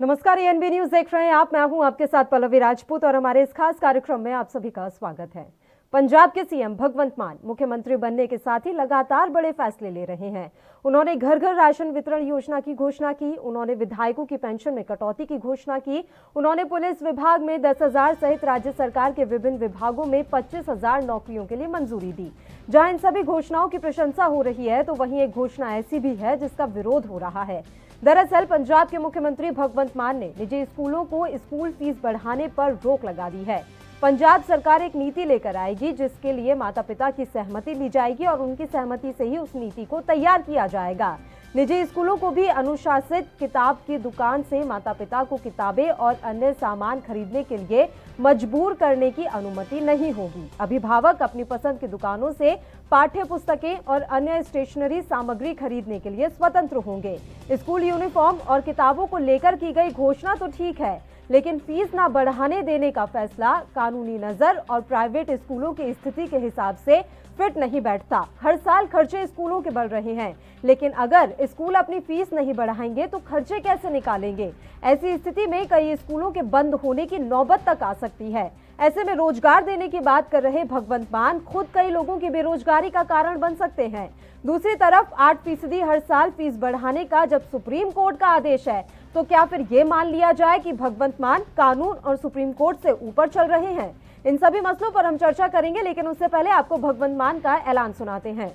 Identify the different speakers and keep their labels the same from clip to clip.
Speaker 1: नमस्कार, ANB news देख रहे हैं आप। मैं हूं आपके साथ पल्लवी राजपूत और हमारे इस खास कार्यक्रम में आप सभी का स्वागत है। पंजाब के सीएम भगवंत मान मुख्यमंत्री बनने के साथ ही लगातार बड़े फैसले ले रहे हैं। उन्होंने घर घर राशन वितरण योजना की घोषणा की, उन्होंने विधायकों की पेंशन में कटौती की घोषणा की, उन्होंने पुलिस विभाग में 10,000 सहित राज्य सरकार के विभिन्न विभागों में 25,000 नौकरियों के लिए मंजूरी दी। जहां इन सभी घोषणाओं की प्रशंसा हो रही है, तो वहीं एक घोषणा ऐसी भी है जिसका विरोध हो रहा है। दरअसल पंजाब के मुख्यमंत्री भगवंत मान ने निजी स्कूलों को स्कूल फीस बढ़ाने पर रोक लगा दी है। पंजाब सरकार एक नीति लेकर आएगी जिसके लिए माता पिता की सहमति ली जाएगी और उनकी सहमति से ही उस नीति को तैयार किया जाएगा। निजी स्कूलों को भी अनुशासित किताब की दुकान से माता पिता को किताबें और अन्य सामान खरीदने के लिए मजबूर करने की अनुमति नहीं होगी। अभिभावक अपनी पसंद की दुकानों से पाठ्य पुस्तकें और अन्य स्टेशनरी सामग्री खरीदने के लिए स्वतंत्र होंगे। स्कूल यूनिफॉर्म और किताबों को लेकर की गई घोषणा तो ठीक है, लेकिन फीस न बढ़ाने देने का फैसला कानूनी नजर और प्राइवेट स्कूलों की स्थिति के हिसाब से फिट नहीं बैठता। हर साल खर्चे स्कूलों के बढ़ रहे हैं, लेकिन अगर स्कूल अपनी फीस नहीं बढ़ाएंगे तो खर्चे कैसे निकालेंगे? ऐसी स्थिति में कई स्कूलों के बंद होने की नौबत तक आ सकती है। ऐसे में रोजगार देने की बात कर रहे भगवंत मान खुद कई लोगों की बेरोजगारी का कारण बन सकते हैं। दूसरी तरफ 8% हर साल फीस बढ़ाने का जब सुप्रीम कोर्ट का आदेश है, तो क्या फिर ये मान लिया जाए कि भगवंत मान कानून और सुप्रीम कोर्ट से ऊपर चल रहे हैं? इन सभी मसलों पर हम चर्चा करेंगे, लेकिन उससे पहले आपको भगवंत मान का ऐलान सुनाते हैं।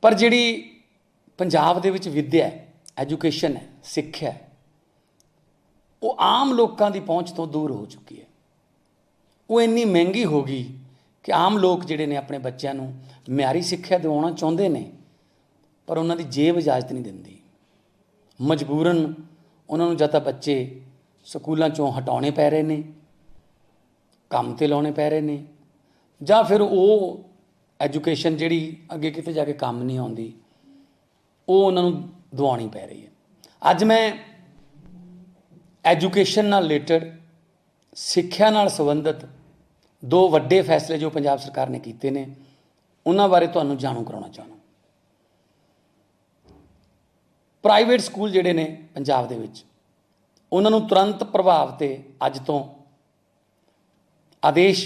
Speaker 2: पर जिहड़ी पंजाब दे विच विद्या है, एजुकेशन है, सिक्ख्या है, वो आम लोगों की पहुँच तो दूर हो चुकी है। वो इन्नी महंगी हो गई कि आम लोग जिहड़े ने अपने बच्चों नूं मियारी सिक्ख्या दिवाउणा चाहुंदे ने, पर उन्हां दी जेब इजाजत नहीं दिंदी। मजबूरन उन्हां नूं जां तां बच्चे स्कूलों चों हटाने पै रहे ने, काम ते लाने पै रहे ने, जां फिर वो एजुकेशन जिहड़ी अगे किते जाके काम नहीं आउंदी, वो उन्हां नूं दवाउणी पै रही है। अज मैं एजुकेशन नाल रिलेटेड, सिक्ख्या नाल संबंधित दो वड्डे फैसले जो पंजाब सरकार ने कीते ने, उन्हां बारे तुहानूं जाणू कराउणा चाहुंदा। प्राइवेट स्कूल जिहड़े ने पंजाब दे विच, उन्हां नूं तुरंत प्रभाव ते अज तो आदेश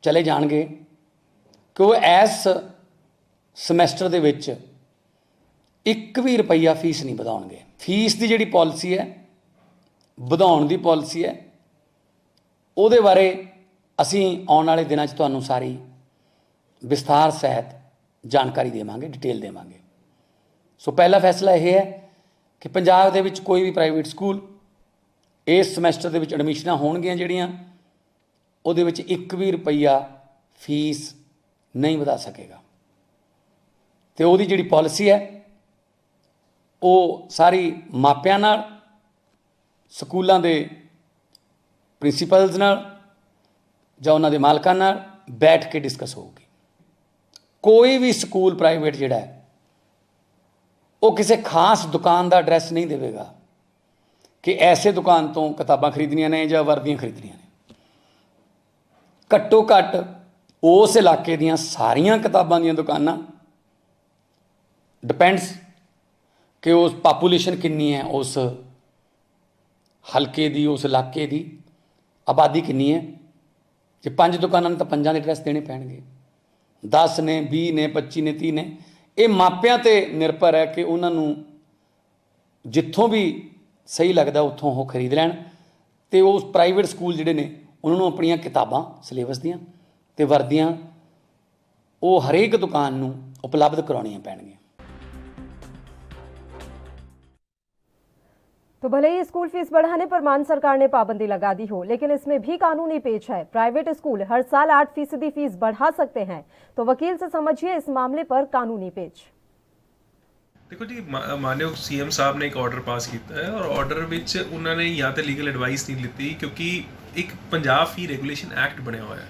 Speaker 2: चले जाणगे कि वो इस समैसटर दे विच एक भी रुपया फीस नहीं वधाउणगे। फीस की जिहड़ी पॉलिसी है, वधाउण दी पॉलिसी है, उहदे बारे असीं आउण वाले दिनां 'च तुहानूं सारी विस्तार सहित जानकारी देवांगे, डिटेल देवांगे। सो पहला फैसला यह है कि पंजाब दे विच कोई भी प्राइवेट स्कूल इस समैसटर दे विच एडमिशनां होणगीਆਂ ਜਿਹੜੀਆਂ, ਉਹਦੇ ਵਿੱਚ 1 भी रुपया फीस नहीं वधा सकेगा। तो ਉਹਦੀ ਜਿਹੜੀ पॉलिसी है वो सारी मापिਆਂ ਨਾਲ, ਸਕੂਲਾਂ ਦੇ प्रिंसीपल्स ਨਾਲ ਜਾਂ ਉਹਨਾਂ ਦੇ ਮਾਲਕਾਂ ਨਾਲ बैठ के डिस्कस होगी। कोई भी स्कूल प्राइवेट ਜਿਹੜਾ है वो किसी खास दुकान का एड्रैस नहीं देगा कि ऐसे दुकान तो किताबां खरीदनियां ने या वर्दियां खरीदनियां ने। घट्टो घट्ट उस इलाके दियां सारियां किताबां दियां दुकानां, डिपेंड्स कि उस पापूलेशन कितनी है, उस हल्के दी, उस इलाके दी आबादी कितनी है। जे 5 दुकानां तो 5 के एड्रैस देने पैणगे, 10 ने, 20 ने, 25 ने, 30 ने। ये मापिਆਂ ते निर्भर है कि उन्होंने जितों भी सही लगता उत्थों वो खरीद लैन। तो उस प्राइवेट स्कूल जिहड़े ने उन्होंने अपनियां किताबां सिलेबस दियां ते वर्दियां वो हरेक दुकान नूं उपलब्ध करवाउणियां पैणगीਆਂ।
Speaker 1: तो भले ही स्कूल फीस बढ़ाने पर मान सरकार ने पाबंदी लगा दी हो, लेकिन इसमें भी कानूनी पेच है। प्राइवेट स्कूल हर साल 8% फीस बढ़ा सकते हैं, तो वकील से समझिए इस मामले पर कानूनी पेच।
Speaker 3: देखो जी, मानयोग सीएम साहब ने एक ऑर्डर पास किया है और ऑर्डर विच उन्होंने या तो लीगल एडवाइस नहीं ली, क्योंकि एक पंजाब फी रेगुलेशन एक्ट बनया हुआ है।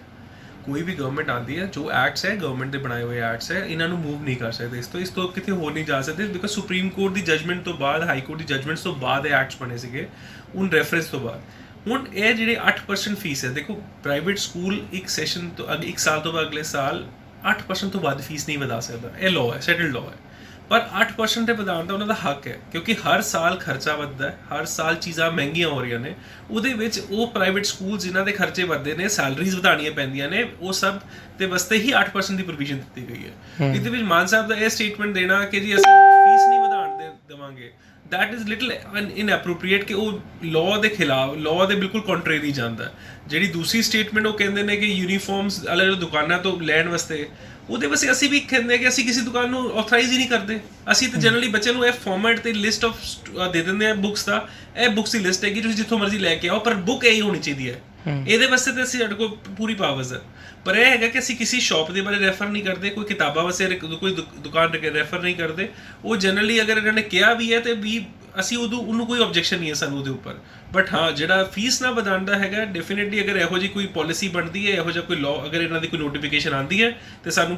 Speaker 3: कोई भी गवर्नमेंट आती है, जो एक्ट्स है गवर्नमेंट के बनाए हुए एक्ट्स है, इन्होंने मूव नहीं कर सकते। इस तो कितने हो नहीं जा सकते, बिकॉज सुप्रीम कोर्ट की जजमेंट तो बाद, हाई कोर्ट की जजमेंट तो बाद एक्ट्स बने थे उन रेफरेंस तो बाद। हुण ये जिहड़े 8% फीस है, देखो प्राइवेट स्कूल एक सैशन तो एक साल तो बाद अगले साल 8% तो बाद फीस नहीं वधा सकता। यह लॉ है, सैटल्ड लॉ है। ਪਰ 8% ਤੇ ਵਧਾਉਣ ਦਾ ਉਹਨਾਂ ਦਾ ਹੱਕ ਹੈ, ਕਿਉਂਕਿ ਹਰ ਸਾਲ ਖਰਚਾ ਵੱਧਦਾ ਹੈ, ਹਰ ਸਾਲ ਚੀਜ਼ਾਂ ਮਹਿੰਗੀਆਂ ਹੋ ਰਹੀਆਂ ਨੇ। ਉਹਦੇ ਵਿੱਚ ਉਹ ਪ੍ਰਾਈਵੇਟ ਸਕੂਲ ਜਿਨ੍ਹਾਂ ਦੇ ਖਰਚੇ ਵੱਧਦੇ ਨੇ, ਸੈਲਰੀਜ਼ ਵਧਾਉਣੀਆਂ ਪੈਂਦੀਆਂ ਨੇ, ਉਹ ਸਭ ਦੇ ਵਾਸਤੇ ਹੀ 8% ਦੀ ਪ੍ਰੋਵੀਜ਼ਨ ਦਿੱਤੀ ਗਈ ਹੈ। ਇਹਦੇ ਵਿੱਚ ਮਾਨ ਸਾਹਿਬ ਦਾ ਇਹ ਸਟੇਟਮੈਂਟ ਦੇਣਾ ਕਿ ਜੀ ਅਸੀਂ ਫੀਸ ਨਹੀਂ ਵਧਾਉਣ ਦੇਵਾਂਗੇ, that is little inappropriate ਕਿ ਉਹ ਲਾਅ ਦੇ ਖਿਲਾਫ, ਲਾਅ ਦੇ ਬਿਲਕੁਲ ਕੰਟਰੇਰੀ ਜਾਂਦਾ ਹੈ। ਜਿਹੜੀ ਦੂਸਰੀ ਸਟੇਟਮੈਂਟ ਉਹ ਕਹਿੰਦੇ ਨੇ ਕਿ ਯੂਨੀਫਾਰਮਸ ਅਲੱਗ-ਅਲੱਗ ਦੁਕਾਨਾਂ ਤੋਂ ਲੈਣ ਵਾਸਤੇ, ਉਹਦੇ ਵਾਸਤੇ ਅਸੀਂ ਵੀ ਕਹਿੰਦੇ ਕਿ ਅਸੀਂ ਕਿਸੇ ਦੁਕਾਨ ਨੂੰ ਆਥੋਰਾਈਜ਼ ਹੀ ਨਹੀਂ ਕਰਦੇ। ਅਸੀਂ ਤਾਂ ਜਨਰਲੀ ਬੱਚੇ ਨੂੰ ਇਹ ਫਾਰਮੈਟ ਤੇ ਲਿਸਟ ਆਫ ਦੇ ਦਿੰਦੇ ਆ ਬੁੱਕਸ ਦਾ, ਇਹ ਬੁੱਕਸ ਦੀ ਲਿਸਟ ਹੈਗੀ, ਤੁਸੀਂ ਜਿੱਥੋਂ ਮਰਜ਼ੀ ਲੈ ਕੇ ਆਓ, ਪਰ ਬੁੱਕ ਇਹੀ ਹੋਣੀ ਚਾਹੀਦੀ ਹੈ। ਇਹਦੇ ਵਾਸਤੇ ਤਾਂ ਅਸੀਂ ਸਾਡੇ ਕੋਲ ਪੂਰੀ ਪਾਵਰਸ ਹੈ। ਪਰ ਇਹ ਹੈਗਾ ਕਿ ਅਸੀਂ ਕਿਸੇ ਸ਼ਾਪ ਦੇ ਬਾਰੇ ਰੈਫਰ ਨਹੀਂ ਕਰਦੇ, ਕੋਈ ਕਿਤਾਬਾਂ ਵਾਸਤੇ ਕੋਈ ਦੁਕਾਨ ਰੈਫਰ ਨਹੀਂ ਕਰਦੇ। ਉਹ ਜਨਰਲੀ ਅਗਰ ਇਹਨਾਂ ਨੇ ਕਿਹਾ ਵੀ ਹੈ ਤੇ ਵੀ ਅਸੀਂ ਉਹਨੂੰ ਕੋਈ ਆਬਜੈਕਸ਼ਨ ਨਹੀਂ ਹੈ ਸਾਨੂੰ ਉਹਦੇ ਉੱਪਰ। ਬਟ ਹਾਂ, ਜਿਹੜਾ ਫੀਸ ਨਾ ਵਧਾਉਣ ਹੈਗਾ, ਡੈਫੀਨੇਟਲੀ ਅਗਰ ਇਹੋ ਜਿਹੀ ਕੋਈ ਪਾਲਿਸੀ ਬਣਦੀ ਹੈ, ਇਹੋ ਜਿਹਾ ਕੋਈ ਲਾਅ ਅਗਰ ਇਹਨਾਂ ਦੀ ਕੋਈ ਨੋਟੀਫਿਕੇਸ਼ਨ ਆਉਂਦੀ ਹੈ ਤੇ ਸਾਨੂੰ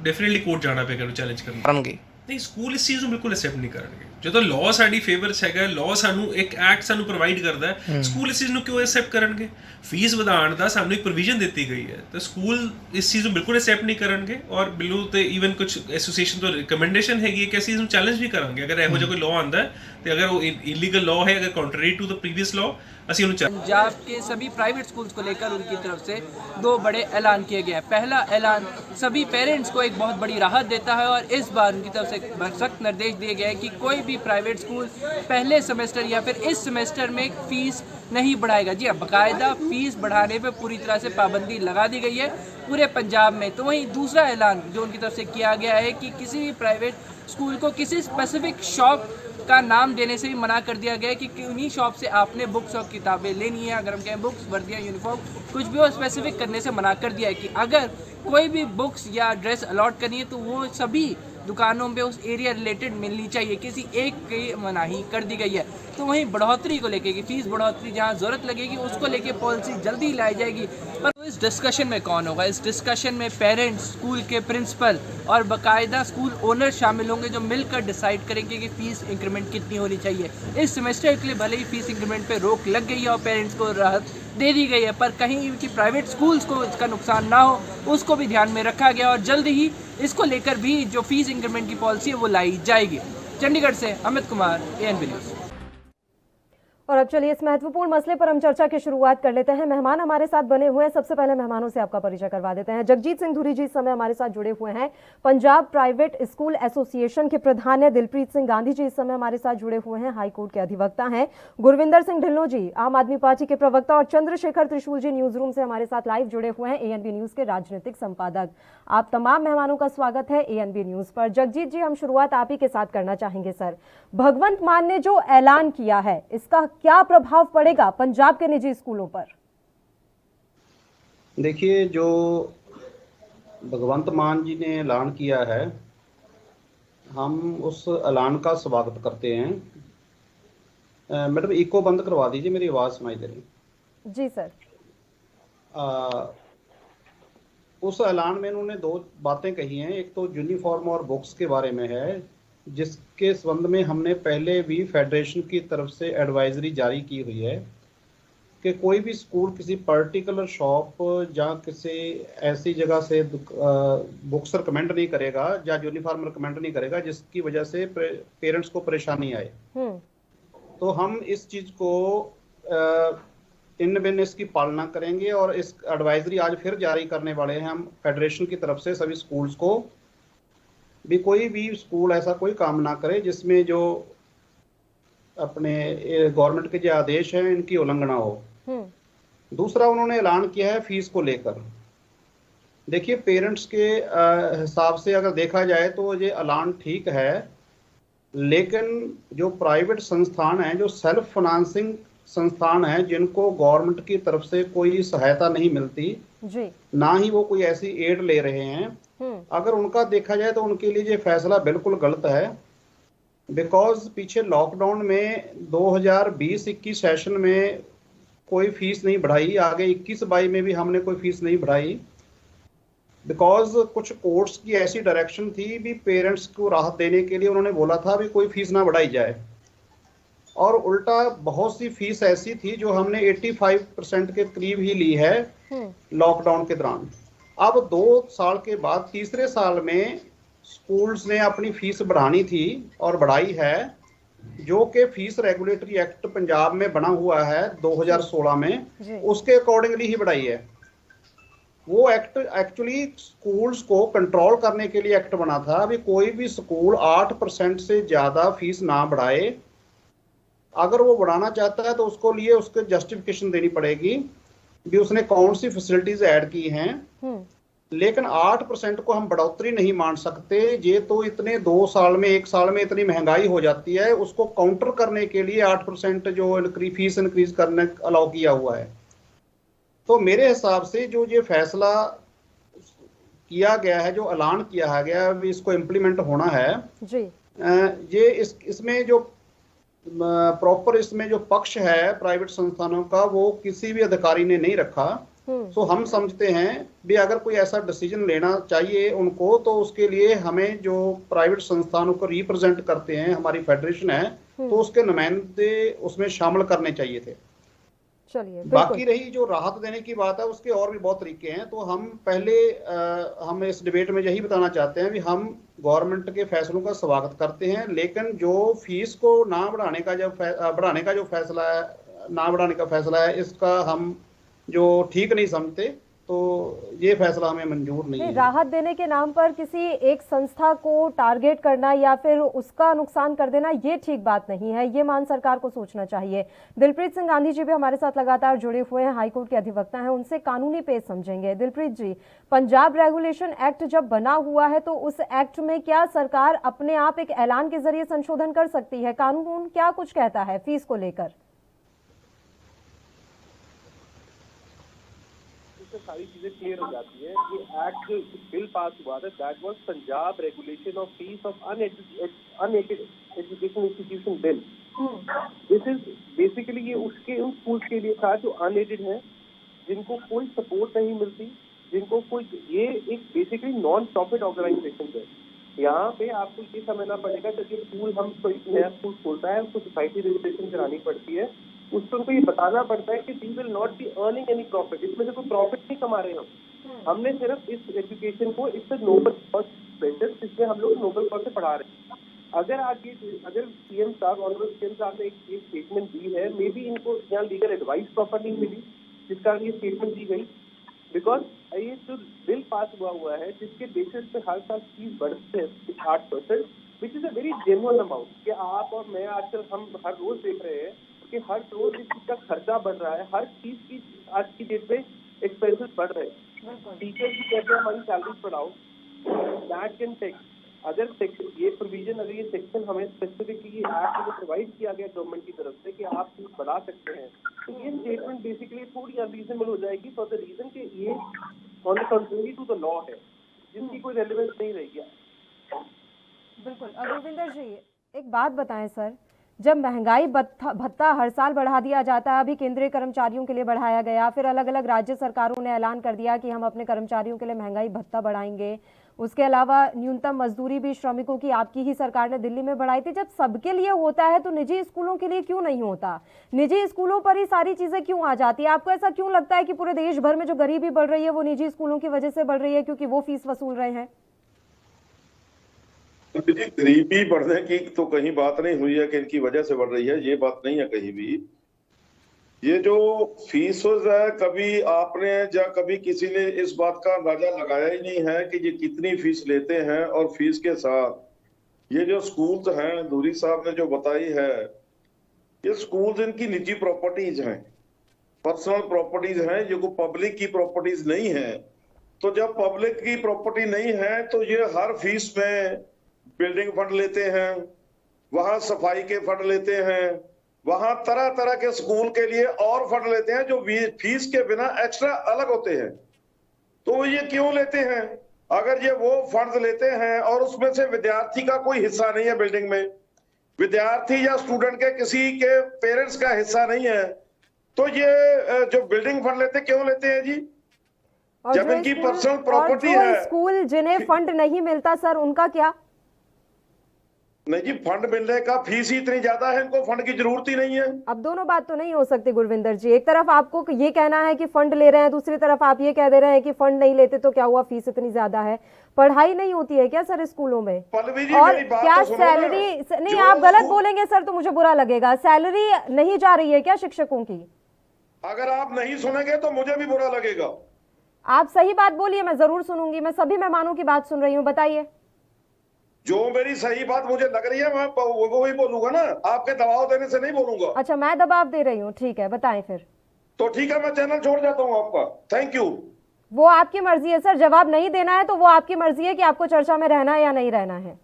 Speaker 3: ਡੈਫੀਨੇਟਲੀ ਕੋਰਟ ਜਾਣਾ ਪਏਗਾ ਉਹਨੂੰ ਚੈਲੰਜ ਕਰਨਗੇ। ਨਹੀਂ, ਸਕੂਲ ਇਸ ਚੀਜ਼ ਨੂੰ ਬਿਲਕੁਲ ਐਕਸੈਪਟ ਨਹੀਂ ਕਰਨਗੇ। ਜਦੋਂ ਲਾਅ ਸਾਡੀ ਫੇਵਰ 'ਚ ਹੈਗਾ, ਲਾਅ ਸਾਨੂੰ ਇੱਕ ਐਕਟ ਸਾਨੂੰ ਪ੍ਰੋਵਾਈਡ ਕਰਦਾ ਹੈ, ਸਕੂਲ ਇਸ ਚੀਜ਼ ਨੂੰ ਕਿਉਂ ਐਕਸੈਪਟ ਕਰਨਗੇ? ਫੀਸ ਵਧਾਉਣ ਦਾ ਸਾਨੂੰ ਇੱਕ ਪ੍ਰੋਵੀਜ਼ਨ ਦਿੱਤੀ ਗਈ ਹੈ, ਤਾਂ ਸਕੂਲ ਇਸ ਚੀਜ਼ ਨੂੰ ਬਿਲਕੁਲ ਐਕਸੈਪਟ ਨਹੀਂ ਕਰਨਗੇ। ਔਰ ਬਿਲੂ ਤੇ ਈਵਨ ਕੁਝ ਐਸੋਸੀਏਸ਼ਨ ਤੋਂ ਰਿਕਮੈਂਡੇਸ਼ਨ ਹੈਗੀ ਕਿ ਅਸੀਂ ਇਸ ਨੂੰ ਚੈਲੰਜ ਵੀ ਕਰਾਂਗੇ ਅਗਰ ਇਹੋ ਜਿਹਾ ਕੋਈ ਲਾਅ ਆਉਂਦਾ ਹੈ, ਤੇ ਅਗਰ ਉਹ इलीगल लॉ है, अगर contrary to the previous law, ਅਸੀਂ ਉਹਨੂੰ
Speaker 4: पंजाब के सभी प्राइवेट स्कूल्स को लेकर उनकी तरफ से 2 बड़े ऐलान किए गए हैं। पहला ऐलान सभी पेरेंट्स को एक बहुत बड़ी राहत देता है और इस बार उनकी तरफ से सख्त निर्देश दिए गए हैं कि कोई भी प्राइवेट स्कूल पहले सेमेस्टर या फिर इस सेमेस्टर में फीस नहीं बढ़ाएगा। जी हाँ, बाकायदा फीस बढ़ाने पर पूरी तरह से पाबंदी लगा दी गई है पूरे पंजाब में। तो वहीं दूसरा ऐलान जो उनकी तरफ से किया गया है कि किसी भी प्राइवेट स्कूल को किसी स्पेसिफिक शॉप का नाम देने से भी मना कर दिया गया है कि उन्हीं शॉप से आपने बुक्स और किताबें लेनी है। अगर हम कहें बुक्स, वर्दियाँ, यूनिफॉर्म, कुछ भी और स्पेसिफिक करने से मना कर दिया है कि अगर कोई भी बुक्स या ड्रेस अलॉट करनी है तो वो सभी दुकानों पे उस एरिया रिलेटेड मिलनी चाहिए, किसी एक की मनाही कर दी गई है। तो वहीं बढ़ोतरी को लेके कि फीस बढ़ोतरी जहाँ ज़रूरत लगेगी उसको लेके पॉलिसी जल्दी लाई जाएगी। पर इस डिस्कशन में कौन होगा? इस डिस्कशन में पेरेंट्स, स्कूल के प्रिंसिपल और बाकायदा स्कूल ओनर शामिल होंगे जो मिलकर डिसाइड करेंगे कि फ़ीस इंक्रीमेंट कितनी होनी चाहिए। इस सेमेस्टर के लिए भले ही फ़ीस इंक्रीमेंट पर रोक लग गई है और पेरेंट्स को राहत दे दी गई है, पर कहीं कि प्राइवेट स्कूल्स को इसका नुकसान ना हो उसको भी ध्यान में रखा गया और जल्द ही इसको लेकर भी जो फीस इंक्रीमेंट की पॉलिसी है वो लाई जाएगी। चंडीगढ़ से अमित कुमार, ANB न्यूज़।
Speaker 1: और अब चलिए इस महत्वपूर्ण मसले पर हम चर्चा की शुरुआत कर लेते हैं। मेहमान हमारे साथ बने हुए हैं, सबसे पहले मेहमानों से आपका परिचय करवा देते हैं। जगजीत सिंह धुरी जी इस समय हमारे साथ जुड़े हुए हैं, पंजाब प्राइवेट स्कूल एसोसिएशन के प्रधान है। दिलप्रीत सिंह गांधी जी इस समय हमारे साथ जुड़े हुए हैं, हाई कोर्ट के अधिवक्ता हैं। गुरविंदर सिंह ढिल्लों जी आम आदमी पार्टी के प्रवक्ता और चंद्रशेखर त्रिशूल जी न्यूज रूम से हमारे साथ लाइव जुड़े हुए हैं, ANB न्यूज के राजनीतिक संपादक। आप तमाम मेहमानों का स्वागत है ANB न्यूज पर। जगजीत जी, हम शुरुआत आप ही के साथ करना चाहेंगे। सर, भगवंत मान ने जो ऐलान किया है इसका क्या प्रभाव पड़ेगा पंजाब के निजी स्कूलों पर?
Speaker 5: देखिए, जो भगवंत मान जी ने ऐलान किया है, हम उस ऐलान का स्वागत करते हैं। मैडम, इको बंद करवा दीजिए, मेरी आवाज़ सुनाई दे रही।
Speaker 1: जी सर।
Speaker 5: उस ऐलान में उन्होंने 2 बातें कही हैं। एक तो यूनिफॉर्म और बुक्स के बारे में है, जिसके संबंध में हमने पहले भी फेडरेशन की तरफ से एडवाइजरी जारी की हुई है कि कोई भी स्कूल किसी पर्टिकुलर शॉप या किसी ऐसी जगह से बुक्स रिकमेंड नहीं करेगा या यूनिफॉर्म रिकमेंड नहीं करेगा जिसकी वजह से पेरेंट्स को परेशानी आए। तो हम इस चीज़ को इन बिन इसकी पालना करेंगे और इस एडवाइजरी आज फिर जारी करने वाले हैं हम फेडरेशन की तरफ से सभी स्कूल्स को भी। कोई भी स्कूल ऐसा कोई काम ना करे जिसमें जो अपने गवर्नमेंट के जो आदेश हैं इनकी उल्लंघना हो। दूसरा, उन्होंने ऐलान किया है फीस को लेकर। देखिए, पेरेंट्स के हिसाब से अगर देखा जाए तो ये ऐलान ठीक है, लेकिन जो प्राइवेट संस्थान हैं, जो सेल्फ फाइनेंसिंग संस्थान हैं, जिनको गवर्नमेंट की तरफ से कोई सहायता नहीं मिलती जी, ना ही वो कोई ऐसी एड ले रहे हैं, अगर उनका देखा जाए तो उनके लिए ये फैसला बिल्कुल गलत है। बिकॉज पीछे लॉकडाउन में 2020-21 सेशन में कोई फीस नहीं बढ़ाई, आगे 21-22 में भी हमने कोई फीस नहीं बढ़ाई। बिकॉज कुछ कोर्ट्स की ऐसी डायरेक्शन थी भी, पेरेंट्स को राहत देने के लिए उन्होंने बोला था भी कोई फीस ना बढ़ाई जाए, और उल्टा बहुत सी फीस ऐसी थी जो हमने 85% के करीब ही ली है लॉकडाउन के दौरान। अब 2 साल के बाद तीसरे साल में स्कूल्स ने अपनी फीस बढ़ानी थी और बढ़ाई है, जो कि फीस रेगुलेटरी एक्ट पंजाब में बना हुआ है 2016 में, उसके अकॉर्डिंगली ही बढ़ाई है। वो एक्ट एक्चुअली स्कूल्स को कंट्रोल करने के लिए एक्ट बना था। अभी कोई भी स्कूल 8% से ज़्यादा फीस ना बढ़ाए। अगर वो बढ़ाना चाहता है तो उसको लिए उसके जस्टिफिकेशन देनी पड़ेगी भी उसने कौन सी फैसिलिटीज ऐड की हैं। लेकिन 8% को हम बढ़ोतरी नहीं मान सकते। ये तो इतने 2 साल में 1 साल में इतनी महंगाई हो जाती है, उसको काउंटर करने के लिए 8% जो फीस इंक्रीज करने अलाउ किया हुआ है। तो मेरे हिसाब से जो ये फैसला किया गया है, जो ऐलान किया गया है, इसको इम्प्लीमेंट होना है जी। ये इसमें जो प्रॉपर इसमें जो पक्ष है प्राइवेट संस्थानों का, वो किसी भी अधिकारी ने नहीं रखा। तो हम समझते हैं भी अगर कोई ऐसा डिसीजन लेना चाहिए उनको, तो उसके लिए हमें जो प्राइवेट संस्थानों को रिप्रेजेंट करते हैं, हमारी फेडरेशन है, तो उसके नुमाइंदे उसमें शामिल करने चाहिए थे। चलिए, बाकी रही जो राहत देने की बात है, उसके और भी बहुत तरीके हैं। तो हम पहले हम इस डिबेट में यही बताना चाहते हैं कि हम गवर्नमेंट के फैसलों का स्वागत करते हैं, लेकिन जो फीस को ना बढ़ाने का जो फैसला है, ना बढ़ाने का फैसला है, इसका हम जो ठीक नहीं समझते। तो ये फैसला हमें मंजूर नहीं है।
Speaker 1: राहत देने के नाम पर किसी एक संस्था को टारगेट करना या फिर उसका नुकसान कर देना, ये ठीक बात नहीं है। ये मान सरकार को सोचना चाहिए। दिलप्रीत सिंह गांधी जी भी हमारे साथ लगातार जुड़े हुए हैं, हाईकोर्ट के अधिवक्ता हैं, उनसे कानूनी पेश समझेंगे। दिलप्रीत जी, पंजाब रेगुलेशन एक्ट जब बना हुआ है तो उस एक्ट में क्या सरकार अपने आप एक ऐलान के जरिए संशोधन कर सकती है? कानून क्या कुछ कहता है फीस को लेकर?
Speaker 6: सारी चीजें क्लियर हो जाती है। ये एक्ट बिल पास हुआ था, that was Punjab regulation of fees of unaided education institution bill. This is basically ये उसके उन स्कूल्स के लिए था जो अनएडेड हैं, जिनको कोई सपोर्ट नहीं मिलती, जिनको कोई, ये एक बेसिकली नॉन प्रॉफिट ऑर्गेनाइजेशन है। यहाँ पे आपको ये समझना पड़ेगा कि जब स्कूल हम कोई नया स्कूल खोलता है, उसको सोसाइटी रजिस्ट्रेशन करानी पड़ती है, उसको उनको ये बताना पड़ता है कि we will not be earning any profit, इसमें से कोई प्रॉफिट नहीं कमा रहे हम। हमने सिर्फ इस एजुकेशन को इस नोबल कॉज बेसिस, जिसमें हम लोग नोबल कॉज से पढ़ा रहे हैं। अगर सीएम साहब, ऑनरेबल सीएम साहब ने एक स्टेटमेंट दी है, मे बी इनको यहाँ लीगल एडवाइस प्रॉपर नहीं मिली, जिस कारण ये स्टेटमेंट दी गई। बिकॉज ये जो बिल पास हुआ है, जिसके बेसिस पे हर साल फीस बढ़ते हैं 8%, which is a very genuine amount. कि आप और मैं आजकल हम हर रोज देख रहे हैं कि हर रोज इस चीज का खर्चा बढ़ रहा है, हर चीज की आज की डेट में एक्सपेंसेस बढ़ रहे हैं। टीचर की कहते हैं हमारी सैलरी बढ़ाओ, दैट कैन टेक। अगर ये प्रोविजन, अगर ये सेक्शन हमें स्पेसिफिकली एक्ट में प्रोवाइड किया गया गवर्नमेंट की तरफ से कि आप फीस बढ़ा सकते हैं, तो ये स्टेटमेंट बेसिकली थोड़ी अनरीजनेबल हो जाएगी फॉर द रीजन कि ये on the country to the law है, जिसकी कोई रेलेवेंस नहीं रहेगी।
Speaker 1: बिल्कुल। गुरविंदर जी, एक बात बताएं सर, जब महंगाई भत्ता हर साल बढ़ा दिया जाता है, अभी केंद्रीय कर्मचारियों के लिए बढ़ाया गया, फिर अलग अलग राज्य सरकारों ने ऐलान कर दिया कि हम अपने कर्मचारियों के लिए महंगाई भत्ता बढ़ाएंगे, उसके अलावा न्यूनतम मजदूरी भी श्रमिकों की आपकी ही सरकार ने दिल्ली में बढ़ाई थी। जब सबके लिए होता है तो निजी स्कूलों के लिए क्यों नहीं होता? निजी स्कूलों पर ही सारी चीजें क्यों आ जाती है? आपको ऐसा क्यों लगता है कि पूरे देश भर में जो गरीबी बढ़ रही है वो निजी स्कूलों की वजह से बढ़ रही है, क्योंकि वो फीस वसूल रहे हैं?
Speaker 7: गरीबी बढ़ने की तो कहीं बात नहीं हुई है कि इनकी वजह से बढ़ रही है, ये बात नहीं है कहीं भी। ये जो फीस है, कभी आपने या कभी किसी ने इस बात का अंदाजा लगाया ही नहीं है कि ये कितनी फीस लेते हैं। और फीस के साथ ये जो स्कूल्स हैं, धूरी साहब ने जो बताई है, ये स्कूल्स इनकी निजी प्रॉपर्टीज हैं, पर्सनल प्रॉपर्टीज हैं, ये कोई पब्लिक की प्रॉपर्टीज नहीं है। तो जब पब्लिक की प्रॉपर्टी नहीं है तो ये हर फीस में बिल्डिंग फंड लेते हैं, वहां सफाई के फंड लेते हैं, वहां तरह तरह के स्कूल के लिए और फंड लेते हैं जो फीस के बिना एक्स्ट्रा अलग होते हैं। तो ये क्यों लेते हैं? अगर ये वो फंड लेते हैं और उसमें से विद्यार्थी का कोई हिस्सा नहीं है बिल्डिंग में, विद्यार्थी या स्टूडेंट के किसी के पेरेंट्स का हिस्सा नहीं है, तो ये जो बिल्डिंग फंड लेते क्यों लेते हैं जी? जब इनकी पर्सनल प्रॉपर्टी है।
Speaker 1: स्कूल जिन्हें फंड नहीं मिलता सर, उनका क्या?
Speaker 7: नहीं जी, फंड मिलने का फीस ही इतनी ज्यादा है, इनको फंड की जरूरत ही नहीं है।
Speaker 1: अब दोनों बात तो नहीं हो सकती गुरविंदर जी। एक तरफ आपको ये कहना है कि फंड ले रहे हैं, दूसरी तरफ आप ये कह दे रहे हैं कि फंड नहीं लेते तो क्या हुआ, फीस इतनी ज्यादा है। पढ़ाई नहीं होती है क्या सर स्कूलों में?
Speaker 7: पल्लवी जी,
Speaker 1: और
Speaker 7: मेरी बात
Speaker 1: क्या
Speaker 7: तो सुनो ना।
Speaker 1: सैलरी नहीं,
Speaker 7: जो
Speaker 1: आप गलत बोलेंगे सर तो मुझे बुरा लगेगा। सैलरी नहीं जा रही है क्या शिक्षकों की?
Speaker 7: अगर आप नहीं सुनेंगे तो मुझे भी बुरा लगेगा।
Speaker 1: आप सही बात बोलिए, मैं जरूर सुनूंगी। मैं सभी मेहमानों की बात सुन रही हूँ, बताइए।
Speaker 7: जो मेरी सही बात मुझे लग रही है मैं वो ही बोलूंगा ना, आपके दबाव देने से नहीं बोलूंगा।
Speaker 1: अच्छा, मैं दबाव दे रही हूँ, ठीक है, बताएं फिर।
Speaker 7: तो ठीक है, मैं चैनल छोड़ जाता हूँ आपका। Thank you.
Speaker 1: वो आपकी मर्जी है सर, जवाब नहीं देना है तो वो आपकी मर्जी है कि आपको चर्चा में रहना है या नहीं रहना है।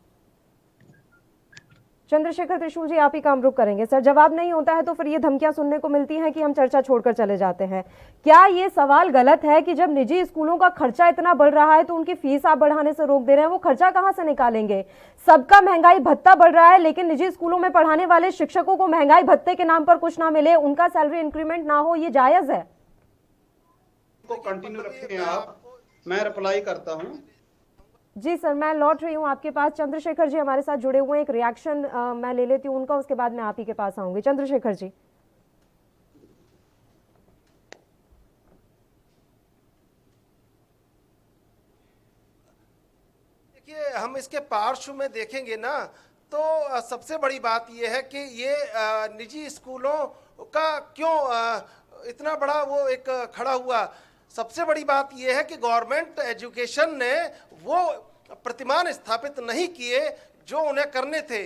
Speaker 1: चंद्रशेखर त्रिशूल जी, आप ही काम रुक करेंगे सर। जवाब नहीं होता है तो फिर ये धमकियां सुनने को मिलती हैं कि हम चर्चा छोड़कर चले जाते हैं। क्या ये सवाल गलत है कि जब निजी स्कूलों का खर्चा इतना बढ़ रहा है तो उनकी फीस आप बढ़ाने से रोक दे रहे हैं? वो खर्चा कहां से निकालेंगे? सबका महंगाई भत्ता बढ़ रहा है, लेकिन निजी स्कूलों में पढ़ाने वाले शिक्षकों को महंगाई भत्ते के नाम पर कुछ ना मिले, उनका सैलरी इंक्रीमेंट ना हो, ये जायज है?
Speaker 5: कंटिन्यू रखें आप, मैं रिप्लाई करता हूँ।
Speaker 1: जी सर, मैं लौट रही हूँ आपके पास। चंद्रशेखर जी हमारे साथ जुड़े हुए हैं, एक रिएक्शन मैं ले लेती हूँ उनका, उसके बाद मैं आप ही के पास आऊंगी। चंद्रशेखर जी।
Speaker 8: देखिए, हम इसके पार्श्व में देखेंगे ना तो सबसे बड़ी बात यह है कि ये निजी स्कूलों का क्यों इतना बड़ा वो एक खड़ा हुआ। सबसे बड़ी बात यह है कि गवर्नमेंट एजुकेशन ने वो प्रतिमान स्थापित नहीं किए जो उन्हें करने थे।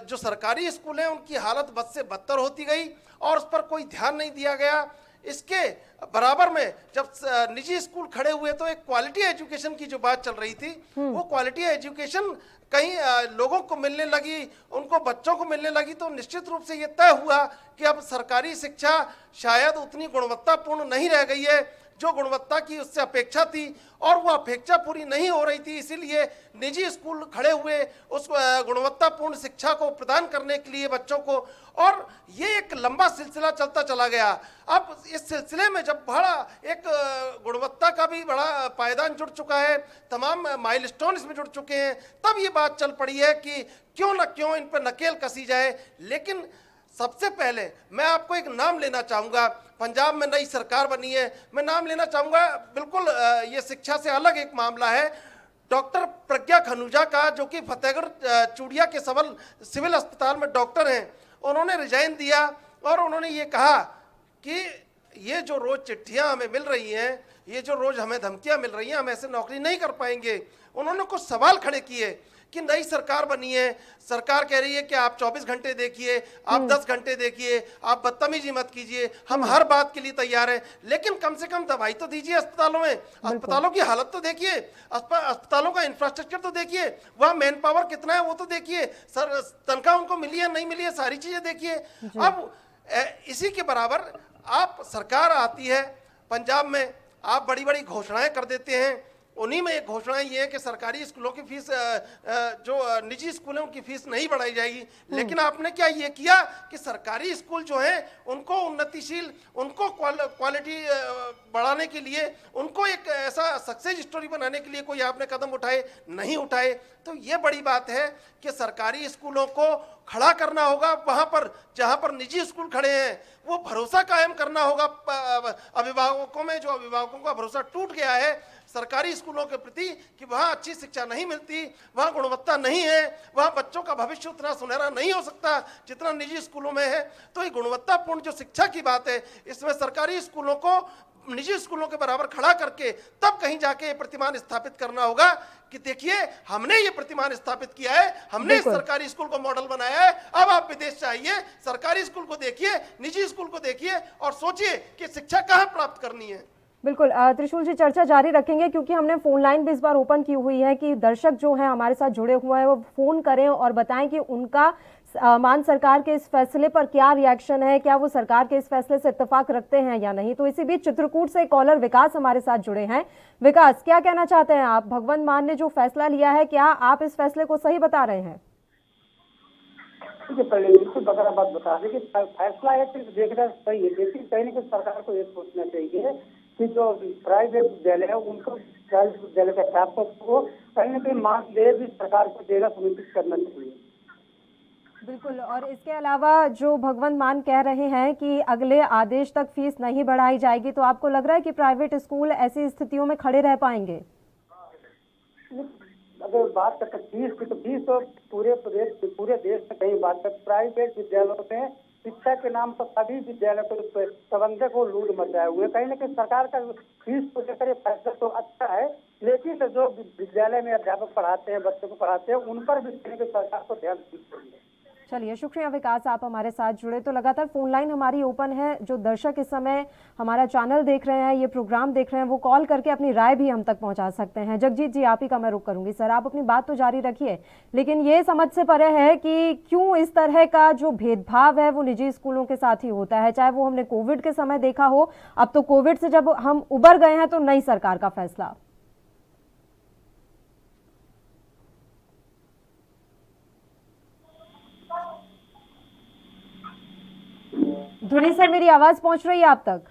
Speaker 8: जो सरकारी स्कूल हैं उनकी हालत बद से बदतर होती गई और उस पर कोई ध्यान नहीं दिया गया। इसके बराबर में जब निजी स्कूल खड़े हुए तो एक क्वालिटी एजुकेशन की जो बात चल रही थी, वो क्वालिटी एजुकेशन कहीं लोगों को मिलने लगी, उनको बच्चों को मिलने लगी, तो निश्चित रूप से ये तय हुआ कि अब सरकारी शिक्षा शायद उतनी गुणवत्तापूर्ण नहीं रह गई है जो गुणवत्ता की उससे अपेक्षा थी, और वो अपेक्षा पूरी नहीं हो रही थी। इसीलिए निजी स्कूल खड़े हुए उस गुणवत्तापूर्ण शिक्षा को प्रदान करने के लिए बच्चों को, और ये एक लंबा सिलसिला चलता चला गया। अब इस सिलसिले में जब बड़ा एक गुणवत्ता का भी बड़ा पायदान जुड़ चुका है, तमाम माइलस्टोन इसमें जुड़ चुके हैं, तब ये बात चल पड़ी है कि क्यों न क्यों इन पर नकेल कसी जाए। लेकिन सबसे पहले मैं आपको एक नाम लेना चाहूँगा। पंजाब में नई सरकार बनी है, मैं नाम लेना चाहूँगा, बिल्कुल ये शिक्षा से अलग एक मामला है, डॉक्टर प्रज्ञा खनूजा का, जो कि फतेहगढ़ चूड़िया के सिविल अस्पताल में डॉक्टर हैं। उन्होंने रिजाइन दिया और उन्होंने ये कहा कि ये जो रोज़ चिट्ठियाँ हमें मिल रही हैं, ये जो रोज़ हमें धमकियाँ मिल रही हैं, हम ऐसे नौकरी नहीं कर पाएंगे। उन्होंने कुछ सवाल खड़े किए कि नई सरकार बनी है, सरकार कह रही है कि आप 24 घंटे देखिए, आप 10 घंटे देखिए, आप बदतमीजी मत कीजिए, हम हर बात के लिए तैयार हैं, लेकिन कम से कम दवाई तो दीजिए अस्पतालों में। अस्पतालों की हालत तो देखिए, अस्पतालों का इंफ्रास्ट्रक्चर तो देखिए, वहाँ मैन पावर कितना है वो तो देखिए, सर तनख्वाह उनको मिली है नहीं मिली है, सारी चीजें देखिए। अब इसी के बराबर आप सरकार आती है पंजाब में, आप बड़ी बड़ी घोषणाएं कर देते हैं। उन्हीं में एक घोषणा ये है कि सरकारी स्कूलों की फीस, जो निजी स्कूल हैं उनकी फीस नहीं बढ़ाई जाएगी। लेकिन आपने क्या ये किया कि सरकारी स्कूल जो हैं उनको उन्नतिशील, उनको क्वालिटी बढ़ाने के लिए, उनको एक ऐसा सक्सेस स्टोरी बनाने के लिए कोई आपने कदम उठाए? नहीं उठाए। तो ये बड़ी बात है कि सरकारी स्कूलों को खड़ा करना होगा, वहाँ पर जहाँ पर निजी स्कूल खड़े हैं वो भरोसा कायम करना होगा अभिभावकों में, जो अभिभावकों का भरोसा टूट गया है सरकारी स्कूलों के प्रति कि वहाँ अच्छी शिक्षा नहीं मिलती, वहाँ गुणवत्ता नहीं है, वहाँ बच्चों का भविष्य उतना सुनहरा नहीं हो सकता जितना निजी स्कूलों में है। तो ये गुणवत्तापूर्ण जो शिक्षा की बात है, इसमें सरकारी स्कूलों को निजी स्कूलों के बराबर खड़ा करके तब कहीं जाके ये प्रतिमान स्थापित करना होगा कि देखिए हमने ये प्रतिमान स्थापित किया है, हमने इस सरकारी स्कूल को मॉडल बनाया है। अब आप विदेश से आइए, सरकारी स्कूल को देखिए, निजी स्कूल को देखिए और सोचिए कि शिक्षा कहाँ प्राप्त करनी है।
Speaker 1: बिल्कुल त्रिशूल जी, चर्चा जारी रखेंगे क्योंकि हमने फोन लाइन भी इस बार ओपन की हुई है कि दर्शक जो हैं हमारे साथ जुड़े हुए हैं वो फोन करें और बताएं कि उनका मान सरकार के इस फैसले पर क्या रिएक्शन है, क्या वो सरकार के इस फैसले से इत्तेफाक रखते हैं या नहीं। तो इसी बीच चित्रकूट से कॉलर विकास हमारे साथ जुड़े हैं। विकास, क्या कहना चाहते हैं आप? भगवंत मान ने जो फैसला लिया है, क्या आप इस फैसले को सही बता रहे हैं?
Speaker 9: बिल्कुल बात बता दें कि फैसला है सिर्फ देखना सही है, लेकिन कहीं ना कहीं सरकार को ये सोचना चाहिए कि जो प्राइवेट विद्यालय है उनको विद्यालय के अध्यापकों को कहीं ना कहीं मार्क्स दे भी सरकार को देना सुनिश्चित करना चाहिए।
Speaker 1: बिल्कुल। और इसके अलावा जो भगवंत मान कह रहे हैं कि अगले आदेश तक फीस नहीं बढ़ाई जाएगी, तो आपको लग रहा है कि प्राइवेट स्कूल ऐसी स्थितियों में खड़े रह पाएंगे?
Speaker 9: अगर बात करते फीस की, तो फीस तो पूरे देश में कहीं बात करते, प्राइवेट विद्यालयों में शिक्षा के नाम पर सभी विद्यालय को प्रबंधक को लूट मचाए हुए। कहीं ना कहीं सरकार का फीस को लेकर ये फैसला तो अच्छा है, लेकिन जो विद्यालय में अध्यापक पढ़ाते हैं, बच्चों को पढ़ाते हैं, उन पर भी सरकार को ध्यान देना चाहिए।
Speaker 1: चलिए, शुक्रिया विकास, आप हमारे साथ जुड़े। तो लगातार फोन लाइन हमारी ओपन है। जो दर्शक इस समय हमारा चैनल देख रहे हैं, ये प्रोग्राम देख रहे हैं, वो कॉल करके अपनी राय भी हम तक पहुंचा सकते हैं। जगजीत जी, आप ही का मैं रुख करूंगी। सर, आप अपनी बात तो जारी रखिए, लेकिन ये समझ से परे है कि क्यों इस तरह का जो भेदभाव है वो निजी स्कूलों के साथ ही होता है, चाहे वो हमने कोविड के समय देखा हो। अब तो कोविड से जब हम उबर गए हैं तो नई सरकार का फैसला। धुरी सर, मेरी आवाज पहुंच रही है आप तक?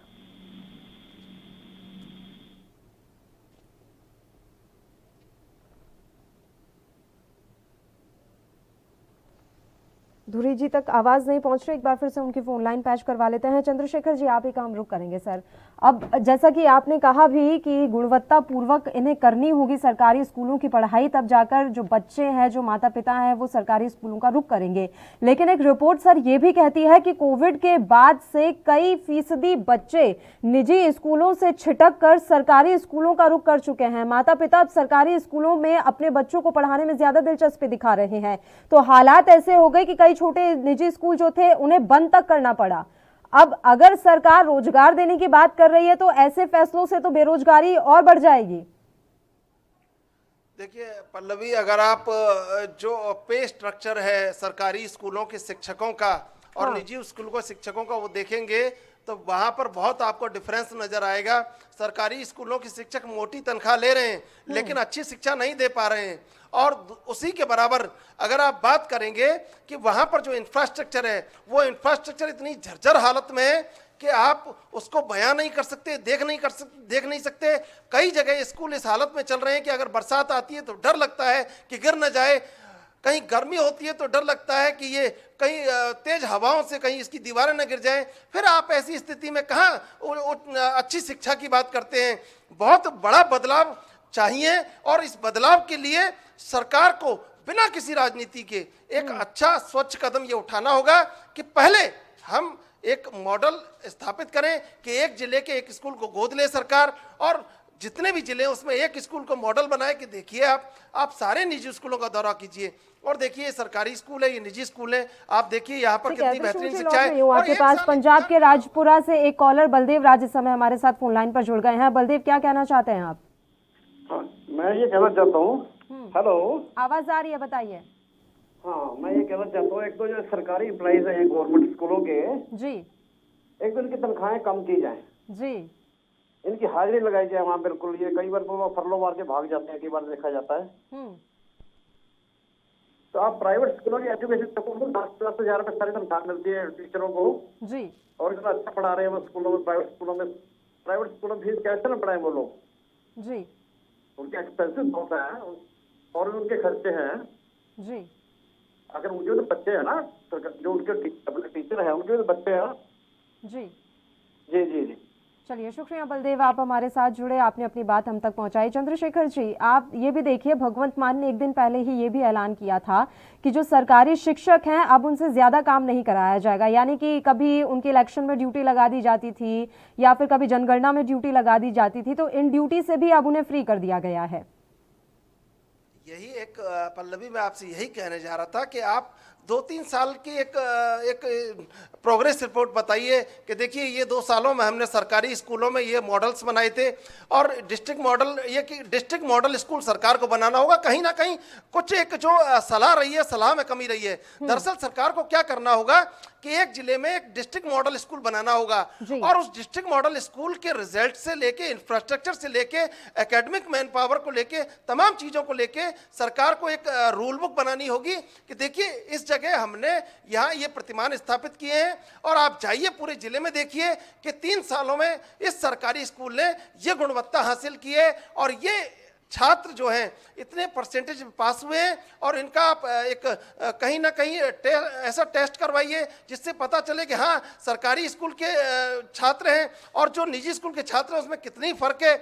Speaker 1: धुरी जी तक आवाज नहीं पहुंच रही। एक बार फिर से उनकी फोन लाइन पैच करवा लेते हैं। चंद्रशेखर जी, आप ही का हम रुख करेंगे। सर, अब जैसा कि आपने कहा भी कि गुणवत्ता पूर्वक इन्हें करनी होगी सरकारी स्कूलों की पढ़ाई, तब जाकर जो बच्चे हैं, जो माता पिता हैं, वो सरकारी स्कूलों का रुख करेंगे। लेकिन एक रिपोर्ट सर ये भी कहती है कि कोविड के बाद से कई फीसदी बच्चे निजी स्कूलों से छिटक कर सरकारी स्कूलों का रुख कर चुके हैं। माता पिता अब सरकारी स्कूलों में अपने बच्चों को पढ़ाने में ज्यादा दिलचस्पी दिखा रहे हैं। तो हालात ऐसे हो गए कि कई छोटे निजी स्कूल जो थे उन्हें बंद तक करना पड़ा। अब अगर सरकार रोजगार देने की बात कर रही है तो ऐसे फैसलों से तो बेरोजगारी और बढ़ जाएगी।
Speaker 8: देखिए पल्लवी, अगर आप जो पे स्ट्रक्चर है सरकारी स्कूलों के शिक्षकों का और निजी स्कूलों के शिक्षकों का वो देखेंगे तो वहां पर बहुत आपको डिफरेंस नजर आएगा। सरकारी स्कूलों के शिक्षक मोटी तनख्वाह ले रहे हैं लेकिन अच्छी शिक्षा नहीं दे पा रहे हैं, और उसी के बराबर अगर आप बात करेंगे कि वहां पर जो इंफ्रास्ट्रक्चर है वो इंफ्रास्ट्रक्चर इतनी झरझर हालत में है कि आप उसको बयां नहीं कर सकते, देख नहीं सकते। कई जगह स्कूल इस हालत में चल रहे हैं कि अगर बरसात आती है तो डर लगता है कि गिर न जाए, कहीं गर्मी होती है तो डर लगता है कि ये कहीं तेज हवाओं से कहीं इसकी दीवारें न गिर जाएं। फिर आप ऐसी स्थिति में कहाँ अच्छी शिक्षा की बात करते हैं। बहुत बड़ा बदलाव चाहिए और इस बदलाव के लिए सरकार को बिना किसी राजनीति के एक अच्छा स्वच्छ कदम ये उठाना होगा कि पहले हम एक मॉडल स्थापित करें कि एक जिले के एक स्कूल को गोद ले सरकार, और जितने भी जिले उसमें एक स्कूल को मॉडल बनाए कि देखिए आप सारे निजी स्कूलों का दौरा कीजिए और देखिए सरकारी स्कूल है, ये निजी स्कूल है, आप देखिए यहाँ पर कितनी बेहतरीन शिक्षा है।
Speaker 1: आपके पास पंजाब के राजपुरा से एक कॉलर बलदेव राज इस समय हमारे साथ फोन लाइन पर जुड़ गए हैं। बलदेव, क्या कहना चाहते हैं आप?
Speaker 10: हाँ, मैं ये कहना चाहता हूँ। हेलो,
Speaker 1: आवाज आ रही है, बताइए।
Speaker 10: हाँ, मैं ये कहना चाहता हूँ, एक तो जो सरकारी एम्प्लॉइज हैं गवर्नमेंट स्कूलों के
Speaker 1: जी,
Speaker 10: एक तो इनकी तनख्वाहें कम की जाए
Speaker 1: जी,
Speaker 10: इनकी हाजिरी लगाई जाए वहाँ। बिल्कुल, ये कई बार तो फरलो मार के भाग जाते हैं, कई बार देखा जाता है। तो आप प्राइवेट स्कूलों की एजुकेशन को 10,000 रुपए सारी तनख्वाह मिलती है टीचरों को
Speaker 1: जी,
Speaker 10: और इतना अच्छा पढ़ा रहे हैं वो स्कूलों में। प्राइवेट स्कूलों में फीस कैसे ना पढ़ाए वो लोग
Speaker 1: जी,
Speaker 10: उनके एक्सपेंसिव होता है और उनके खर्चे हैं
Speaker 1: जी।
Speaker 10: अगर उनके तो बच्चे हैं ना, जो उनके टीचर हैं उनके तो बच्चे हैं
Speaker 1: जी
Speaker 10: जी जी जी।
Speaker 1: चलिए, शुक्रिया बलदेव, आप हमारे साथ जुड़े, आपने अपनी बात हम तक पहुंचाई। चंद्रशेखर जी, आप ये भी देखिए, भगवंत मान ने एक दिन पहले ही ये भी ऐलान किया था कि जो सरकारी शिक्षक हैं अब उनसे ज्यादा काम नहीं कराया जाएगा। यानी कि कभी उनकी इलेक्शन में ड्यूटी लगा दी जाती थी या फिर कभी जनगणना में ड्यूटी लगा दी जाती थी, तो इन ड्यूटी से भी अब उन्हें फ्री कर दिया गया है।
Speaker 8: यही एक पल्लवी, मैं आपसे यही कहने जा रहा था कि आप 2-3 साल की एक प्रोग्रेस रिपोर्ट बताइए कि देखिए ये 2 सालों में हमने सरकारी स्कूलों में ये मॉडल्स बनाए थे, और डिस्ट्रिक्ट मॉडल, ये कि डिस्ट्रिक्ट मॉडल स्कूल सरकार को बनाना होगा। कहीं ना कहीं कुछ एक जो सलाह रही है, सलाह में कमी रही है। दरअसल सरकार को क्या करना होगा कि एक जिले में एक डिस्ट्रिक्ट मॉडल स्कूल बनाना होगा और उस डिस्ट्रिक्ट मॉडल स्कूल के रिजल्ट से लेके, इंफ्रास्ट्रक्चर से लेके, एकेडमिक मैन पावर को लेके, तमाम चीज़ों को लेके सरकार को एक रूल बुक बनानी होगी कि देखिए इस जगह हमने यहाँ ये प्रतिमान स्थापित किए हैं, और आप जाइए पूरे जिले में देखिए कि 3 सालों में इस सरकारी स्कूल ने ये गुणवत्ता हासिल की है और ये छात्र जो हैं इतने परसेंटेज में पास हुए हैं, और इनका आप एक कहीं ना कहीं ऐसा टेस्ट करवाइए जिससे पता चले कि हाँ सरकारी स्कूल के छात्र हैं और जो निजी स्कूल के छात्र हैं उसमें कितनी फर्क है।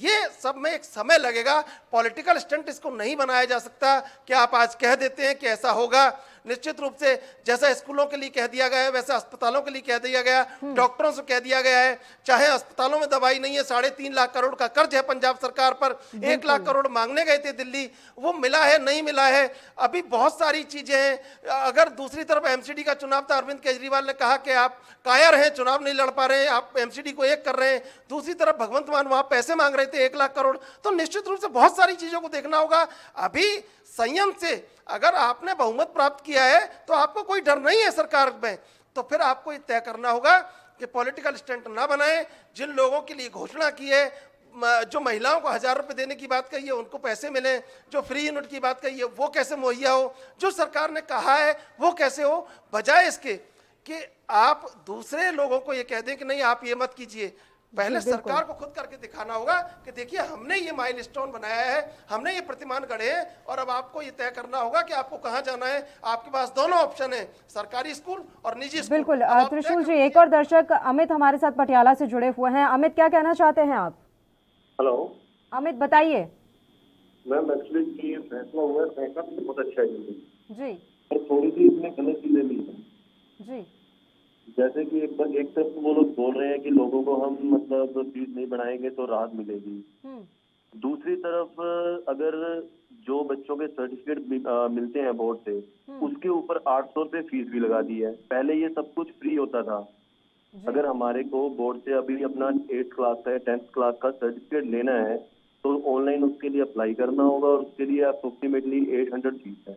Speaker 8: ये सब में एक समय लगेगा, पॉलिटिकल स्टंट इसको नहीं बनाया जा सकता कि आप आज कह देते हैं कि ऐसा होगा। निश्चित रूप से जैसा स्कूलों के लिए कह दिया गया है वैसा अस्पतालों के लिए कह दिया गया, डॉक्टरों से कह दिया गया है। चाहे अस्पतालों में दवाई नहीं है, 3.5 लाख करोड़ का कर्ज है पंजाब सरकार पर, 1 लाख करोड़ मांगने गए थे दिल्ली, वो मिला है नहीं मिला है। अभी बहुत सारी चीजें हैं। अगर दूसरी तरफ एमसीडी का चुनाव था, अरविंद केजरीवाल ने कहा कि आप कायर हैं, चुनाव नहीं लड़ पा रहे हैं, आप एमसीडी को एक कर रहे हैं। दूसरी तरफ भगवंत मान वहां पैसे मांग रहे थे 1 लाख करोड़। तो निश्चित रूप से बहुत सारी चीजों को देखना होगा। अभी संयम से अगर आपने बहुमत प्राप्त किया है तो आपको कोई डर नहीं है सरकार में, तो फिर आपको ये तय करना होगा कि पॉलिटिकल स्टंट ना बनाएं। जिन लोगों के लिए घोषणा की है, जो महिलाओं को 1000 रुपए देने की बात कही है उनको पैसे मिले, जो फ्री यूनिट की बात कही है वो कैसे मुहैया हो, जो सरकार ने कहा है वो कैसे हो, बजाय इसके कि आप दूसरे लोगों को ये कह दें कि नहीं आप ये मत कीजिए। पहले सरकार को खुद करके दिखाना होगा कि देखिए हमने ये माइलस्टोन बनाया है, हमने ये प्रतिमान गढ़े हैं, और अब आपको ये तय करना होगा कि आपको कहाँ जाना है। आपके पास दोनों ऑप्शन है, सरकारी स्कूल और निजी स्कूल।
Speaker 1: बिल्कुल त्रिशूल जी, एक और दर्शक अमित हमारे साथ पटियाला से जुड़े हुए हैं। अमित, क्या कहना चाहते हैं आप?
Speaker 6: हेलो
Speaker 1: अमित, बताइए।
Speaker 6: मैम, एक्चुअली ये फैसला हुआ है, फैसला तो बहुत अच्छा है
Speaker 1: जी,
Speaker 6: पर थोड़ी सी इसमें गलत चीजें भी है
Speaker 1: जी।
Speaker 6: जैसे कि एक तरफ वो लोग बोल रहे हैं कि लोगों को हम मतलब फीस नहीं बढ़ाएंगे तो राहत मिलेगी, दूसरी तरफ अगर जो बच्चों के सर्टिफिकेट मिलते हैं बोर्ड से उसके ऊपर 800 रुपये फीस भी लगा दी है। पहले ये सब कुछ फ्री होता था। अगर हमारे को बोर्ड से अभी अपना 8th क्लास का 10th क्लास का सर्टिफिकेट लेना है तो ऑनलाइन उसके लिए अप्लाई करना होगा और उसके लिए अप्रोक्सीमेटली 800 फीस है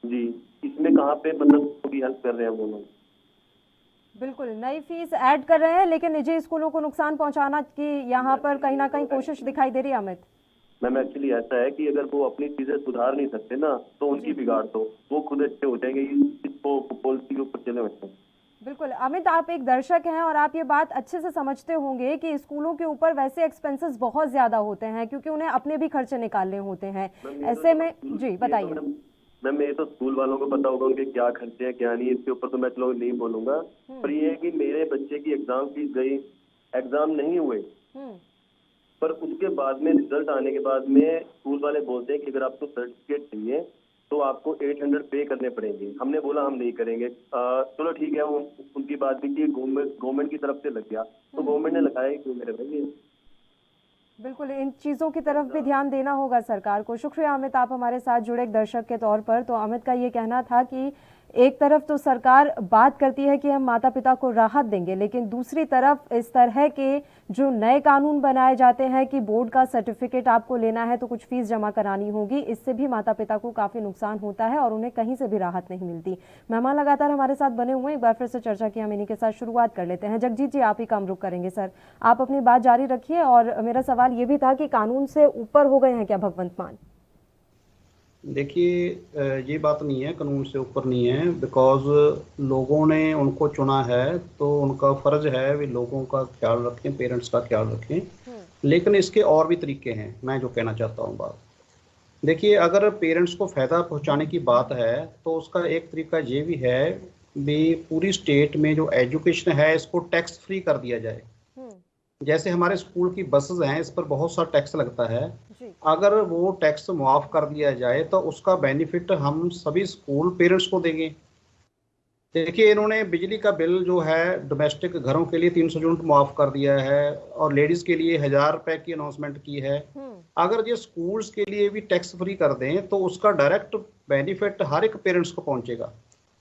Speaker 6: जी। इसमें कहाँ पे मतलब थोड़ी हेल्प कर रहे हैं वो लोग।
Speaker 1: बिल्कुल नई फीस ऐड कर रहे हैं, लेकिन निजी स्कूलों को नुकसान पहुंचाना की यहाँ पर कहीं ना कहीं कोशिश दिखाई दे रही है। अमित
Speaker 6: मैम, एक्चुअली ऐसा है कि अगर वो अपनी चीजें सुधार नहीं सकते ना तो उनकी बिगाड़ दो, वो खुद अच्छे हो जाएंगे, इसको पॉलिसी के ऊपर चले बच्चे।
Speaker 1: बिल्कुल अमित, आप एक दर्शक हैं और आप ये बात अच्छे से समझते होंगे कि स्कूलों के ऊपर वैसे एक्सपेंसेस बहुत ज्यादा होते हैं क्योंकि उन्हें अपने भी खर्चे निकालने होते हैं। ऐसे में जी बताइए।
Speaker 6: मैम, ये तो स्कूल वालों को पता होगा उनके क्या खर्चे हैं क्या नहीं, इसके ऊपर तो मैं चलो नहीं बोलूंगा, पर ये है कि मेरे बच्चे की एग्जाम फीस गई, एग्जाम नहीं हुए, पर उसके बाद में रिजल्ट आने के बाद में स्कूल वाले बोलते हैं कि अगर आपको सर्टिफिकेट चाहिए तो आपको 800 पे करने पड़ेंगे। हमने बोला हम नहीं करेंगे। चलो ठीक है, वो उनकी बात भी की, गवर्नमेंट की तरफ से लग गया तो गवर्नमेंट ने लगाया क्यों मेरे भाई।
Speaker 1: बिल्कुल इन चीज़ों की तरफ भी ध्यान देना होगा सरकार को। शुक्रिया अमित, आप हमारे साथ जुड़े एक दर्शक के तौर पर। तो अमित का ये कहना था कि एक तरफ तो सरकार बात करती है कि हम माता पिता को राहत देंगे, लेकिन दूसरी तरफ इस तरह के जो नए कानून बनाए जाते हैं कि बोर्ड का सर्टिफिकेट आपको लेना है तो कुछ फीस जमा करानी होगी, इससे भी माता पिता को काफ़ी नुकसान होता है और उन्हें कहीं से भी राहत नहीं मिलती। मेहमान लगातार हमारे साथ बने हुए हैं, एक बार फिर से चर्चा की हम इन्हीं के साथ शुरुआत कर लेते हैं। जगजीत जी, आप ही काम रुक करेंगे सर, आप अपनी बात जारी रखिए। और मेरा सवाल ये भी था कि कानून से ऊपर हो गए हैं क्या भगवंत मान?
Speaker 5: देखिए, ये बात नहीं है, कानून से ऊपर नहीं है, बिकॉज लोगों ने उनको चुना है तो उनका फर्ज है वे लोगों का ख्याल रखें, पेरेंट्स का ख्याल रखें। लेकिन इसके और भी तरीके हैं, मैं जो कहना चाहता हूँ बात। देखिए, अगर पेरेंट्स को फ़ायदा पहुँचाने की बात है तो उसका एक तरीका ये भी है भी पूरी स्टेट में जो एजुकेशन है इसको टैक्स फ्री कर दिया जाए। जैसे हमारे स्कूल की बसेस हैं, इस पर बहुत सा टैक्स लगता है, अगर वो टैक्स मुआफ कर दिया जाए तो उसका बेनिफिट हम सभी स्कूल पेरेंट्स को देंगे। देखिए, इन्होंने बिजली का बिल जो है डोमेस्टिक घरों के लिए 300 यूनिट मुआफ कर दिया है और लेडीज के लिए 1000 रुपए की अनाउंसमेंट की है। अगर ये स्कूल्स के लिए भी टैक्स फ्री कर दें तो उसका डायरेक्ट बेनिफिट हर एक पेरेंट्स को पहुंचेगा,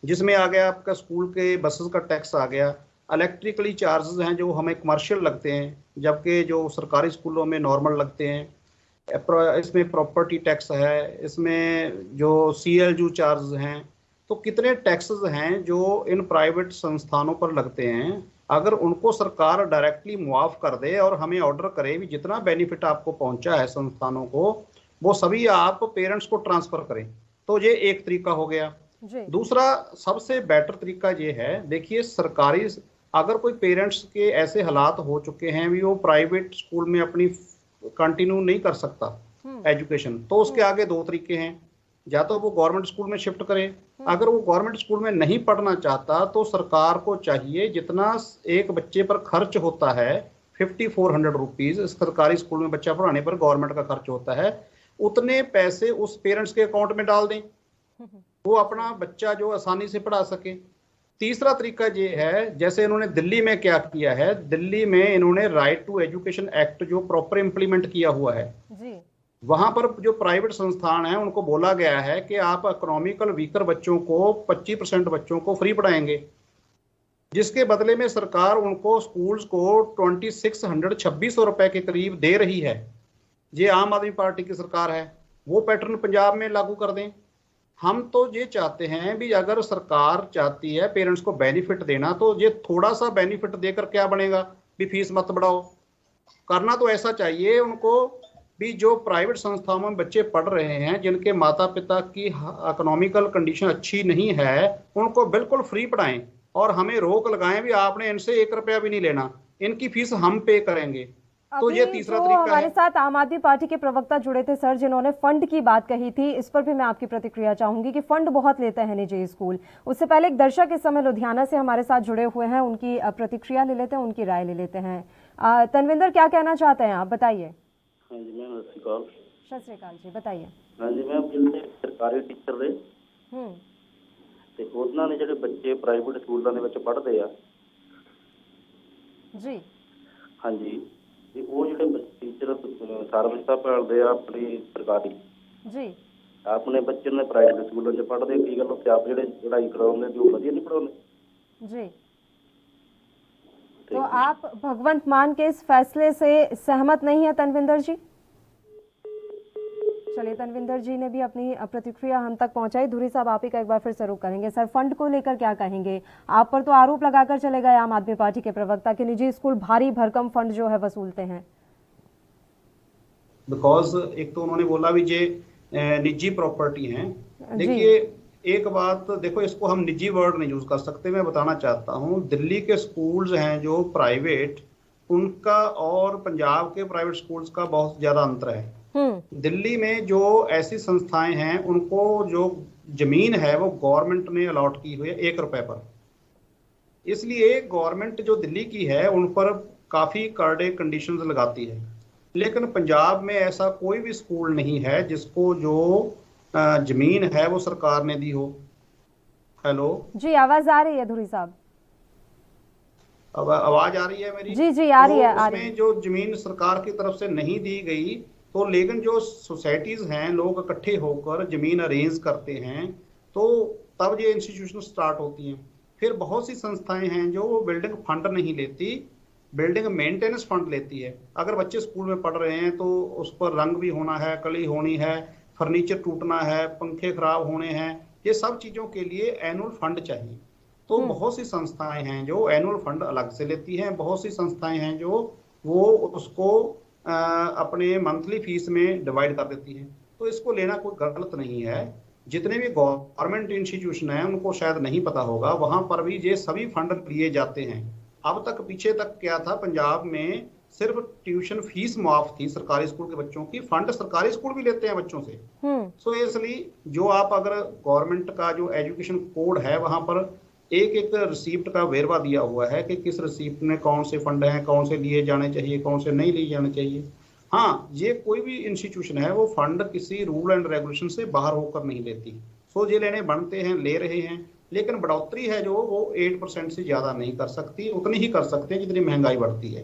Speaker 5: जिसमें आ गया आपका स्कूल के बसेस का टैक्स आ गया, इलेक्ट्रिकली चार्जेस हैं जो हमें कमर्शियल लगते हैं जबकि जो सरकारी स्कूलों में नॉर्मल लगते हैं, इसमें प्रॉपर्टी टैक्स है, इसमें जो CLU चार्जेस हैं, तो कितने टैक्सेस हैं जो इन प्राइवेट संस्थानों पर लगते हैं। अगर उनको सरकार डायरेक्टली मुआफ कर दे और हमें ऑर्डर करे भी जितना बेनिफिट आपको पहुंचा है संस्थानों को वो सभी आप पेरेंट्स को ट्रांसफर करें, तो ये एक तरीका हो गया। दूसरा सबसे बेटर तरीका ये है, देखिए सरकारी अगर कोई पेरेंट्स के ऐसे हालात हो चुके हैं भी वो प्राइवेट स्कूल में अपनी कंटिन्यू नहीं कर सकता एजुकेशन, तो उसके आगे दो तरीके हैं, या तो वो गवर्नमेंट स्कूल में शिफ्ट करे। अगर वो गवर्नमेंट स्कूल में नहीं पढ़ना चाहता तो सरकार को चाहिए जितना एक बच्चे पर खर्च होता है 5400 रुपीज सरकारी स्कूल में बच्चा पढ़ाने पर गवर्नमेंट का खर्च होता है, उतने पैसे उस पेरेंट्स के अकाउंट में डाल दें, वो अपना बच्चा जो आसानी से पढ़ा सके। तीसरा तरीका ये है, जैसे इन्होंने दिल्ली में क्या किया है, दिल्ली में इन्होंने राइट टू एजुकेशन एक्ट जो प्रॉपर इंप्लीमेंट किया हुआ है
Speaker 1: जी।
Speaker 5: वहां पर जो प्राइवेट संस्थान है उनको बोला गया है कि आप इकोनॉमिकल वीकर बच्चों को 25% बच्चों को फ्री पढ़ाएंगे, जिसके बदले में सरकार उनको स्कूल्स को 2600 रुपए के करीब दे रही है। ये आम आदमी पार्टी की सरकार है, वो पैटर्न पंजाब में लागू कर दें। हम तो ये चाहते हैं भी अगर सरकार चाहती है पेरेंट्स को बेनिफिट देना, तो ये थोड़ा सा बेनिफिट देकर क्या बनेगा भी फीस मत बढ़ाओ। करना तो ऐसा चाहिए उनको भी जो प्राइवेट संस्थाओं में बच्चे पढ़ रहे हैं जिनके माता पिता की इकोनॉमिकल कंडीशन अच्छी नहीं है उनको बिल्कुल फ्री पढ़ाएं, और हमें रोक लगाएं भी आपने इनसे 1 रुपया भी नहीं लेना, इनकी फीस हम पे करेंगे। तो ये तीसरा तरीका है।
Speaker 1: हमारे साथ आम आदमी पार्टी के प्रवक्ता जुड़े थे सर, जिन्होंने फंड की बात कही थी, इस पर भी मैं आपकी प्रतिक्रिया चाहूंगी कि फंड बहुत लेते हैं निजी स्कूल। उससे पहले एक दर्शक इस समय लुधियाना से हमारे साथ जुड़े हुए हैं, उनकी प्रतिक्रिया ले लेते हैं, उनकी राय ले लेते हैं। तनविंदर, क्या कहना चाहते हैं आप, बताइए।
Speaker 11: हाँ जी मैम, सत श्रीकाल।
Speaker 1: सत श्रीकाल जी, बताइए।
Speaker 11: हाँ जी मैम, जिन्हें सरकारी टीचर ने ਤੇ ਉਹਨਾਂ ਨੇ ਜਿਹੜੇ ਬੱਚੇ ਪ੍ਰਾਈਵੇਟ ਸਕੂਲਾਂ ਦੇ ਵਿੱਚ ਪੜ੍ਹਦੇ ਆ
Speaker 1: ਜੀ,
Speaker 11: ਹਾਂਜੀ, ਤੇ ਉਹ ਜਿਹੜੇ ਟੀਚਰ ਸਰਵਿਸ ਤਾਂ ਭਾਲਦੇ ਆ ਆਪਣੀ ਸਰਕਾਰੀ
Speaker 1: ਜੀ,
Speaker 11: ਆਪਣੇ ਬੱਚੇ ਨੇ ਪ੍ਰਾਈਵੇਟ ਸਕੂਲਾਂ 'ਚ ਪੜ੍ਹਦੇ, ਕੀ ਗੱਲ ਉੱਥੇ ਆਪ ਜਿਹੜੇ ਪੜ੍ਹਾਈ ਕਰਾਉਂਦੇ ਉਹ ਵਧੀਆ ਨਹੀਂ पढ़ाते
Speaker 1: जी। तो आप भगवंत मान के इस फैसले से सहमत नहीं है तनविंदर जी? चलिए, तनविंदर जी ने भी अपनी प्रतिक्रिया हम तक पहुंचाई। धुरी साहब, आप ही का एक बार फिर से रुख करेंगे। सर, फंड को लेकर क्या कहेंगे? आप पर तो आरोप लगाकर चले गए आम आदमी पार्टी के प्रवक्ता कि निजी स्कूल भारी भरकम फंड जो है वसूलते हैं।
Speaker 5: बिकॉज एक तो उन्होंने बोला भी ये निजी प्रॉपर्टी है। देखिए, एक बात देखो, इसको हम निजी वर्ड नहीं यूज कर सकते। मैं बताना चाहता हूँ, दिल्ली के स्कूल्स हैं जो प्राइवेट, उनका और पंजाब के प्राइवेट स्कूल्स का बहुत ज्यादा अंतर है। दिल्ली में जो ऐसी संस्थाएं हैं उनको जो जमीन है वो गवर्नमेंट ने अलॉट की हुई है 1 रुपए पर, इसलिए गवर्नमेंट जो दिल्ली की है उन पर काफी कड़े कंडीशंस लगाती है। लेकिन पंजाब में ऐसा कोई भी स्कूल नहीं है जिसको जो जमीन है वो सरकार ने दी हो। हेलो जी,
Speaker 1: आवाज आ रही है धुरी साहब?
Speaker 5: अब आवाज आ रही है मेरी?
Speaker 1: जी जी, आ रही है।
Speaker 5: उसमें जो जमीन सरकार की तरफ से नहीं दी गई, तो लेकिन जो सोसाइटीज हैं, लोग इकट्ठे होकर जमीन अरेंज करते हैं, तो तब ये इंस्टीट्यूशन स्टार्ट होती हैं। फिर बहुत सी संस्थाएं हैं जो बिल्डिंग फंड नहीं लेती, बिल्डिंग मेंटेनेंस फंड लेती है। अगर बच्चे स्कूल में पढ़ रहे हैं तो उस पर रंग भी होना है, कली होनी है, फर्नीचर टूटना है, पंखे खराब होने हैं, ये सब चीजों के लिए एनुअल फंड चाहिए। तो बहुत सी संस्थाएं हैं जो एनुअल फंड अलग से लेती हैं, बहुत सी संस्थाएं हैं जो वो उसको अपने मंथली फीस में डिवाइड कर देती है। तो इसको लेना कोई गलत नहीं है। जितने भी गवर्नमेंट इंस्टीट्यूशन हैं उनको शायद नहीं पता होगा, वहां पर भी ये सभी फंड लिए जाते हैं। अब तक पीछे तक क्या था, पंजाब में सिर्फ ट्यूशन फीस माफ थी सरकारी स्कूल के बच्चों की, फंड सरकारी स्कूल भी लेते हैं बच्चों से। सो इसलिए जो आप अगर गवर्नमेंट का जो एजुकेशन कोड है वहां पर एक एक रिसीप्ट का वेरवा दिया हुआ है कि किस रिसीप्ट में कौन से फंड हैं, कौन से लिए जाने चाहिए, कौन से नहीं लिए जाने चाहिए। हाँ, ये कोई भी इंस्टीट्यूशन है वो फंड किसी रूल एंड रेगुलेशन से बाहर होकर नहीं लेती। सो ये लेने बनते हैं, ले रहे हैं, लेकिन बढ़ोतरी है जो वो 8% से ज्यादा नहीं कर सकती, उतनी ही कर सकते हैं जितनी महंगाई बढ़ती है।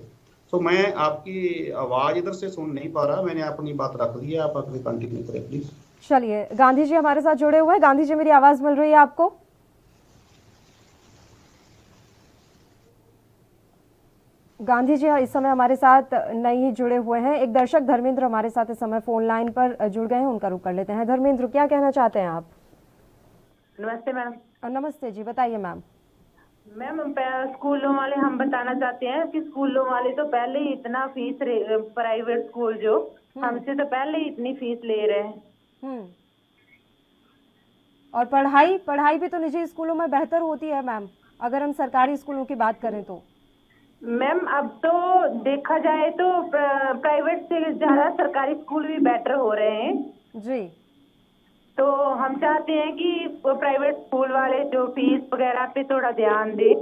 Speaker 5: सो मैं आपकी आवाज इधर से सुन नहीं पा रहा, मैंने अपनी बात रख दी है, आप आगे कंटिन्यू करें प्लीज।
Speaker 1: चलिए, गांधी जी हमारे साथ जुड़े हुए हैं। गांधी जी, मेरी आवाज मिल रही है आपको? गांधी जी इस समय हमारे साथ नहीं जुड़े हुए हैं। एक दर्शक धर्मेंद्र हमारे साथ इस समय फोन लाइन पर जुड़ गए हैं, उनका रुख कर लेते हैं। धर्मेंद्र, क्या कहना चाहते हैं आप?
Speaker 12: नमस्ते मैम।
Speaker 1: नमस्ते जी, बताइए मैम।
Speaker 12: मैम, स्कूलों वाले हम बताना चाहते हैं कि स्कूलों वाले तो पहले ही इतना फीस, प्राइवेट स्कूल जो हमसे तो पहले ही इतनी फीस ले रहे हैं।
Speaker 1: और पढ़ाई भी तो निजी स्कूलों में बेहतर होती है मैम, अगर हम सरकारी स्कूलों की बात करें तो।
Speaker 12: मैम अब तो देखा जाए तो प्राइवेट से ज्यादा सरकारी स्कूल भी बेटर हो रहे हैं
Speaker 1: जी।
Speaker 12: तो हम चाहते हैं कि प्राइवेट स्कूल वाले जो फीस वगैरह पे थोड़ा ध्यान दें।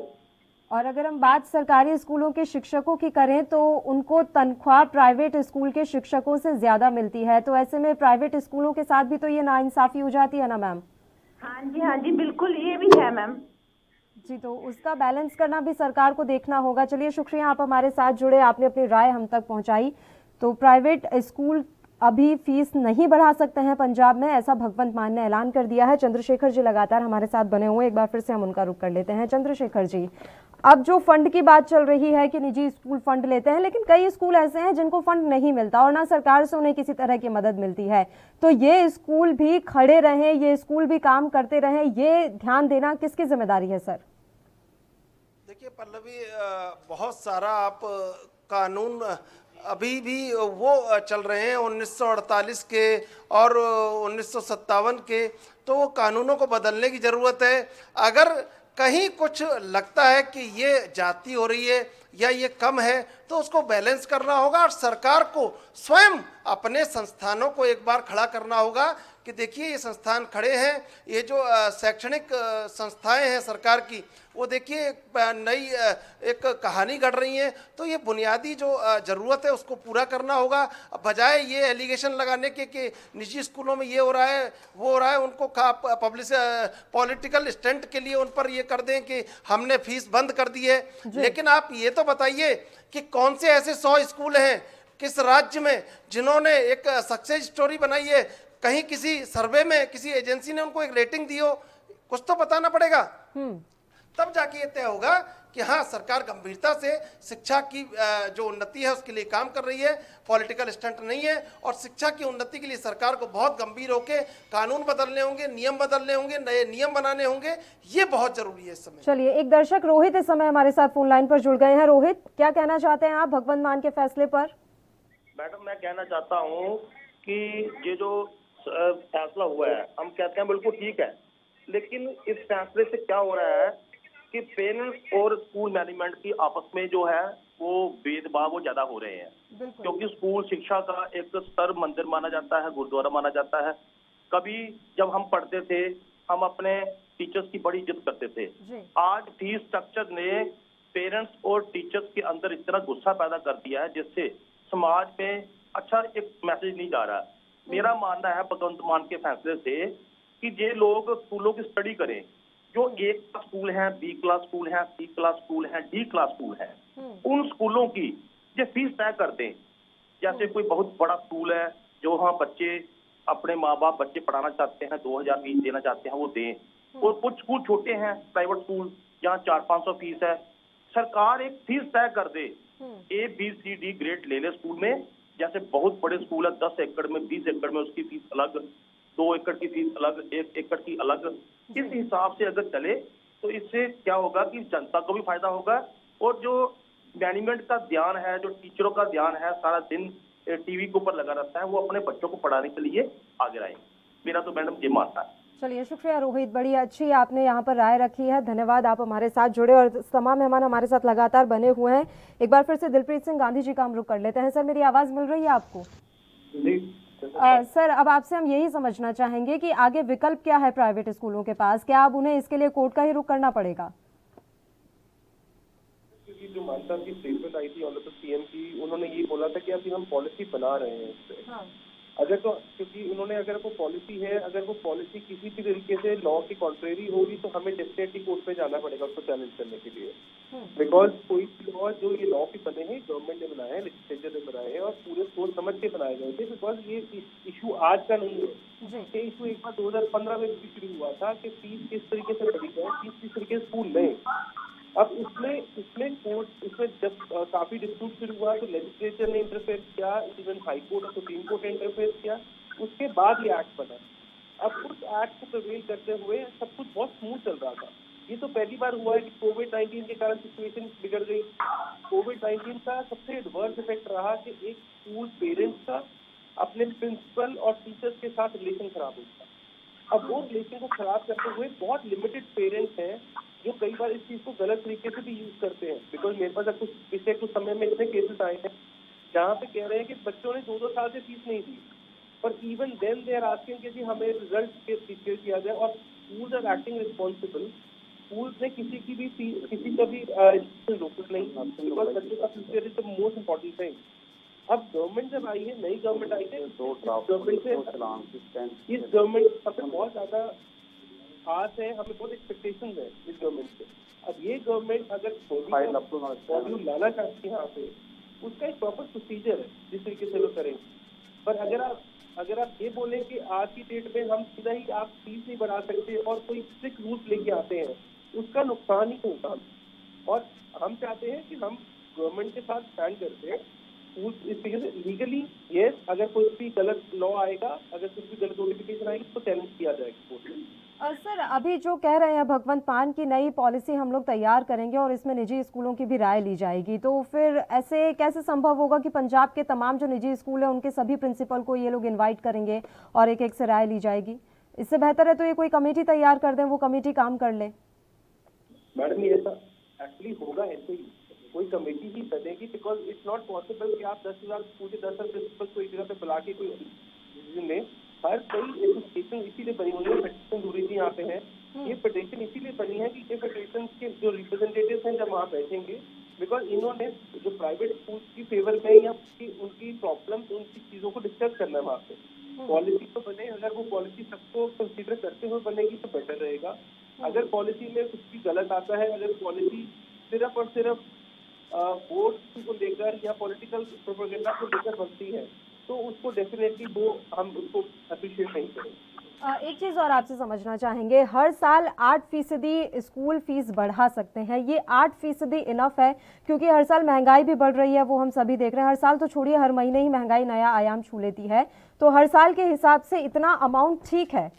Speaker 1: और अगर हम बात सरकारी स्कूलों के शिक्षकों की करें तो उनको तनख्वाह प्राइवेट स्कूल के शिक्षकों से ज्यादा मिलती है, तो ऐसे में प्राइवेट स्कूलों के साथ भी तो ये नाइंसाफी हो जाती है ना मैम?
Speaker 12: हाँ जी बिल्कुल, ये भी है मैम
Speaker 1: जी। तो उसका बैलेंस करना भी सरकार को देखना होगा। चलिए शुक्रिया, आप हमारे साथ जुड़े, आपने अपनी राय हम तक पहुंचाई। तो प्राइवेट स्कूल अभी फीस नहीं बढ़ा सकते हैं पंजाब में, ऐसा भगवंत मान ने ऐलान कर दिया है। चंद्रशेखर जी लगातार हमारे साथ बने हुए, एक बार फिर से हम उनका रुख कर लेते हैं। चंद्रशेखर जी, अब जो फंड की बात चल रही है कि निजी स्कूल फंड लेते हैं, लेकिन कई स्कूल ऐसे हैं जिनको फंड नहीं मिलता और ना सरकार से उन्हें किसी तरह की मदद मिलती है, तो ये स्कूल भी खड़े रहें, ये स्कूल भी काम करते रहें, ये ध्यान देना किसकी जिम्मेदारी है सर?
Speaker 8: देखिए पल्लवी, बहुत सारा आप कानून अभी भी वो चल रहे हैं 1948 के और 1957 के, तो वो कानूनों को बदलने की ज़रूरत है। अगर कहीं कुछ लगता है कि ये जाती हो रही है या ये कम है तो उसको बैलेंस करना होगा और सरकार को स्वयं अपने संस्थानों को एक बार खड़ा करना होगा कि देखिए ये संस्थान खड़े हैं, ये जो शैक्षणिक संस्थाएं हैं सरकार की, वो देखिए नई एक कहानी घड़ रही है, तो ये बुनियादी जो ज़रूरत है उसको पूरा करना होगा। बजाय ये एलिगेशन लगाने के कि निजी स्कूलों में ये हो रहा है वो हो रहा है, उनको पॉलिटिकल स्टंट के लिए उन पर ये कर दें कि हमने फीस बंद कर दी है। लेकिन आप ये तो बताइए कि कौन से ऐसे 100 स्कूल हैं किस राज्य में जिन्होंने एक सक्सेस स्टोरी बनाई है, कहीं किसी सर्वे में किसी एजेंसी ने उनको एक रेटिंग दी हो, कुछ तो बताना पड़ेगा, तब जाके ये तय होगा कि हाँ सरकार गंभीरता से शिक्षा की जो उन्नति है उसके लिए काम कर रही है, पॉलिटिकल स्टंट नहीं है। और शिक्षा की उन्नति के लिए सरकार को बहुत गंभीर होकर कानून बदलने होंगे, नियम बदलने होंगे, नए नियम बनाने होंगे, ये बहुत जरूरी है इस समय। चलिए,
Speaker 1: एक दर्शक रोहित इस समय हमारे साथ फोन लाइन पर जुड़ गए हैं। रोहित, क्या कहना चाहते हैं आप भगवंत मान के फैसले पर?
Speaker 11: मैडम, मैं कहना चाहता हूँ कि ये जो फैसला हुआ है, हम कहते हैं बिल्कुल ठीक है, लेकिन इस फैसले से क्या हो रहा है कि पेरेंट्स और स्कूल मैनेजमेंट की आपस में जो है वो भेदभाव वो ज्यादा हो रहे हैं, क्योंकि स्कूल शिक्षा का एक स्तर मंदिर माना जाता है, गुरुद्वारा माना जाता है। कभी जब हम पढ़ते थे हम अपने टीचर्स की बड़ी इज्जत करते थे। आज फीस स्ट्रक्चर ने पेरेंट्स और टीचर्स के अंदर इतना गुस्सा पैदा कर दिया है जिससे समाज में अच्छा एक मैसेज नहीं जा रहा। मेरा मानना है भगवंत मान के फैसले से कि ये लोग स्कूलों की स्टडी करें, जो A क्लास स्कूल हैं, B क्लास स्कूल हैं, C क्लास स्कूल हैं, D क्लास स्कूल हैं, उन स्कूलों की ये फीस तय कर दें। जैसे कोई बहुत बड़ा स्कूल है जो हाँ बच्चे अपने माँ बाप बच्चे पढ़ाना चाहते हैं, 2000 फीस देना चाहते हैं, वो दें। और कुछ स्कूल छोटे हैं प्राइवेट स्कूल जहाँ 400-500 फीस है, सरकार एक फीस तय कर दे, A B C D grade ले ले स्कूल में। जैसे बहुत बड़े स्कूल है 10 एकड़ में 20 एकड़ में उसकी फीस अलग, 2 एकड़ की फीस अलग, 1 एकड़ की अलग। इस हिसाब से अगर चले तो इससे क्या होगा कि जनता को भी फायदा होगा और जो मैनेजमेंट का ध्यान है, जो टीचरों का ध्यान है, सारा दिन टीवी के ऊपर लगा रहता है, वो अपने बच्चों को पढ़ाने के लिए आगे आएंगे। मेरा तो मैडम ये मानना है।
Speaker 1: चलिए, शुक्रिया रोहित, बड़ी अच्छी आपने यहाँ पर राय रखी है, धन्यवाद। आप हमारे साथ जुड़े और तमाम मेहमान हमारे साथ लगातार बने हुए हैं। एक बार फिर से दिलप्रीत सिंह गांधी जी का हम रुख कर लेते हैं। सर, मेरी आवाज मिल रही है आपको? सर, अब आपसे हम यही समझना चाहेंगे कि आगे विकल्प क्या है प्राइवेट स्कूलों के पास, क्या अब उन्हें इसके लिए कोर्ट का ही रुख करना पड़ेगा?
Speaker 6: क्योंकि जो मानता की स्टेटमेंट आई थी ऑनरेबल सीएम की, उन्होंने ये बोला था कि अभी हम पॉलिसी बना रहे हैं इस पे। अगर तो क्योंकि उन्होंने अगर वो पॉलिसी है, अगर वो पॉलिसी किसी भी तरीके से लॉ की कॉन्ट्रेरी होगी तो हमें डेफिनेटली कोर्ट पे जाना पड़ेगा उसको चैलेंज करने के लिए। बिकॉज कोई लॉ जो ये लॉ भी बने हैं, गवर्नमेंट ने बनाए हैं, लेजिस्लेचर ने बनाए हैं और पूरे सोच समझ के बनाए गए थे। बिकॉज ये इशू आज का नहीं है, ये इशू एक बार 2015 में भी शुरू हुआ था कि फीस किस तरीके से बढ़ी है, फीस किस तरीके से स्कूल नहीं। अब इसमें कोर्ट इसमें जब काफी डिस्प्यूट शुरू हुआ तो लेजिस्लेचर ने इंटरफेयर किया, इवन हाई कोर्ट और सुप्रीम कोर्ट ने इंटरफेयर किया, उसके बाद ये एक्ट बना। अब उस एक्ट को प्रिवेल करते हुए सब कुछ बहुत स्मूथ चल रहा था। ये तो पहली बार हुआ है कि कोविड-19 के कारण सिचुएशन बिगड़ गई। कोविड-19 का सबसे एडवर्स इफेक्ट रहा कि एक स्कूल पेरेंट्स का अपने प्रिंसिपल और टीचर्स के साथ रिलेशन खराब हो गया। अब वो रिलेशन को खराब करते हुए बहुत लिमिटेड पेरेंट्स हैं जो कई बार इस चीज को गलत तरीके से भी यूज करते हैं। बिकॉज मेरे पास पिछले कुछ समय में इतने केसेस आए हैं जहाँ पे कह रहे हैं कि बच्चों ने 2-2 साल से फीस नहीं दी, पर even then they are asking कि जी हमें रिजल्ट डिक्लेयर किया जाए। और schools are acting responsible. Schools ने किसी का भी रोकट नहीं, बिकॉज बच्चों का future is the most important thing. अब गवर्नमेंट जब आई है, नई गवर्नमेंट आई है, इस गवर्नमेंट हमें बहुत ज्यादा आस है, हमें बहुत एक्सपेक्टेशन है इस गवर्नमेंट से। अब ये गवर्नमेंट अगर वॉल्यूम लाना चाहती है यहाँ पे, उसका एक प्रॉपर प्रोसीजर है जिस तरीके से वो करेंगे। पर अगर आप ये बोलें कि आज की डेट में हम सीधा ही आप फीस नहीं बढ़ा सकते और कोई स्ट्रिक्ट रूल्स लेके आते हैं, उसका नुकसान ही होगा। और हम चाहते हैं कि हम गवर्नमेंट के साथ स्टैंड करते हैं इस तरीके से लीगली। यस, अगर कोई भी गलत लॉ आएगा, अगर कुछ भी गलत नोटिफिकेशन आएगी तो चैलेंज किया जाएगा कोर्ट में।
Speaker 1: सर, अभी जो कह रहे हैं भगवंत मान की नई पॉलिसी हम लोग तैयार करेंगे और इसमें निजी स्कूलों की भी राय ली जाएगी, तो फिर ऐसे कैसे संभव होगा कि पंजाब के तमाम जो निजी स्कूल हैं उनके सभी प्रिंसिपल को ये लोग इनवाइट करेंगे और एक एक से राय ली जाएगी? इससे बेहतर है तो ये कोई कमेटी तैयार कर दें, वो कमेटी काम कर ले।
Speaker 6: मैडम, ये ऐसा एक्चुअली होगा ऐसे ही, कोई कमेटी ही बनेगी। बिकॉज इट्स नॉट पॉसिबल कि आप 10,000 स्कूल के 10,000 प्रिंसिपल को एक जगह पे बुला के कोई डिसीजन ले। हर कई एसोसिएशन इसीलिए बनी हुई है, फेडरेशन दूरी थी यहाँ पे है। ये फेडरेशन इसीलिए बनी है कि ये फेडरेशन के जो रिप्रेजेंटेटिव हैं जब वहाँ बैठेंगे, बिकॉज इन्होंने जो प्राइवेट स्कूल की फेवर में या उनकी प्रॉब्लम्स, उनकी चीजों को डिस्कस करना है वहाँ पे। पॉलिसी तो बने, अगर वो पॉलिसी सबको कंसीडर करते हुए बनेगी तो बेटर रहेगा। अगर पॉलिसी में कुछ भी गलत आता है, अगर पॉलिसी सिर्फ और सिर्फ वोट को लेकर या पॉलिटिकल प्रोपेगेंडा को लेकर बनती है, तो उसको डेफिनेटली वो हम उसको अप्रिशिएट नहीं करेंगे।
Speaker 1: एक चीज़ और आपसे समझना चाहेंगे, हर साल 8% स्कूल फीस बढ़ा सकते हैं, ये 8% इनफ है? क्योंकि हर साल महंगाई भी बढ़ रही है, वो हम सभी देख रहे हैं। हर साल तो छोड़िए, हर महीने ही महंगाई नया आयाम छू लेती है, तो हर साल के हिसाब से इतना अमाउंट ठीक है?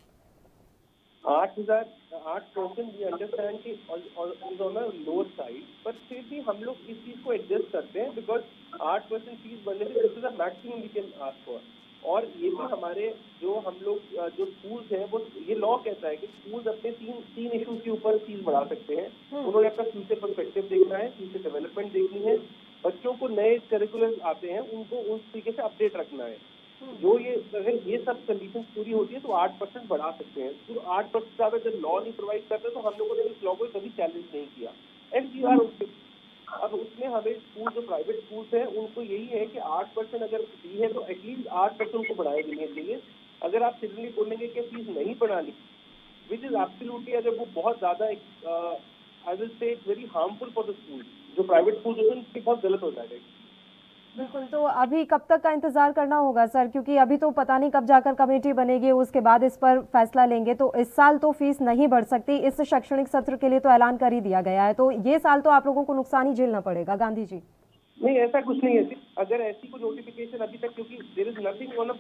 Speaker 6: 8% वी अंडरस्टैंड कि is on a lower side, पर फिर भी हम लोग इस चीज को एडजस्ट करते हैं। बिकॉज 8% फीस बढ़ने से this is the maximum we can ask for. और ये भी हमारे जो हम लोग जो स्कूल्स हैं, वो ये लॉ कहता है कि स्कूल्स अपने तीन इश्यूज के ऊपर फीस बढ़ा सकते हैं। उन्होंने अपना फ्यूचर पर्सपेक्टिव देखना है, फ्यूचर डेवलपमेंट देखनी है, बच्चों को नए करिकुलम आते हैं उनको उस तरीके से अपडेट रखना है। जो ये अगर ये सब कंडीशन पूरी होती है तो 8% बढ़ा सकते हैं। तो 8% ज्यादा जब लॉ नहीं प्रोवाइड करते तो हम लोगों ने इस लॉ को कभी चैलेंज नहीं किया। एफजीआर अब उसमें हमें स्कूल जो प्राइवेट स्कूल्स हैं उनको यही है कि 8% अगर दी है तो एटलीस्ट 8% को बढ़ाए देने चाहिए। अगर आप सिर्फ बोलेंगे कि फीस नहीं बढ़ानी, विच इज एब्सोल्युटली, अगर वो बहुत ज्यादा I will say very harmful for the school, जो प्राइवेट स्कूल होते हैं उसके बहुत गलत हो जाएगा।
Speaker 1: बिल्कुल, तो अभी कब तक का इंतजार करना होगा सर? क्योंकि अभी तो पता नहीं कब जाकर कमेटी बनेगी, उसके बाद इस पर फैसला लेंगे। तो इस साल तो फीस नहीं बढ़ सकती, इस शैक्षणिक सत्र के लिए तो ऐलान कर ही दिया गया है, तो ये साल तो आप लोगों को नुकसान ही झेलना पड़ेगा। गांधी जी,
Speaker 6: नहीं, ऐसा कुछ नहीं है। अगर ऐसी कोई नोटिफिकेशन अभी तक, क्योंकि there is nothing on a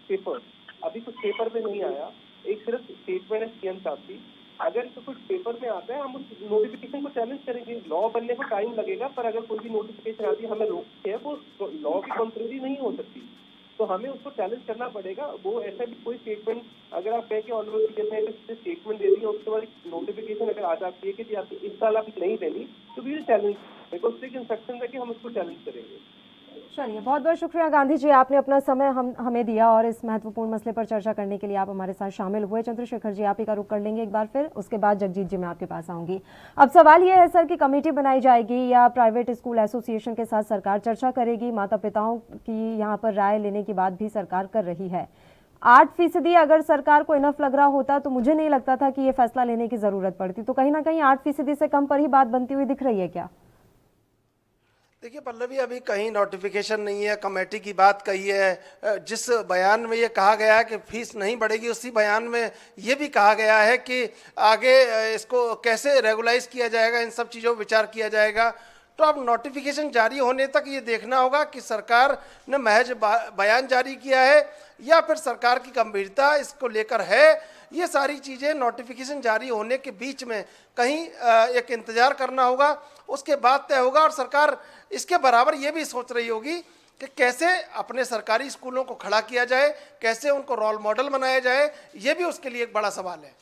Speaker 6: paper, अभी कुछ पेपर में नहीं आया, एक सिर्फ स्टेटमेंट है सीएम साहब की। अगर तो कुछ पेपर में आता है, हम उस नोटिफिकेशन को चैलेंज करेंगे। लॉ बनने को टाइम लगेगा, पर अगर कोई भी नोटिफिकेशन आती है हमें रोकती है, वो लॉ की कॉन्ट्रेरी नहीं हो सकती, तो हमें उसको चैलेंज करना पड़ेगा। वो ऐसा भी कोई स्टेटमेंट अगर आप कहें कि ऑनरेबल स्टेटमेंट दे दी है, उसके बाद नोटिफिकेशन अगर आ जाती है कि आप इस साल आप नहीं देनी, तो we will challenge, because strict instruction है कि हम उसको चैलेंज करेंगे।
Speaker 1: चलिए, बहुत बहुत शुक्रिया गांधी जी, आपने अपना समय हमें दिया और इस महत्वपूर्ण मसले पर चर्चा करने के लिए आप हमारे साथ शामिल हुए। चंद्रशेखर जी, आप ही का रुख कर लेंगे एक बार फिर, उसके बाद जगजीत जी मैं आपके पास आऊंगी। अब सवाल ये है सर कि कमेटी बनाई जाएगी या प्राइवेट स्कूल एसोसिएशन के साथ सरकार चर्चा करेगी? माता पिताओं की यहाँ पर राय लेने की बात भी सरकार कर रही है। 8% अगर सरकार को इनफ लग रहा होता तो मुझे नहीं लगता था कि ये फैसला लेने की जरूरत पड़ती, तो कहीं ना कहीं 8% से कम पर ही बात बनती हुई दिख रही है क्या?
Speaker 8: देखिए पल्लवी, अभी कहीं नोटिफिकेशन नहीं है, कमेटी की बात कही है। जिस बयान में ये कहा गया है कि फीस नहीं बढ़ेगी, उसी बयान में ये भी कहा गया है कि आगे इसको कैसे रेगुलाइज किया जाएगा, इन सब चीज़ों पर विचार किया जाएगा। तो अब नोटिफिकेशन जारी होने तक ये देखना होगा कि सरकार ने महज बयान जारी किया है या फिर सरकार की गंभीरता इसको लेकर है। ये सारी चीज़ें नोटिफिकेशन जारी होने के बीच में कहीं एक इंतज़ार करना होगा, उसके बाद तय होगा। और सरकार इसके बराबर ये भी सोच रही होगी कि कैसे अपने सरकारी स्कूलों को खड़ा किया जाए, कैसे उनको रोल मॉडल बनाया जाए, ये भी उसके लिए एक बड़ा सवाल है।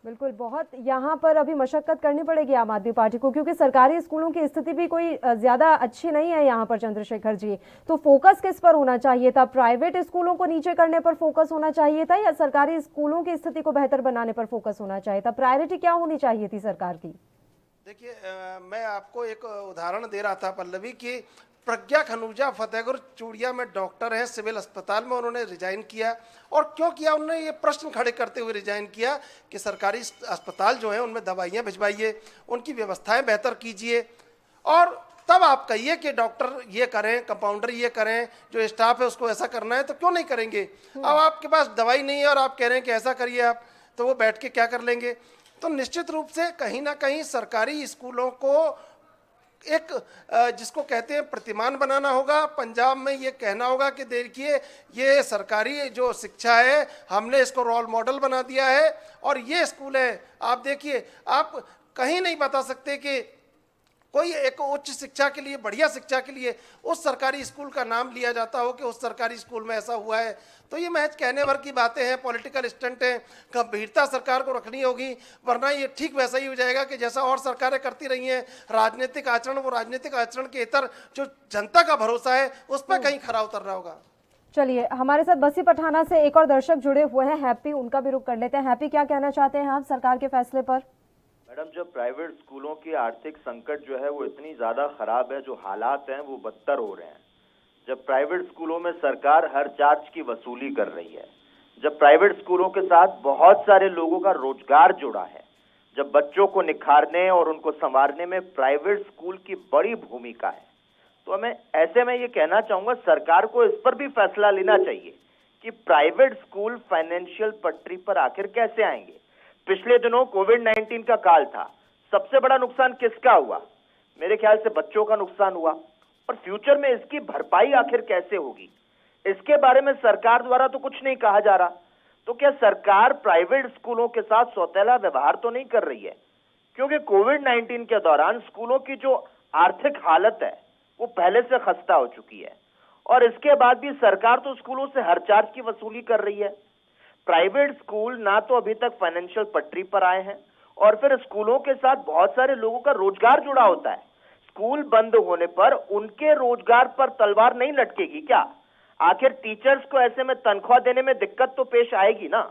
Speaker 1: बिल्कुल, बहुत यहाँ पर अभी मशक्कत करनी पड़ेगी आम आदमी पार्टी को, क्योंकि सरकारी स्कूलों की स्थिति भी कोई ज्यादा अच्छी नहीं है यहाँ पर चंद्रशेखर जी। तो फोकस किस पर होना चाहिए था? प्राइवेट स्कूलों को नीचे करने पर फोकस होना चाहिए था या सरकारी स्कूलों की स्थिति को बेहतर बनाने पर फोकस होना चाहिए था? प्रायोरिटी क्या होनी चाहिए थी सरकार की?
Speaker 8: देखिए, मैं आपको एक उदाहरण दे रहा था पल्लवी की, प्रज्ञा खनूजा फतेहगढ़ चूड़िया में डॉक्टर हैं, सिविल अस्पताल में उन्होंने रिजाइन किया। और क्यों किया? उन्होंने ये प्रश्न खड़े करते हुए रिजाइन किया कि सरकारी अस्पताल जो हैं उनमें दवाइयाँ भिजवाइए, उनकी व्यवस्थाएं बेहतर कीजिए, और तब आप कहिए कि डॉक्टर ये करें, कंपाउंडर ये करें, जो स्टाफ है उसको ऐसा करना है, तो क्यों नहीं करेंगे? अब आपके पास दवाई नहीं है और आप कह रहे हैं कि ऐसा करिए आप, तो वो बैठ के क्या कर लेंगे? तो निश्चित रूप से कहीं ना कहीं सरकारी स्कूलों को एक जिसको कहते हैं प्रतिमान बनाना होगा। पंजाब में ये कहना होगा कि देखिए, ये सरकारी जो शिक्षा है हमने इसको रोल मॉडल बना दिया है और ये स्कूल है। आप देखिए, आप कहीं नहीं बता सकते कि कोई एक उच्च शिक्षा के लिए, बढ़िया शिक्षा के लिए उस सरकारी स्कूल का नाम लिया जाता हो कि उस सरकारी स्कूल में ऐसा हुआ है। तो ये महज कहने भर की बातें हैं, पॉलिटिकल स्टंट हैं। गंभीरता सरकार को रखनी होगी, वरना ये ठीक वैसा ही हो जाएगा कि जैसा और सरकारें करती रही हैं। राजनीतिक आचरण, वो राजनीतिक आचरण के इतर जो जनता का भरोसा है उस पर कहीं खरा उतर रहा होगा।
Speaker 1: चलिए, हमारे साथ बसी पठाना से एक और दर्शक जुड़े हुए हैं, हैप्पी, उनका भी रुख कर लेते हैं। हैप्पी, क्या कहना चाहते हैं आप सरकार के फैसले पर?
Speaker 13: मैडम, जब प्राइवेट स्कूलों की आर्थिक संकट जो है वो इतनी ज्यादा खराब है, जो हालात हैं वो बदतर हो रहे हैं, जब प्राइवेट स्कूलों में सरकार हर चार्ज की वसूली कर रही है, जब प्राइवेट स्कूलों के साथ बहुत सारे लोगों का रोजगार जुड़ा है, जब बच्चों को निखारने और उनको संवारने में प्राइवेट स्कूल की बड़ी भूमिका है, तो हमें ऐसे में ये कहना चाहूंगा सरकार को इस पर भी फैसला लेना चाहिए कि प्राइवेट स्कूल फाइनेंशियल पटरी पर आखिर कैसे आएंगे। पिछले दिनों कोविड-19 का काल था, सबसे बड़ा नुकसान किसका हुआ? मेरे ख्याल से बच्चों का नुकसान हुआ, और फ्यूचर में इसकी भरपाई आखिर कैसे होगी, इसके बारे में सरकार द्वारा तो कुछ नहीं कहा जा रहा। तो क्या सरकार प्राइवेट स्कूलों के साथ सौतेला व्यवहार तो नहीं कर रही है? क्योंकि कोविड-19 के दौरान स्कूलों की जो आर्थिक हालत है वो पहले से खस्ता हो चुकी है, और इसके बाद भी सरकार तो स्कूलों से हर चार्ज की वसूली कर रही है। प्राइवेट स्कूल ना तो अभी तक फाइनेंशियल पटरी पर आए हैं, और फिर स्कूलों के साथ बहुत सारे लोगों का रोजगार जुड़ा होता है। स्कूल बंद होने पर उनके रोजगार पर तलवार नहीं लटकेगी क्या? आखिर टीचर्स को ऐसे में तनख्वाह देने में दिक्कत तो पेश आएगी ना,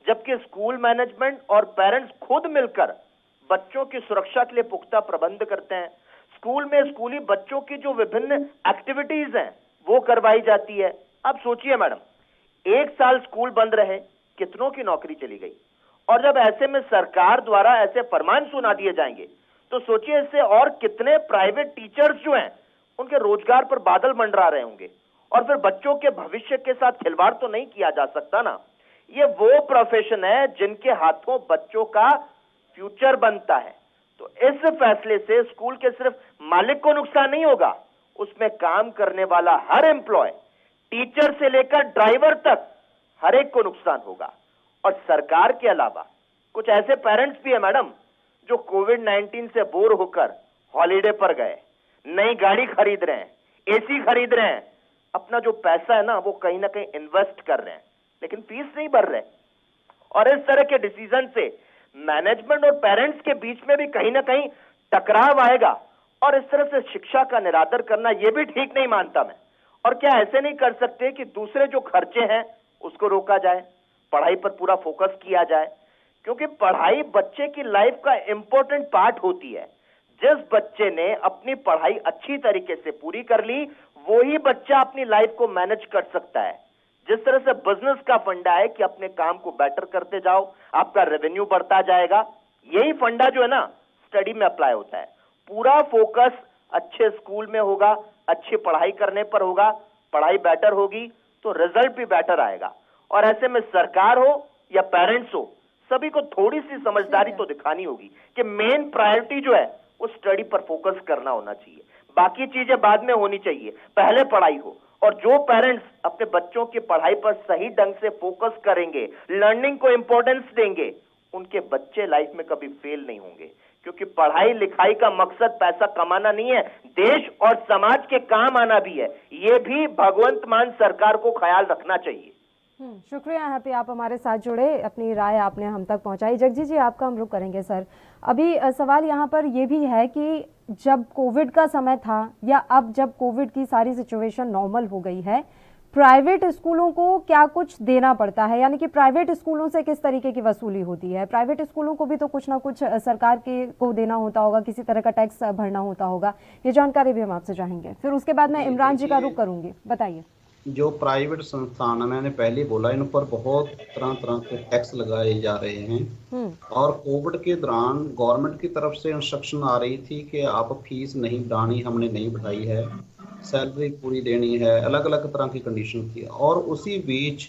Speaker 13: जबकि स्कूल मैनेजमेंट और पेरेंट्स खुद मिलकर बच्चों की सुरक्षा के लिए पुख्ता प्रबंध करते हैं। स्कूल में स्कूली बच्चों की जो विभिन्न एक्टिविटीज हैं वो करवाई जाती है। अब सोचिए मैडम, 1 साल स्कूल बंद रहे, कितनों की नौकरी चली गई, और जब ऐसे में सरकार द्वारा ऐसे फरमान सुना दिए जाएंगे तो सोचिए इससे और कितने प्राइवेट टीचर्स जो हैं उनके रोजगार पर बादल मंडरा रहे होंगे, और फिर बच्चों के भविष्य के साथ खिलवाड़ तो नहीं किया जा सकता ना। ये वो प्रोफेशन है जिनके हाथों बच्चों का फ्यूचर बनता है। तो इस फैसले से स्कूल के सिर्फ मालिक को नुकसान नहीं होगा, उसमें काम करने वाला हर एम्प्लॉय, टीचर से लेकर ड्राइवर तक, हर एक को नुकसान होगा। और सरकार के अलावा कुछ ऐसे पेरेंट्स भी है मैडम जो कोविड-19 से बोर होकर हॉलीडे पर गए, नई गाड़ी खरीद रहे हैं, एसी खरीद रहे हैं, अपना जो पैसा है ना वो कहीं ना कहीं इन्वेस्ट कर रहे हैं, लेकिन फीस नहीं भर रहे। और इस तरह के डिसीजन से मैनेजमेंट और पेरेंट्स के बीच में भी कहीं ना कहीं टकराव आएगा, और इस तरह से शिक्षा का निरादर करना यह भी ठीक नहीं मानता मैं। और क्या ऐसे नहीं कर सकते कि दूसरे जो खर्चे हैं उसको रोका जाए, पढ़ाई पर पूरा फोकस किया जाए? क्योंकि पढ़ाई बच्चे की लाइफ का इंपॉर्टेंट पार्ट होती है। जिस बच्चे ने अपनी पढ़ाई अच्छी तरीके से पूरी कर ली, वही बच्चा अपनी लाइफ को मैनेज कर सकता है। जिस तरह से बिजनेस का फंडा है कि अपने काम को बेटर करते जाओ, आपका रेवेन्यू बढ़ता जाएगा, यही फंडा जो है ना स्टडी में अप्लाई होता है। पूरा फोकस अच्छे स्कूल में होगा, अच्छी पढ़ाई करने पर होगा, पढ़ाई बेटर होगी तो रिजल्ट भी बेटर आएगा। और ऐसे में सरकार हो या पेरेंट्स हो, सभी को थोड़ी सी समझदारी तो दिखानी होगी कि मेन प्रायोरिटी जो है वो स्टडी पर फोकस करना होना चाहिए, बाकी चीजें बाद में होनी चाहिए, पहले पढ़ाई हो। और जो पेरेंट्स अपने बच्चों की पढ़ाई पर सही ढंग से फोकस करेंगे, लर्निंग को इंपॉर्टेंस देंगे, उनके बच्चे लाइफ में कभी फेल नहीं होंगे। क्योंकि पढ़ाई लिखाई का मकसद पैसा कमाना नहीं है, देश और समाज के काम आना भी है, ये भी भगवंत मान सरकार को ख्याल रखना चाहिए।
Speaker 1: शुक्रिया हैप्पी, आप हमारे साथ जुड़े, अपनी राय आपने हम तक पहुंचाई। जगजीत जी आपका हम रुख करेंगे सर। अभी सवाल यहाँ पर ये भी है कि जब कोविड का समय था या अब जब कोविड की सारी सिचुएशन नॉर्मल हो गई है, प्राइवेट स्कूलों को क्या कुछ देना पड़ता है, यानी कि प्राइवेट स्कूलों से किस तरीके की वसूली होती है? प्राइवेट स्कूलों को भी तो कुछ ना कुछ सरकार के को देना होता होगा, किसी तरह का टैक्स भरना होता होगा, ये जानकारी भी हम आपसे चाहेंगे। फिर उसके बाद मैं इमरान जी का रुख करूंगी, बताइए।
Speaker 5: जो प्राइवेट संस्थान है, मैंने पहले बोला, इन पर बहुत तरह तरह के टैक्स लगाए जा रहे हैं और कोविड के दौरान गवर्नमेंट की तरफ से इंस्ट्रक्शन आ रही थी कि आप फीस नहीं बढ़ानी, हमने नहीं बढ़ाई है, सैलरी पूरी देनी है, अलग अलग तरह की कंडीशन थी। और उसी बीच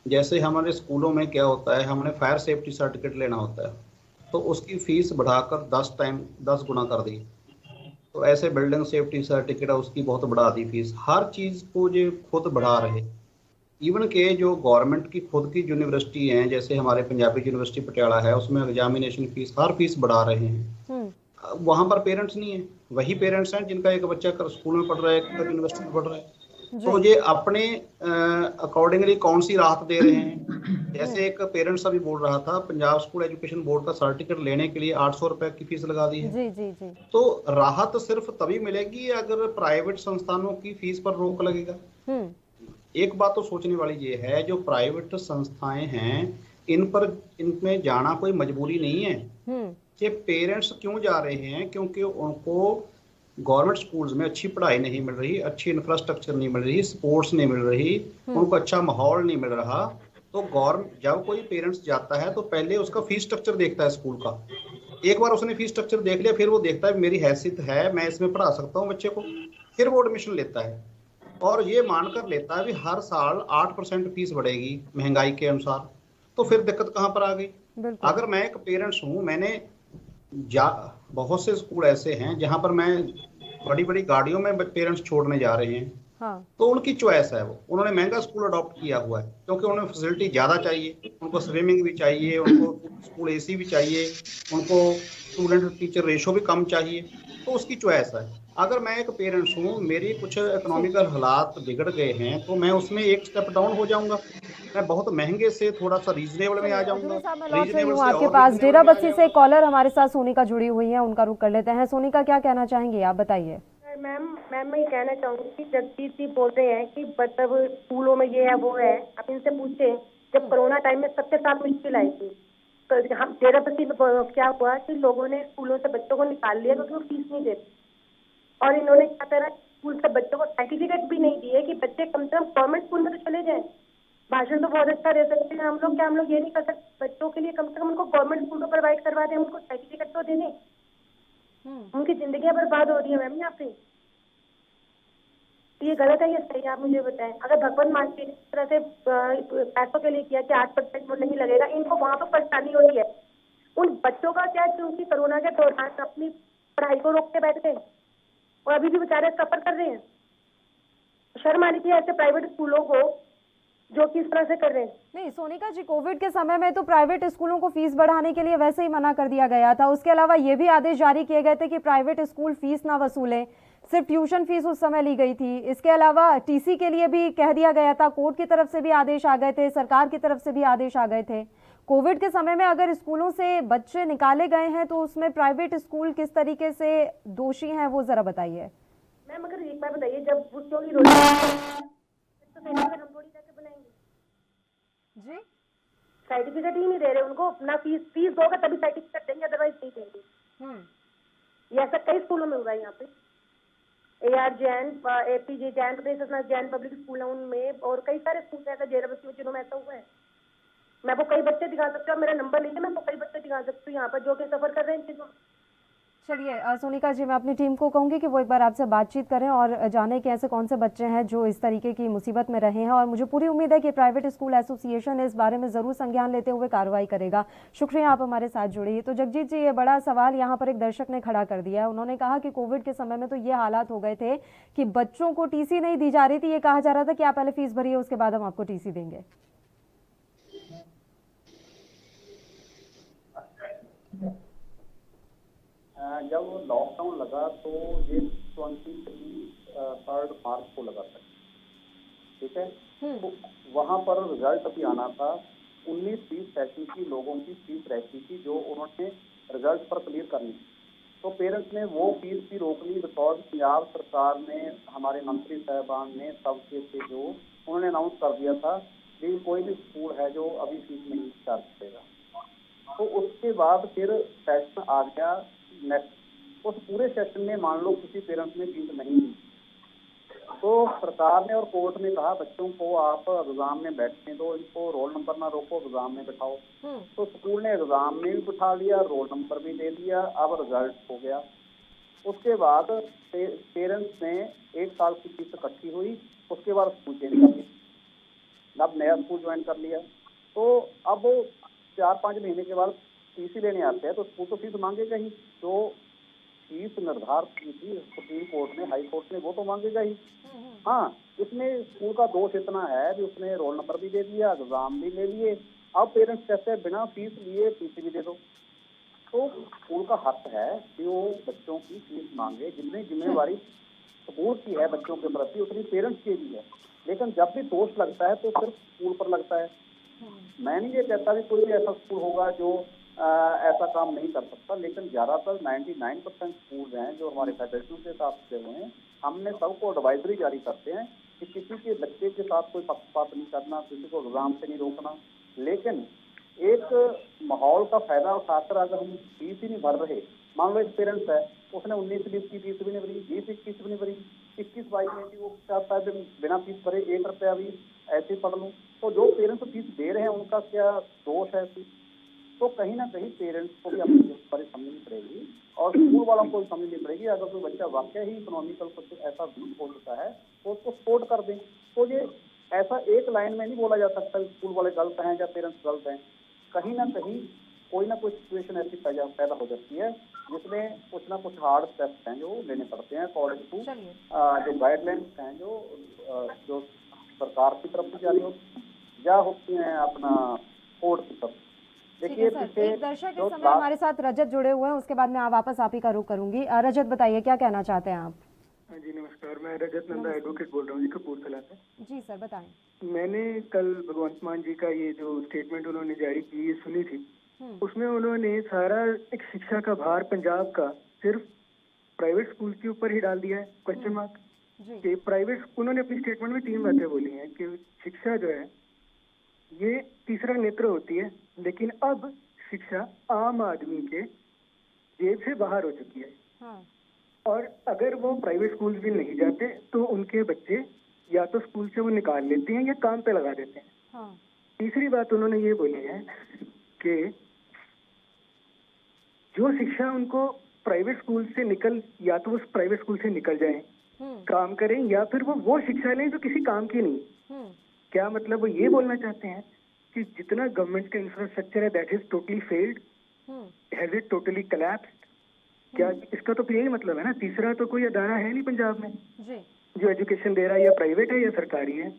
Speaker 5: जैसे हमारे स्कूलों में क्या होता है, हमने फायर सेफ्टी सर्टिफिकेट लेना होता है तो उसकी फीस बढ़ाकर 10 गुना कर दी। तो ऐसे बिल्डिंग सेफ्टी सर्टिफिकेट है उसकी बहुत बढ़ा दी फीस। हर चीज़ को जो खुद बढ़ा रहे, इवन के जो गवर्नमेंट की खुद की यूनिवर्सिटी हैं, जैसे हमारे पंजाबी यूनिवर्सिटी पटियाला है, उसमें एग्जामिनेशन फीस हर फीस बढ़ा रहे हैं। वहाँ पर पेरेंट्स नहीं है, वही पेरेंट्स हैं जिनका एक बच्चा स्कूल में पढ़ रहा है, एक यूनिवर्सिटी में पढ़ रहा है। तो ये अपने अकॉर्डिंगली कौन सी राहत दे रहे हैं? जैसे एक पेरेंट्स अभी बोल रहा था, पंजाब स्कूल एजुकेशन बोर्ड का सर्टिफिकेट लेने के लिए 800 रुपए की फीस लगा दी है।
Speaker 1: जी जी जी।
Speaker 5: तो राहत सिर्फ तभी मिलेगी अगर प्राइवेट संस्थानों की फीस पर रोक लगेगा। एक बात तो सोचने वाली ये है, जो प्राइवेट संस्थाएं हैं इनमें जाना कोई मजबूरी नहीं है। कि पेरेंट्स क्यों जा रहे हैं? क्योंकि उनको गवर्नमेंट स्कूल्स में अच्छी पढ़ाई नहीं मिल रही, अच्छी इंफ्रास्ट्रक्चर नहीं मिल रही, स्पोर्ट्स नहीं मिल रही, उनको अच्छा माहौल नहीं मिल रहा। तो गवर्नमेंट जब कोई पेरेंट्स जाता है तो पहले उसका फीस स्ट्रक्चर देखता है स्कूल का। एक बार उसने फीस स्ट्रक्चर देख लिया, फिर वो देखता है मेरी हैसियत है, मैं इसमें पढ़ा सकता हूँ बच्चे को, फिर वो एडमिशन लेता है और ये मानकर लेता है भी हर साल 8% फीस बढ़ेगी महंगाई के अनुसार। तो फिर दिक्कत कहाँ पर आ गई? अगर मैं एक पेरेंट्स हूँ, मैंने बहुत से स्कूल ऐसे हैं जहां पर मैं बड़ी बड़ी गाड़ियों में पेरेंट्स छोड़ने जा रहे हैं। तो उनकी चॉइस है, वो उन्होंने महंगा स्कूल अडॉप्ट किया हुआ है क्योंकि उन्हें फैसिलिटी ज्यादा चाहिए, उनको स्विमिंग भी चाहिए, उनको स्कूल एसी भी चाहिए, उनको स्टूडेंट टीचर रेशो भी कम चाहिए, तो उसकी चॉइस है। अगर मैं एक पेरेंट्स हूँ, मेरी कुछ इकोनॉमिकल हालात बिगड़ गए हैं तो मैं उसमें एक स्टेप डाउन हो जाऊंगा, मैं बहुत महंगे से थोड़ा सा रीजनेबल में आ जाऊंगा।
Speaker 1: आपके पास डेराबस्सी से कॉलर हमारे साथ सोनिका जुड़ी हुई है, उनका रुख कर लेते हैं। सोनिका, क्या कहना चाहेंगी आप, बताइए।
Speaker 14: मैम मैं ये कहना चाहूंगी कि जगजीत जी बोल रहे हैं कि मतलब स्कूलों में ये है वो है, आप इनसे पूछे जब कोरोना टाइम में सबके साथ मुश्किल आई थी तो हम डेराबस्सी में क्या हुआ कि लोगों ने स्कूलों से बच्चों को निकाल लिया क्योंकि वो फीस नहीं देते, और इन्होंने क्या करा, स्कूल से बच्चों को सर्टिफिकेट भी नहीं दिए कि बच्चे कम से कम गवर्नमेंट स्कूल में तो चले जाएं। भाषण तो बहुत अच्छा दे सकते हैं हम लोग ये नहीं कर सकते? बच्चों के लिए कम से कम उनको गवर्नमेंट स्कूल को प्रोवाइड करवा दें, उनको सर्टिफिकेट तो दे दें। उनकी जिंदगियां बर्बाद हो रही है मैम यहाँ पे। ये गलत है या सही है, आप मुझे बताएं। अगर भगवंत मान के इस तरह से पैसों के लिए किया कि 8% वो नहीं लगेगा, इनको वहां पर परेशानी हो रही है। उन बच्चों का क्या, क्योंकि कोरोना के दौरान अपनी पढ़ाई को रोक के बैठ गए और अभी भी बेचारे सफर कर रहे हैं। शर्म आनी चाहिए ऐसे प्राइवेट स्कूलों को जो किस तरह से कर रहे हैं।
Speaker 1: नहीं सोनिका जी, कोविड के समय में तो प्राइवेट स्कूलों को फीस बढ़ाने के लिए वैसे ही मना कर दिया गया था। उसके अलावा ये भी आदेश जारी किए गए थे कि प्राइवेट स्कूल फीस ना वसूलें, सिर्फ ट्यूशन फीस उस समय ली गई थी। इसके अलावा टीसी के लिए भी कह दिया गया था, कोर्ट की तरफ से भी आदेश आ गए थे, सरकार की तरफ से भी आदेश आ गए थे। कोविड के समय में अगर स्कूलों से बच्चे निकाले गए हैं तो उसमें प्राइवेट स्कूल किस तरीके से दोषी हैं, वो जरा बताइए।
Speaker 14: मैम अगर एक बार बताइए, जब वो क्यों नहीं रोड हम थोड़ी जाके बनाएंगे
Speaker 1: जी,
Speaker 14: सर्टिफिकेट ही नहीं दे रहे उनको, अपना फीस दोगे तभी सर्टिफिकेट देंगे, अदरवाइज नहीं देंगे। ये ऐसा कई स्कूलों में हुआ है यहाँ पे, AR जैन, APJ जैन, प्रदेश जैन पब्लिक स्कूल है उनमें, और कई सारे स्कूल ऐसा डेराबस्सी में जिन्होंने ऐसा हुआ है। मैं वो कई बच्चे दिखा सकती हूँ, मेरा नंबर लीजिए, मैं वो कई बच्चे दिखा सकती हूँ यहाँ पर जो कि सफर कर रहे हैं इन चीजों।
Speaker 1: चलिए सोनिका जी, मैं अपनी टीम को कहूंगी कि वो एक बार आपसे बातचीत करें और जाने कि ऐसे कौन से बच्चे हैं जो इस तरीके की मुसीबत में रहे हैं, और मुझे पूरी उम्मीद है कि प्राइवेट स्कूल एसोसिएशन इस बारे में जरूर संज्ञान लेते हुए कार्रवाई करेगा। शुक्रिया, आप हमारे साथ जुड़े। तो जगजीत जी, ये बड़ा सवाल यहाँ पर एक दर्शक ने खड़ा कर दिया है। उन्होंने कहा कि कोविड के समय में तो ये हालात हो गए थे कि बच्चों को टीसी नहीं दी जा रही थी, ये कहा जा रहा था कि आप पहले फीस भरिए, उसके बाद हम आपको टीसी देंगे।
Speaker 10: जब लॉकडाउन लगा तो ये 20 ठीक है, तो वहाँ पर रिजल्ट अभी आना था। 19-20 सेशन की लोगों की फीस रहती थी जो उन्होंने रिजल्ट पर क्लियर करनी थी। तो पेरेंट्स ने वो फीस भी रोक ली बिकॉज पंजाब सरकार ने, हमारे मंत्री साहबान ने सबके से जो उन्होंने अनाउंस कर दिया था कि कोई भी स्कूल है जो अभी फीस नहीं चार्ज करेगा। तो उसके बाद फिर सेशन आ गया नेक्स्ट। उस पूरे सेशन में मान लो किसी पेरेंट्स ने फीस नहीं दी, तो सरकार ने और कोर्ट ने कहा बच्चों को आप एग्जाम में बैठने दो, इनको रोल नंबर ना रोको, एग्जाम में बिठाओ। तो स्कूल ने एग्जाम में भी बिठा लिया, रोल नंबर भी दे दिया, अब रिजल्ट हो गया। उसके बाद पेरेंट्स ने 1 साल की फीस इकट्ठी हुई, उसके बाद स्कूल चेंज कर दिया, अब नया स्कूल ज्वाइन कर लिया। तो अब 4-5 महीने के बाद फीस लेने आते हैं तो स्कूल तो फीस मांगेगा ही। जो फीस निर्धारित की थी सुप्रीम कोर्ट ने, हाई कोर्ट ने, वो तो मांगेगा ही। हाँ, इसमें स्कूल का दोष इतना है कि उसने रोल नंबर भी दे दिया, एग्जाम भी ले लिए। अब पेरेंट्स कहते हैं बिना फीस लिए फीस भी दे दो। तो स्कूल का हक है कि वो बच्चों की फीस मांगे। जितनी जिम्मेवारी स्कूल की है बच्चों के प्रति उतनी पेरेंट्स की भी है। लेकिन जब भी दोष लगता है तो सिर्फ स्कूल पर लगता है। मैं नहीं ये कहता कि कोई भी ऐसा स्कूल होगा जो ऐसा काम नहीं कर सकता, लेकिन ज़्यादातर 99% स्कूल हैं जो हमारे फेडरेशन के साथ जुड़े हुए हैं। हमने सबको एडवाइजरी जारी करते हैं कि किसी के बच्चे के साथ कोई पक्षपात नहीं करना, किसी को एग्जाम से नहीं रोकना। लेकिन एक माहौल का फायदा उठाकर अगर हम फीस ही नहीं भर रहे, मान लो एक पेरेंट्स है उसने 19-20 की फीस भी नहीं भरी, 20-21 भी नहीं भरी, 21-22 में भी वो चाहता है बिना फीस भरे 1 रुपया भी ऐसे पढ़ लूँ, तो जो पेरेंट्स फीस दे रहे हैं उनका क्या दोष है? तो कहीं ना कहीं पेरेंट्स को भी अपनी जिम्मेदारी समझनी पड़ेगी और स्कूल वालों को भी समझनी पड़ेगी। अगर कोई बच्चा वाकई ही इकोनॉमिकल कुछ ऐसा वीक हो चुका है तो उसको सपोर्ट कर दें। तो ये ऐसा एक लाइन में नहीं बोला जा सकता स्कूल वाले गलत हैं या पेरेंट्स गलत हैं। कहीं ना कहीं कोई ना कोई सिचुएशन ऐसी पैदा हो जाती है जिसमें कुछ ना कुछ हार्ड स्टेप्स हैं जो लेने पड़ते हैं अकॉर्डिंग टू जो गाइडलाइंस हैं जो सरकार की तरफ से जारी होती या होती हैं अपना कोर्ट की तरफ।
Speaker 1: देखिए सर, एक दर्शक इस समय हमारे साथ रजत जुड़े हुए हैं, उसके बाद मैं वापस आप ही का रुख करूंगी। रजत बताइए क्या कहना चाहते हैं आप?
Speaker 15: जी नमस्कार, मैं रजत नंदा एडवोकेट बोल रहा हूँ जी, कपूरथला से।
Speaker 1: जी सर बताएं।
Speaker 15: मैंने कल भगवंत मान जी का ये जो स्टेटमेंट उन्होंने जारी की ये सुनी थी। उसमें उन्होंने सारा एक शिक्षा का भार पंजाब का सिर्फ प्राइवेट स्कूल के ऊपर ही डाल दिया है, क्वेश्चन मार्क। कि प्राइवेट, उन्होंने अपनी स्टेटमेंट में 3 बातें बोली हैं कि शिक्षा जो है ये तीसरा नेत्र होती है, लेकिन अब शिक्षा आम आदमी के जेब से बाहर हो चुकी है। और अगर वो प्राइवेट स्कूल भी नहीं जाते तो उनके बच्चे या तो स्कूल से वो निकाल लेते हैं या काम पे लगा देते हैं। तीसरी बात उन्होंने ये बोली है कि जो शिक्षा उनको प्राइवेट स्कूल से या तो उस प्राइवेट स्कूल से निकल जाएं, काम करें, या फिर वो शिक्षा लें जो किसी काम की नहीं। क्या मतलब वो ये बोलना चाहते हैं कि जितना गवर्नमेंट का इंफ्रास्ट्रक्चर है that is totally failed, has it totally collapsed? क्या इसका तो फिर यही मतलब है ना। तीसरा तो कोई अदारा है नहीं पंजाब में जो एजुकेशन दे रहा है, या प्राइवेट है या सरकारी है।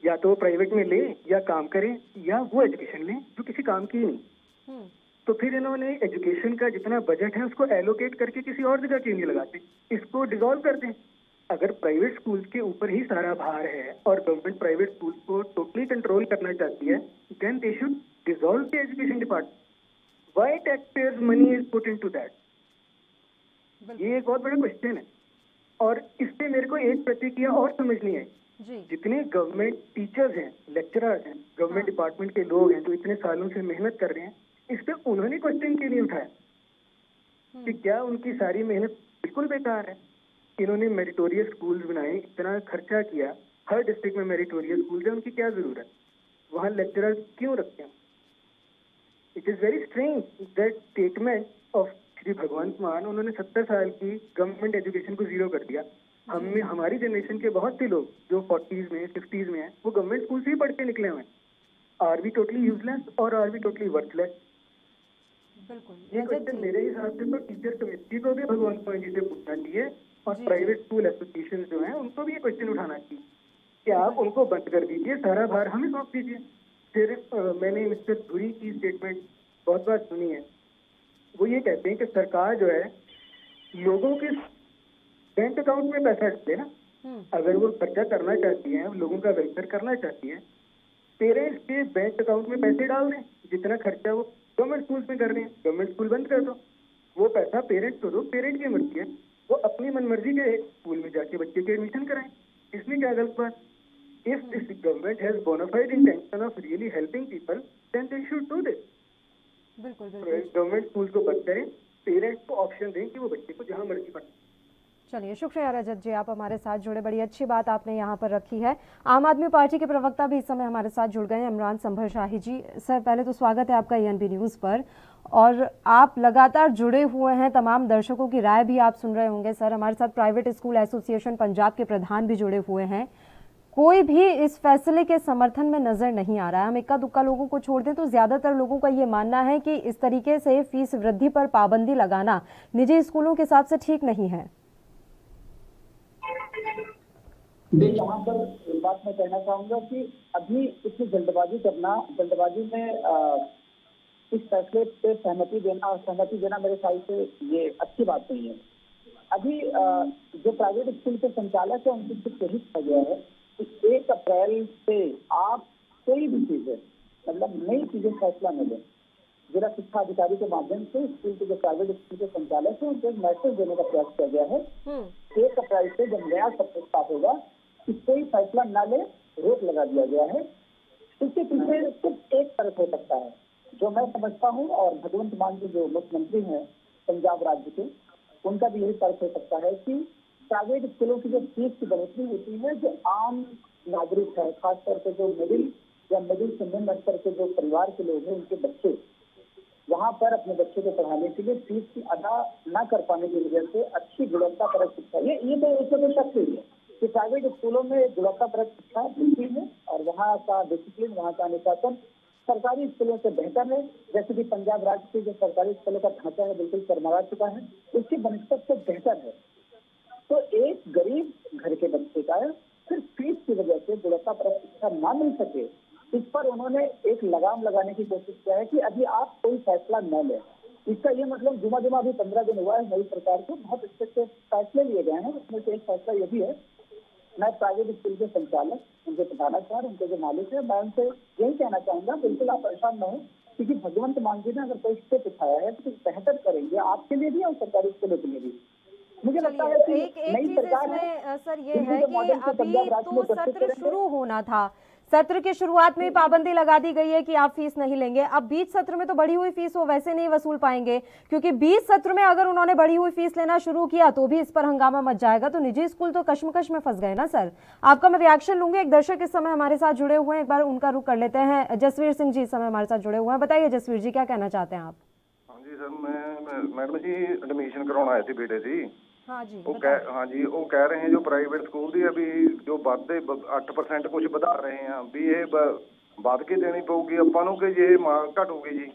Speaker 15: या तो प्राइवेट में ले या काम करें या वो एजुकेशन लें जो किसी काम की नहीं। तो फिर इन्होंने एजुकेशन का जितना बजट है उसको एलोकेट करके किसी और जगह क्यों नहीं लगाते, इसको डिसॉल्व कर दें। अगर प्राइवेट स्कूल के ऊपर ही सारा भार है और गवर्नमेंट प्राइवेट स्कूल को टोटली कंट्रोल करना चाहती है, then they should dissolve the education department. Why taxpayers money is put into that? ये एक बहुत बड़ा क्वेश्चन है। और इससे मेरे को एक प्रतिक्रिया और समझ नहीं आई। जितने गवर्नमेंट टीचर्स हैं, लेक्चरर्स हैं, गवर्नमेंट डिपार्टमेंट के लोग हैं जो इतने सालों से मेहनत कर रहे हैं, इस पे उन्होंने क्वेश्चन क्यों नहीं उठाया कि क्या उनकी सारी मेहनत बिल्कुल बेकार है? इन्होंने मेरिटोरियस स्कूल बनाए, इतना खर्चा किया, हर डिस्ट्रिक्ट में मेरिटोरियस स्कूल है, उनकी क्या जरूरत? वहाँ लेक्चरर्स क्यों रखते हैं? It is very strange that statement of Shri Bhagwant Mann. उन्होंने 70 साल की गवर्नमेंट एजुकेशन को जीरो कर दिया। हमारी जनरेशन के बहुत से लोग जो 40s में 50s में हैं वो गवर्नमेंट स्कूल से ही पढ़ के निकले हुए हैं। आर वी टोटली यूजलेस और आर वी टोटली वर्थलेस? ये क्वेश्चन मेरे हिसाब से तो टीचर कमेटी को भी भगवंत मान जी से पूछना चाहिए और प्राइवेट स्कूल एसोसिएशन जो हैं उनको भी ये क्वेश्चन उठाना चाहिए कि आप उनको बंद कर दीजिए, सारा भार हमें सौंप दीजिए। फिर मैंने मिस्टर धुरी की स्टेटमेंट बहुत बार सुनी है। वो ये कहते हैं कि सरकार जो है लोगों के बैंक अकाउंट में पैसा देना, अगर वो खर्चा करना चाहती है, लोगों का वेलफेयर करना चाहती है, पेरेंट्स के बैंक अकाउंट में पैसे डाल दें। जितना खर्चा वो गवर्नमेंट स्कूल में कर रहे हैं, गवर्नमेंट स्कूल बंद कर दो, वो पैसा पेरेंट्स को दो, पेरेंट की मर्जी है, वो अपनी मनमर्जी के स्कूल में जाके बच्चे के एडमिशन कराएं। इसमें क्या गलत बात? If this government has bona fide intention of really helping people, then they should do this.
Speaker 1: बिल्कुल
Speaker 15: गवर्नमेंट स्कूल को बंद करें, पेरेंट्स को ऑप्शन दें कि वो बच्चे को जहाँ मर्जी पढ़ाएं।
Speaker 1: चलिए, शुक्रिया रजत जी, आप हमारे साथ जुड़े, बड़ी अच्छी बात आपने यहाँ पर रखी है। आम आदमी पार्टी के प्रवक्ता भी इस समय हमारे साथ जुड़ गए हैं, इमरान संभर शाही जी। सर, पहले तो स्वागत है आपका ENB न्यूज़ पर, और आप लगातार जुड़े हुए हैं, तमाम दर्शकों की राय भी आप सुन रहे होंगे। सर, हमारे साथ प्राइवेट स्कूल एसोसिएशन पंजाब के प्रधान भी जुड़े हुए हैं। कोई भी इस फैसले के समर्थन में नजर नहीं आ रहा है। हम इक्का दुक्का लोगों को छोड़ दें तो ज्यादातर लोगों का ये मानना है कि इस तरीके से फीस वृद्धि पर पाबंदी लगाना निजी स्कूलों के हिसाब से ठीक नहीं है।
Speaker 10: यहाँ पर एक बात मैं कहना चाहूंगा कि अभी इसमें जल्दबाजी में इस फैसले पे सहमति देना मेरे ख्याल से ये अच्छी बात नहीं है। अभी जो प्राइवेट स्कूल के संचालक है उनसे कुछ यही कहा गया है कि 1 अप्रैल से आप कोई भी चीजें, मतलब नई चीजें फैसला न लें। जिला शिक्षा अधिकारी के माध्यम से स्कूल के जो प्राइवेट स्कूल के संचालक है उनको एक मैसेज देने का प्रयास किया गया है। 1 अप्रैल से जब नया सत्र स्टार्ट होगा कि कोई फैसला न ले, रोक लगा दिया गया है। इसके पीछे सिर्फ एक तरफ हो सकता है जो मैं समझता हूँ, और भगवंत मान जी जो मुख्यमंत्री हैं पंजाब राज्य के, उनका भी यही तर्क हो सकता है कि प्राइवेट स्कूलों की जो फीस की बढ़ोतरी होती है, जो आम नागरिक है, खासतौर पर जो मिडिल से निम्न स्तर के जो परिवार के लोग हैं, उनके बच्चे वहाँ पर अपने बच्चे को पढ़ाने के लिए फीस की अदा न कर पाने की वजह से अच्छी गुणवत्तापरक शिक्षा, ये तो इसमें कोई शक नहीं है कि प्राइवेट स्कूलों में गुणवत्तापरक शिक्षा मिलती है और वहाँ का डिसिप्लिन, वहाँ का अनुशासन सरकारी स्कूलों से बेहतर है। जैसे कि पंजाब राज्य के जो सरकारी स्कूलों का ढांचा है बिल्कुल चरमरा चुका है, उसकी बनस्पत से बेहतर है। तो एक गरीब घर के बच्चे का सिर्फ फीस की वजह से गुणवत्तापरक शिक्षा न मिल सके, इस पर उन्होंने एक लगाम लगाने की कोशिश किया है कि अभी आप कोई फैसला न लें। इसका ये मतलब जुमा अभी 15 दिन हुआ है नई सरकार को, बहुत अच्छे से फैसले लिए गए हैं। उसमें से एक फैसला ये भी है, मैं प्राइवेट स्कूल के संचालक, उनके प्रधानाचार्य, उनके जो मालिक है, मैं उनसे यही कहना चाहूंगा, बिल्कुल आप परेशान न हो, क्योंकि भगवंत मान जी ने अगर कोई स्टेप उठाया है तो कुछ बेहतर करेंगे आपके लिए भी और सरकारी स्कूलों के लिए भी। मुझे लगता है कि नई सरकार
Speaker 1: है सर, ये है कि अभी तो सत्र शुरू होना था, सत्र की शुरुआत में पाबंदी लगा दी गई है कि आप फीस नहीं लेंगे। अब बीच सत्र में तो बढ़ी हुई फीस वो वैसे नहीं वसूल पाएंगे, क्योंकि बीच सत्र में अगर उन्होंने बढ़ी हुई फीस लेना शुरू किया तो भी इस पर हंगामा मच जाएगा। तो निजी स्कूल तो कश्मकश में फंस गए ना सर। आपका मैं रिएक्शन लूंगी। एक दर्शक इस समय हमारे साथ जुड़े हुए हैं, एक बार उनका रुख कर लेते हैं। जसवीर सिंह जी इस समय हमारे साथ जुड़े हुए हैं। बताइए जसवीर जी, क्या कहना चाहते हैं आप?
Speaker 16: हाँ जी सर, मैं मैडम जी एडमिशन करवाना आए थे बेटे दी।
Speaker 1: हाँ जी,
Speaker 16: वो कह रहे हैं जो प्राइवेट स्कूल दी अभी जो वादे 8% कुछ बता रहे हैं भी ये बाद के देनी पड़ेगी अपन को, ये घट होगी जी।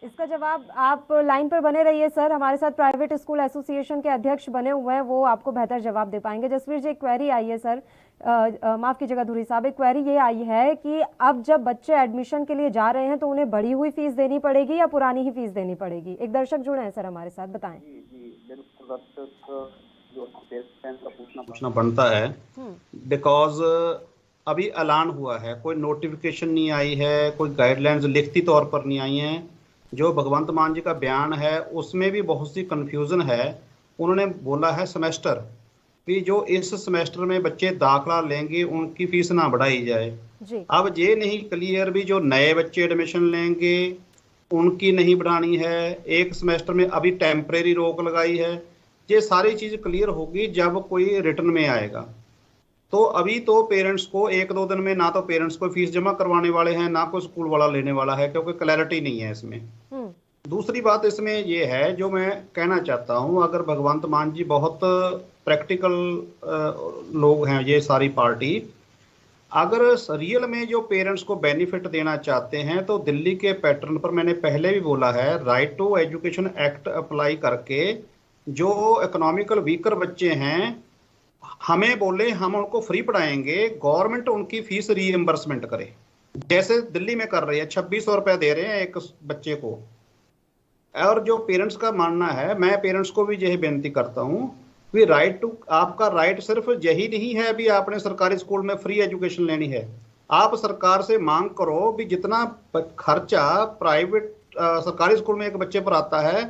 Speaker 1: इसका जवाब आप लाइन पर बने रहिए सर, हमारे साथ प्राइवेट स्कूल एसोसिएशन के अध्यक्ष बने हुए हैं, वो आपको बेहतर जवाब दे पाएंगे। जसवीर जी, एक क्वेरी आई है सर, माफ कीजिएगा धुरी साहब, एक क्वेरी ये आई है कि अब जब बच्चे एडमिशन के लिए जा रहे हैं तो उन्हें बढ़ी हुई फीस देनी पड़ेगी या पुरानी ही फीस देनी पड़ेगी? एक दर्शक जुड़े हैं सर हमारे साथ, बताएं।
Speaker 5: पूछना बनता है बिकॉज अभी ऐलान हुआ है, कोई नोटिफिकेशन नहीं आई है, कोई गाइडलाइंस लिखती तौर पर नहीं आई हैं। जो भगवंत मान जी का बयान है उसमें भी बहुत सी कंफ्यूजन है। उन्होंने बोला है सेमेस्टर भी, जो इस सेमेस्टर में बच्चे दाखला लेंगे उनकी फीस ना बढ़ाई जाए
Speaker 1: जी।
Speaker 5: अब ये नहीं क्लियर भी जो नए बच्चे एडमिशन लेंगे उनकी नहीं बढ़ानी है। एक सेमेस्टर में अभी टेम्परेरी रोक लगाई है। ये सारी चीज़ क्लियर होगी जब कोई रिटर्न में आएगा। तो अभी तो पेरेंट्स को 1-2 दिन में ना तो पेरेंट्स को फीस जमा करवाने वाले हैं, ना कोई स्कूल वाला लेने वाला है, क्योंकि क्लैरिटी नहीं है इसमें। दूसरी बात इसमें ये है जो मैं कहना चाहता हूँ, अगर भगवंत मान जी बहुत प्रैक्टिकल लोग हैं ये सारी पार्टी, अगर रियल में जो पेरेंट्स को बेनिफिट देना चाहते हैं तो दिल्ली के पैटर्न पर मैंने पहले भी बोला है, right to education act apply करके जो इकोनॉमिकल वीकर बच्चे हैं हमें बोले हम उनको फ्री पढ़ाएंगे, गवर्नमेंट उनकी फीस रीएम्बर्समेंट करे, जैसे दिल्ली में कर रही है। 2600 रुपया दे रहे हैं एक बच्चे को। और जो पेरेंट्स का मानना है, मैं पेरेंट्स को भी यही बेनती करता हूँ भी राइट टू, आपका राइट सिर्फ यही नहीं है भी आपने सरकारी स्कूल में फ्री एजुकेशन लेनी है। आप सरकार से मांग करो भी जितना खर्चा प्राइवेट सरकारी स्कूल में एक बच्चे पर आता है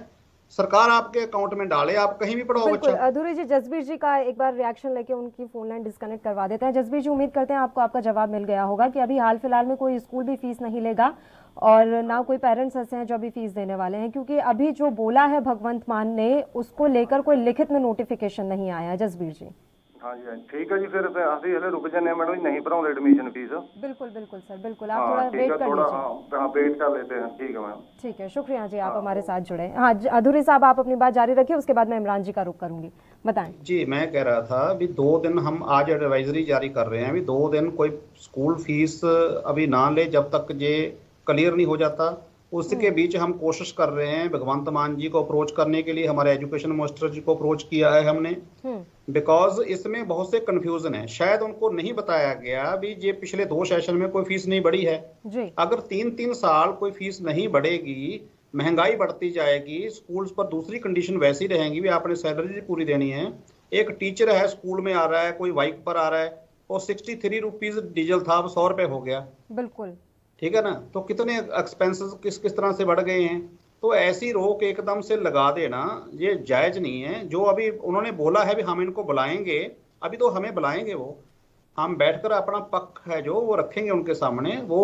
Speaker 5: सरकार आपके अकाउंट में डाले, आप कहीं भी पढ़ाओ
Speaker 1: बिल्कुल।
Speaker 5: बच्चा।
Speaker 1: अधूरी जी, जसबीर जी का एक बार रिएक्शन लेके उनकी फोन लाइन डिस्कनेक्ट करवा देते हैं। जसबीर जी, उम्मीद करते हैं आपको आपका जवाब मिल गया होगा कि अभी हाल फिलहाल में कोई स्कूल भी फीस नहीं लेगा और ना कोई पेरेंट्स ऐसे हैं जो अभी फीस देने वाले हैं, क्योंकि अभी जो बोला है भगवंत मान ने उसको लेकर कोई लिखित में नोटिफिकेशन नहीं आया है। जसबीर जी।
Speaker 16: हाँ जी, ठीक है जी, फिर ਅਸੀਂ ਹਲੇ रुक जाने मैडम जी, नहीं भराਉਂਦੇ एडमिशन फीस।
Speaker 1: बिल्कुल बिल्कुल सर, बिल्कुल आप थोड़ा वेट कर लीजिए।
Speaker 16: हाँ, वेट कर लेते हैं। ठीक है मैम।
Speaker 1: ठीक है, शुक्रिया जी, आप हमारे साथ जुड़े। हाँ अधूरी साहब, आप अपनी बात जारी रखिए, उसके बाद मैं इमरान जी का रुख करूंगी, बताएं।
Speaker 5: जी, मैं कह रहा था भी 2 दिन हम आज एडवाइजरी जारी कर रहे हैं, भी 2 दिन कोई स्कूल फीस अभी ना ले जब तक ये क्लियर नहीं हो जाता। उसके बीच हम कोशिश कर रहे हैं भगवंत मान जी को अप्रोच करने के लिए, हमारे एजुकेशन मिनिस्टर जी को अप्रोच किया है हमने, बिकॉज इसमें बहुत से कंफ्यूजन है। शायद उनको नहीं बताया गया भी ये पिछले 2 सेशन में कोई फीस नहीं बढ़ी है
Speaker 1: जी।
Speaker 5: अगर 3-3 साल कोई फीस नहीं बढ़ेगी, महंगाई बढ़ती जाएगी, स्कूल्स पर दूसरी कंडीशन वैसी रहेंगी भी आपने सैलरी पूरी देनी है। एक टीचर है स्कूल में आ रहा है, कोई बाइक पर आ रहा है और 63 रुपीज डीजल था, अब 100 रुपए हो गया।
Speaker 1: बिल्कुल
Speaker 5: ठीक है ना, तो कितने एक्सपेंसेस किस तरह से बढ़ गए हैं। तो ऐसी रोक एकदम से लगा देना ये जायज नहीं है। जो अभी उन्होंने बोला है भी हम इनको बुलाएंगे, अभी तो हमें बुलाएंगे, वो हम बैठकर अपना पक्ष है जो वो रखेंगे उनके सामने। वो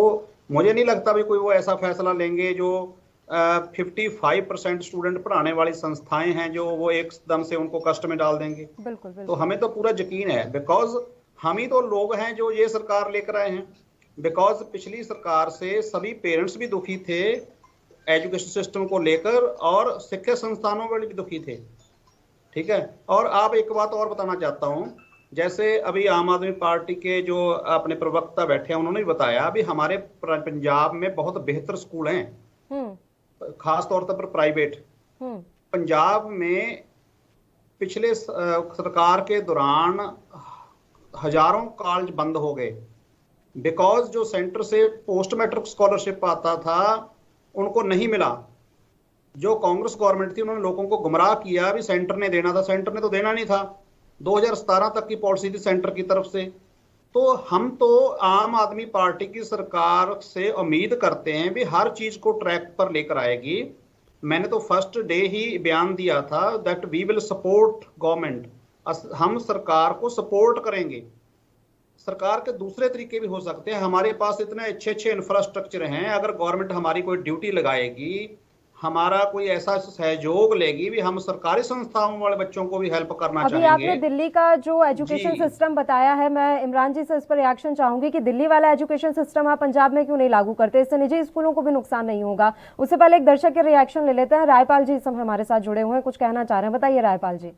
Speaker 5: मुझे नहीं लगता भी कोई वो ऐसा फैसला लेंगे जो 55% स्टूडेंट पढ़ाने वाली संस्थाएं हैं जो वो एकदम से उनको कष्ट में डाल देंगे।
Speaker 1: बिल्कुल, बिल्कुल।
Speaker 5: तो हमें तो पूरा यकीन है, बिकॉज हम ही तो लोग हैं जो ये सरकार लेकर आए हैं। बिकॉज पिछली सरकार से सभी पेरेंट्स भी दुखी थे एजुकेशन सिस्टम को लेकर और शिक्षा संस्थानों वाले भी दुखी थे। ठीक है, और आप एक बात और बताना चाहता हूं, जैसे अभी आम आदमी पार्टी के जो अपने प्रवक्ता बैठे हैं उन्होंने भी बताया भी हमारे पंजाब में बहुत बेहतर स्कूल हैं, खास तौर पर प्राइवेट। पंजाब में पिछले सरकार के दौरान हजारों कॉलेज बंद हो गए बिकॉज जो सेंटर से पोस्ट मैट्रिक स्कॉलरशिप आता था उनको नहीं मिला। जो कांग्रेस गवर्नमेंट थी उन्होंने लोगों को गुमराह किया भी सेंटर ने देना था, सेंटर ने तो देना नहीं था। 2017 तक की पॉलिसी थी सेंटर की तरफ से। तो हम तो आम आदमी पार्टी की सरकार से उम्मीद करते हैं भी हर चीज को ट्रैक पर लेकर आएगी। मैंने तो फर्स्ट डे ही बयान दिया था that we will support government, हम सरकार को सपोर्ट करेंगे। सरकार के दूसरे तरीके भी हो सकते हैं, हमारे पास इतने अच्छे अच्छे इंफ्रास्ट्रक्चर हैं, अगर गवर्नमेंट हमारी कोई ड्यूटी लगाएगी, हमारा कोई ऐसा सहयोग लेगी भी हम सरकारी संस्थाओं वाले बच्चों को भी हेल्प करना
Speaker 1: अभी
Speaker 5: चाहेंगे।
Speaker 1: आपने दिल्ली का जो एजुकेशन सिस्टम बताया है, मैं इमरान जी से इस पर रिएक्शन चाहूंगी कि दिल्ली वाला एजुकेशन सिस्टम आप पंजाब में क्यों नहीं लागू करते, इससे निजी स्कूलों को भी नुकसान नहीं होगा। उससे पहले एक दर्शक के रिएक्शन ले लेते हैं। रायपाल जी इस समय हमारे साथ जुड़े हुए हैं, कुछ कहना चाह रहे हैं, बताइए रायपाल जी।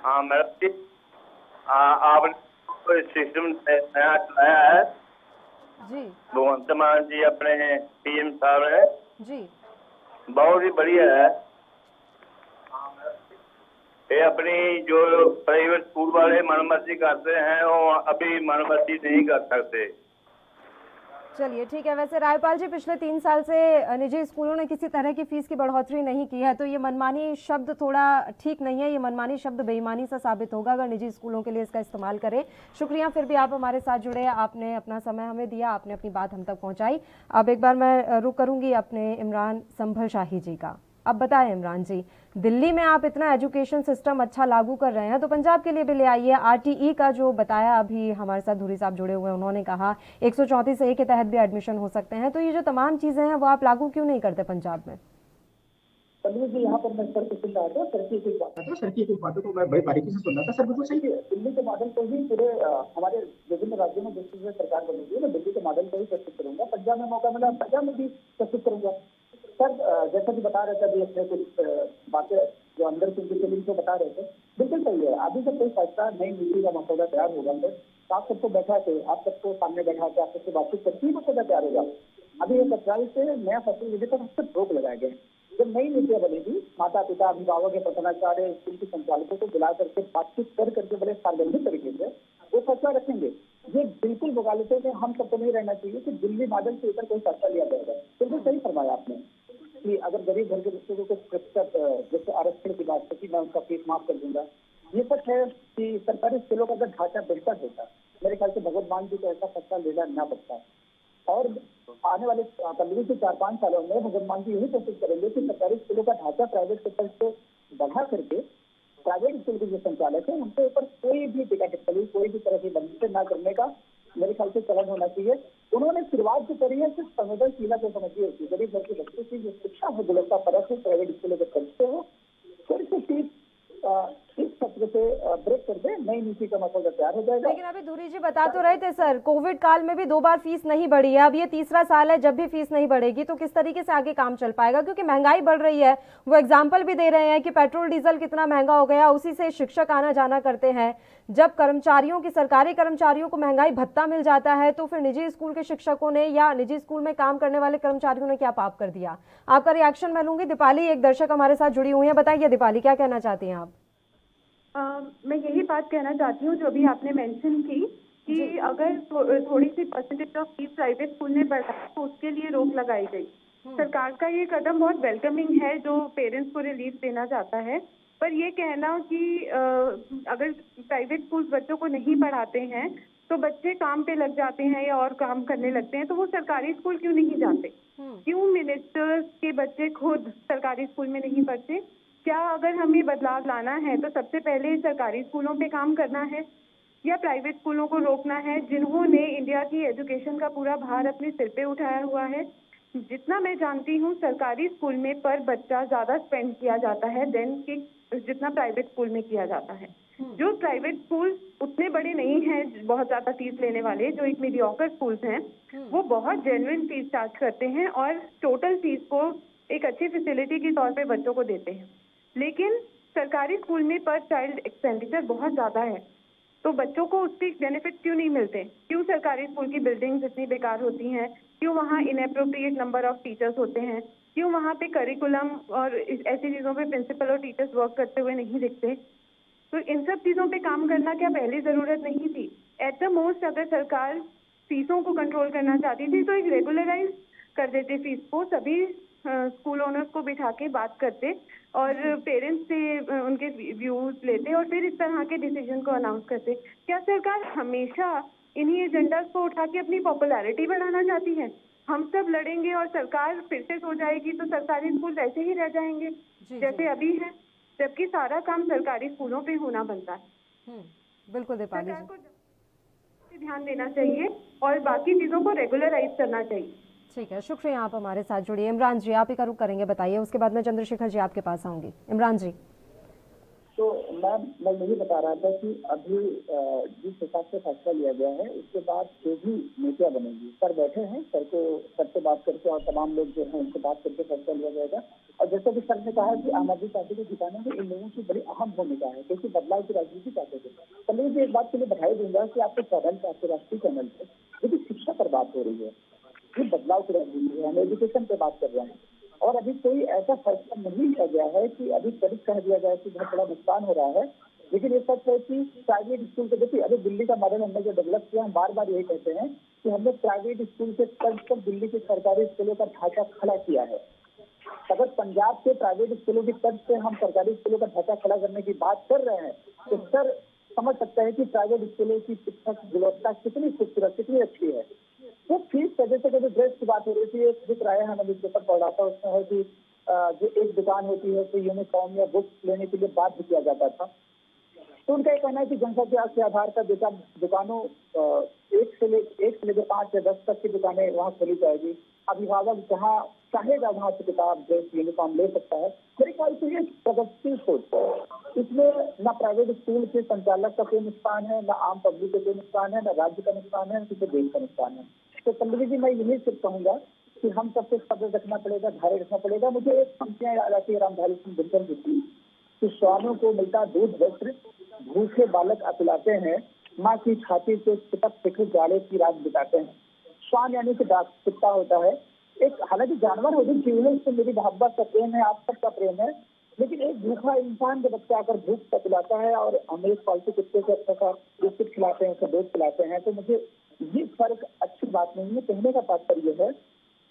Speaker 11: हाँ मैडम, आपने सिस्टम नया चलाया है
Speaker 1: जी,
Speaker 11: भगवंत मान जी अपने पीएम साहब है
Speaker 1: जी,
Speaker 11: बहुत ही बढ़िया है। ये अपनी जो प्राइवेट स्कूल वाले मनमर्जी करते हैं वो अभी मनमर्जी नहीं कर सकते।
Speaker 1: चलिए ठीक है। वैसे रायपाल जी, पिछले 3 साल से निजी स्कूलों ने किसी तरह की फीस की बढ़ोतरी नहीं की है, तो ये मनमानी शब्द थोड़ा ठीक नहीं है। ये मनमानी शब्द बेईमानी सा साबित होगा अगर निजी स्कूलों के लिए इसका इस्तेमाल करें। शुक्रिया फिर भी आप हमारे साथ जुड़े, आपने अपना समय हमें दिया, आपने अपनी बात हम तक पहुंचाई। अब एक बार मैं रुक करूंगी अपने इमरान संभल शाही जी का। अब बताएं इमरान जी, दिल्ली में आप इतना एजुकेशन सिस्टम अच्छा लागू कर रहे हैं, तो पंजाब के लिए भी ले आइए। आरटीई का जो बताया, अभी हमारे साथ धुरी साहब जुड़े हुए हैं, उन्होंने कहा 134A के तहत भी एडमिशन हो सकते हैं। तो ये जो तमाम चीजें हैं वो आप लागू क्यों नहीं करते पंजाब में?
Speaker 10: चलिए जी, यहाँ पर मैं सर को सुन रहा था, सर की कुछ बातों को मैं बड़ी बारीकी से सुन रहा था। सर बिल्कुल सही है, दिल्ली के मॉडल को ही पूरे हमारे विभिन्न राज्यों में जिस तरह सरकार बनेगी है, मैं दिल्ली के मॉडल को ही प्रस्तुत करूंगा। पंजाब में मौका मिला, पंजाब में भी प्रस्तुत करूंगा। सर जैसा कि बता रहे थे अभी अपने कुछ बातें जो अंदर की फीलिंग को बता रहे थे, बिल्कुल सही है। अभी जब कोई फैसला नई नीति का मसौदा तैयार होगा तो आप सबको बैठा के, आप सबको सामने बैठा के, आप सबसे बातचीत करके ही मसौदा तैयार होगा। अभी 1 अप्रैल से नया फसल विधि पर सब रोक लगाए गए। जब नई नीतियां बनेगी, माता पिता, अभिभावक, प्रधानाचार्य, स्कूल के संचालकों को बुला करके बातचीत कर करके बड़े सार्वजनिक तरीके से वो फैसला रखेंगे। ये बिल्कुल वकालतों में हम सबको नहीं रहना चाहिए कि दिल्ली मॉडल के ऊपर कोई फैसला लिया जाएगा। बिल्कुल सही फरमाया आपने कि अगर गरीब घर के बच्चों को कुछ प्रतिशत जैसे आरक्षण की बात की, मैं उसका फीस माफ कर दूंगा, ये सच है कि सरकारी स्कूलों का अगर ढांचा बेहतर होता, मेरे ख्याल से भगवत मान जी को ऐसा फैसला लेना न पड़ता। और आने वाले अगले के 4-5 सालों में भगवत मान जी यही कोशिश करेंगे कि सरकारी स्कूलों का ढांचा प्राइवेट सेक्टर से बढ़ा करके प्राइवेट स्कूल के जो संचालक है उनके ऊपर कोई भी टीका टिप्पणी, कोई भी तरह की बंदिशें न करने का मेरे ख्याल से चलन होना चाहिए। उन्होंने शुरुआत जो करी है सिर्फ संवेदनशीलता को समझिए होती है। गरीब घर के बच्चों की जो शिक्षा है गुणवत्ता परक है, प्राइवेट स्कूलों के पढ़ते हो, फिर से इस सत्र से ब्रेक कर दे, नई नीति का मसौदा तैयार हो जाएगा।
Speaker 1: लेकिन अभी धुरी जी बता तो रहे थे सर, कोविड काल में भी 2 बार फीस नहीं बढ़ी है, अब ये तीसरा साल है जब भी फीस नहीं बढ़ेगी तो किस तरीके से आगे काम चल पाएगा, क्योंकि महंगाई बढ़ रही है। वो एग्जाम्पल भी दे रहे हैं कि पेट्रोल डीजल कितना महंगा हो गया, उसी से शिक्षक आना जाना करते हैं। जब कर्मचारियों की, सरकारी कर्मचारियों को महंगाई भत्ता मिल जाता है तो फिर निजी स्कूल के शिक्षकों ने या निजी स्कूल में काम करने वाले कर्मचारियों ने क्या पाप कर दिया। आपका रिएक्शन मैं लूंगी। दीपाली एक दर्शक हमारे साथ जुड़ी हुई है, बताइए दीपाली क्या कहना चाहती हैं आप।
Speaker 12: मैं यही बात कहना चाहती हूँ जो अभी आपने मेंशन की कि अगर थोड़ी सी percentage of fees private school में बढ़ा तो उसके लिए रोक लगाई गई। सरकार का ये कदम बहुत वेलकमिंग है जो पेरेंट्स को रिलीफ देना चाहता है, पर ये कहना कि अगर प्राइवेट स्कूल बच्चों को नहीं पढ़ाते हैं तो बच्चे काम पे लग जाते हैं या और काम करने लगते हैं, तो वो सरकारी स्कूल क्यों नहीं जाते? क्यों मिनिस्टर्स के बच्चे खुद सरकारी स्कूल में नहीं पढ़ते? क्या अगर हमें बदलाव लाना है तो सबसे पहले सरकारी स्कूलों पे काम करना है या प्राइवेट स्कूलों को रोकना है जिन्होंने इंडिया की एजुकेशन का पूरा भार अपने सिर पे उठाया हुआ है? जितना मैं जानती हूँ सरकारी स्कूल में पर बच्चा ज्यादा स्पेंड किया जाता है देन कि जितना प्राइवेट स्कूल में किया जाता है। जो प्राइवेट स्कूल उतने बड़े नहीं हैं बहुत ज्यादा फीस लेने वाले, जो एक मीडियोकर स्कूल्स हैं वो बहुत जेन्युइन फीस चार्ज करते हैं और टोटल फीस को एक अच्छी फैसिलिटी के तौर पे बच्चों को देते हैं। लेकिन सरकारी स्कूल में पर चाइल्ड एक्सपेंडिचर बहुत ज्यादा है, तो बच्चों को उसके बेनिफिट क्यों नहीं मिलते? क्यों सरकारी स्कूल की बिल्डिंग्स इतनी बेकार होती हैं? क्यों वहाँ इनएप्रोप्रिएट नंबर ऑफ टीचर्स होते हैं? क्यों वहाँ पे करिकुलम और ऐसी चीज़ों पे प्रिंसिपल और टीचर्स वर्क करते हुए नहीं दिखते? तो इन सब चीज़ों पे काम करना क्या पहले ज़रूरत नहीं थी? एट द मोस्ट अगर सरकार फीसों को कंट्रोल करना चाहती थी तो एक रेगुलराइज कर देते फीस को, सभी स्कूल ओनर्स को बिठा के बात करते और पेरेंट्स से उनके व्यूज लेते और फिर इस तरह के डिसीजन को अनाउंस करते। क्या सरकार हमेशा इन्हीं एजेंडास को उठा के अपनी पॉपुलैरिटी बढ़ाना चाहती है? हम सब लड़ेंगे और सरकार फिर से सो जाएगी तो सरकारी स्कूल वैसे ही रह जाएंगे जैसे अभी है, जबकि सारा काम सरकारी स्कूलों पे होना बनता है।
Speaker 1: बिल्कुल दीपाली
Speaker 12: सरकार को ध्यान देना चाहिए और बाकी चीजों को रेगुलराइज करना चाहिए।
Speaker 1: ठीक है, शुक्रिया आप हमारे साथ जुड़िए। इमरान जी आप ही का रुख करेंगे, बताइए, उसके बाद मैं चंद्रशेखर जी आपके पास आऊंगी। इमरान जी।
Speaker 10: तो मैं यही बता रहा था कि अभी जिस हिसाब से फैसला लिया गया है उसके बाद जो भी नीतियां बनेंगी, सर बैठे हैं, सर से बात करके और तमाम लोग जो हैं उनसे बात करके फैसला लिया जाएगा। और जैसा कि सर ने कहा कि आम आदमी पार्टी को जिताने में इन लोगों की बड़ी अहम भूमिका है क्योंकि बदलाव की राजनीति चाहते थे। तो मैं भी एक बात के लिए बधाई दूंगा कि आपके चैनल पे, आपके राष्ट्रीय चैनल पे लेकिन शिक्षा पर बात हो रही है, ये बदलाव की राजनीति है, हम एजुकेशन पे बात कर रहे हैं और अभी कोई ऐसा फैसला नहीं लिया गया है कि अभी करीब कह दिया जाए कि बहुत बड़ा नुकसान हो रहा है। लेकिन ये सच है कि प्राइवेट स्कूल के देखिए अभी दिल्ली का मॉडल हमने जो डेवलप किया, हम बार बार यही कहते हैं कि हमने प्राइवेट स्कूल के तर्ज पर दिल्ली के सरकारी स्कूलों का ढांचा खड़ा किया है। अगर पंजाब के प्राइवेट स्कूलों की तर्ज पे हम सरकारी स्कूलों का ढांचा खड़ा करने की बात कर रहे हैं तो सर समझ सकते हैं कि प्राइवेट स्कूलों की शिक्षा की गुणवत्ता कितनी खूबसूरत, कितनी अच्छी है। तो फीस जैसे कभी ड्रेस की बात हो रही थी, एक दिख रहा है, हमें न्यूज़पेपर पढ़ रहा था, उसमें है कि जो एक दुकान होती है तो यूनिफॉर्म या बुक्स लेने के लिए बाध्य किया जाता था। तो उनका ये कहना है कि जनसंख्या के आधार पर दुकानों 1 से लेकर 5 या 10 तक की दुकानें वहाँ खोली जाएगी। अभिभावक जहाँ चाहेगा वहाँ से किताब, ड्रेस, यूनिफॉर्म ले सकता है। मेरे ख्याल से ये प्रगतिशील सोच, इसमें न प्राइवेट स्कूल के संचालक का कोई नुकसान है, न आम पब्लिक का कोई नुकसान है, न राज्य का नुकसान है, न किसी देश का नुकसान है। तो पल्लवी जी मैं यही सिर्फ कहूंगा कि हम सबको सब्र रखना पड़ेगा, धैर्य रखना पड़ेगा। मुझे एक पंक्तियां याद आती है रामधारी सिंह दिनकर जी की कि स्वामियों को मिलता दूध वस्त्र, भूखे बालक अकुलाते हैं, माँ की छाती से चिपक फिक्र जाड़े की रात बिताते हैं। श्वान यानी कि डाक कुत्ता होता है, एक हालांकि जानवर हो, जीवों से मेरी मोहब्बत का प्रेम है, आप सबका प्रेम है, लेकिन एक भूखा इंसान जब बच्चा आकर भूख पकड़ाता है और हम एक पालतू कुत्ते को अच्छा सा बिस्किट खिलाते हैं, उसे दूध खिलाते हैं, तो मुझे ये फर्क अच्छी बात नहीं है। कहने का तात्पर्य है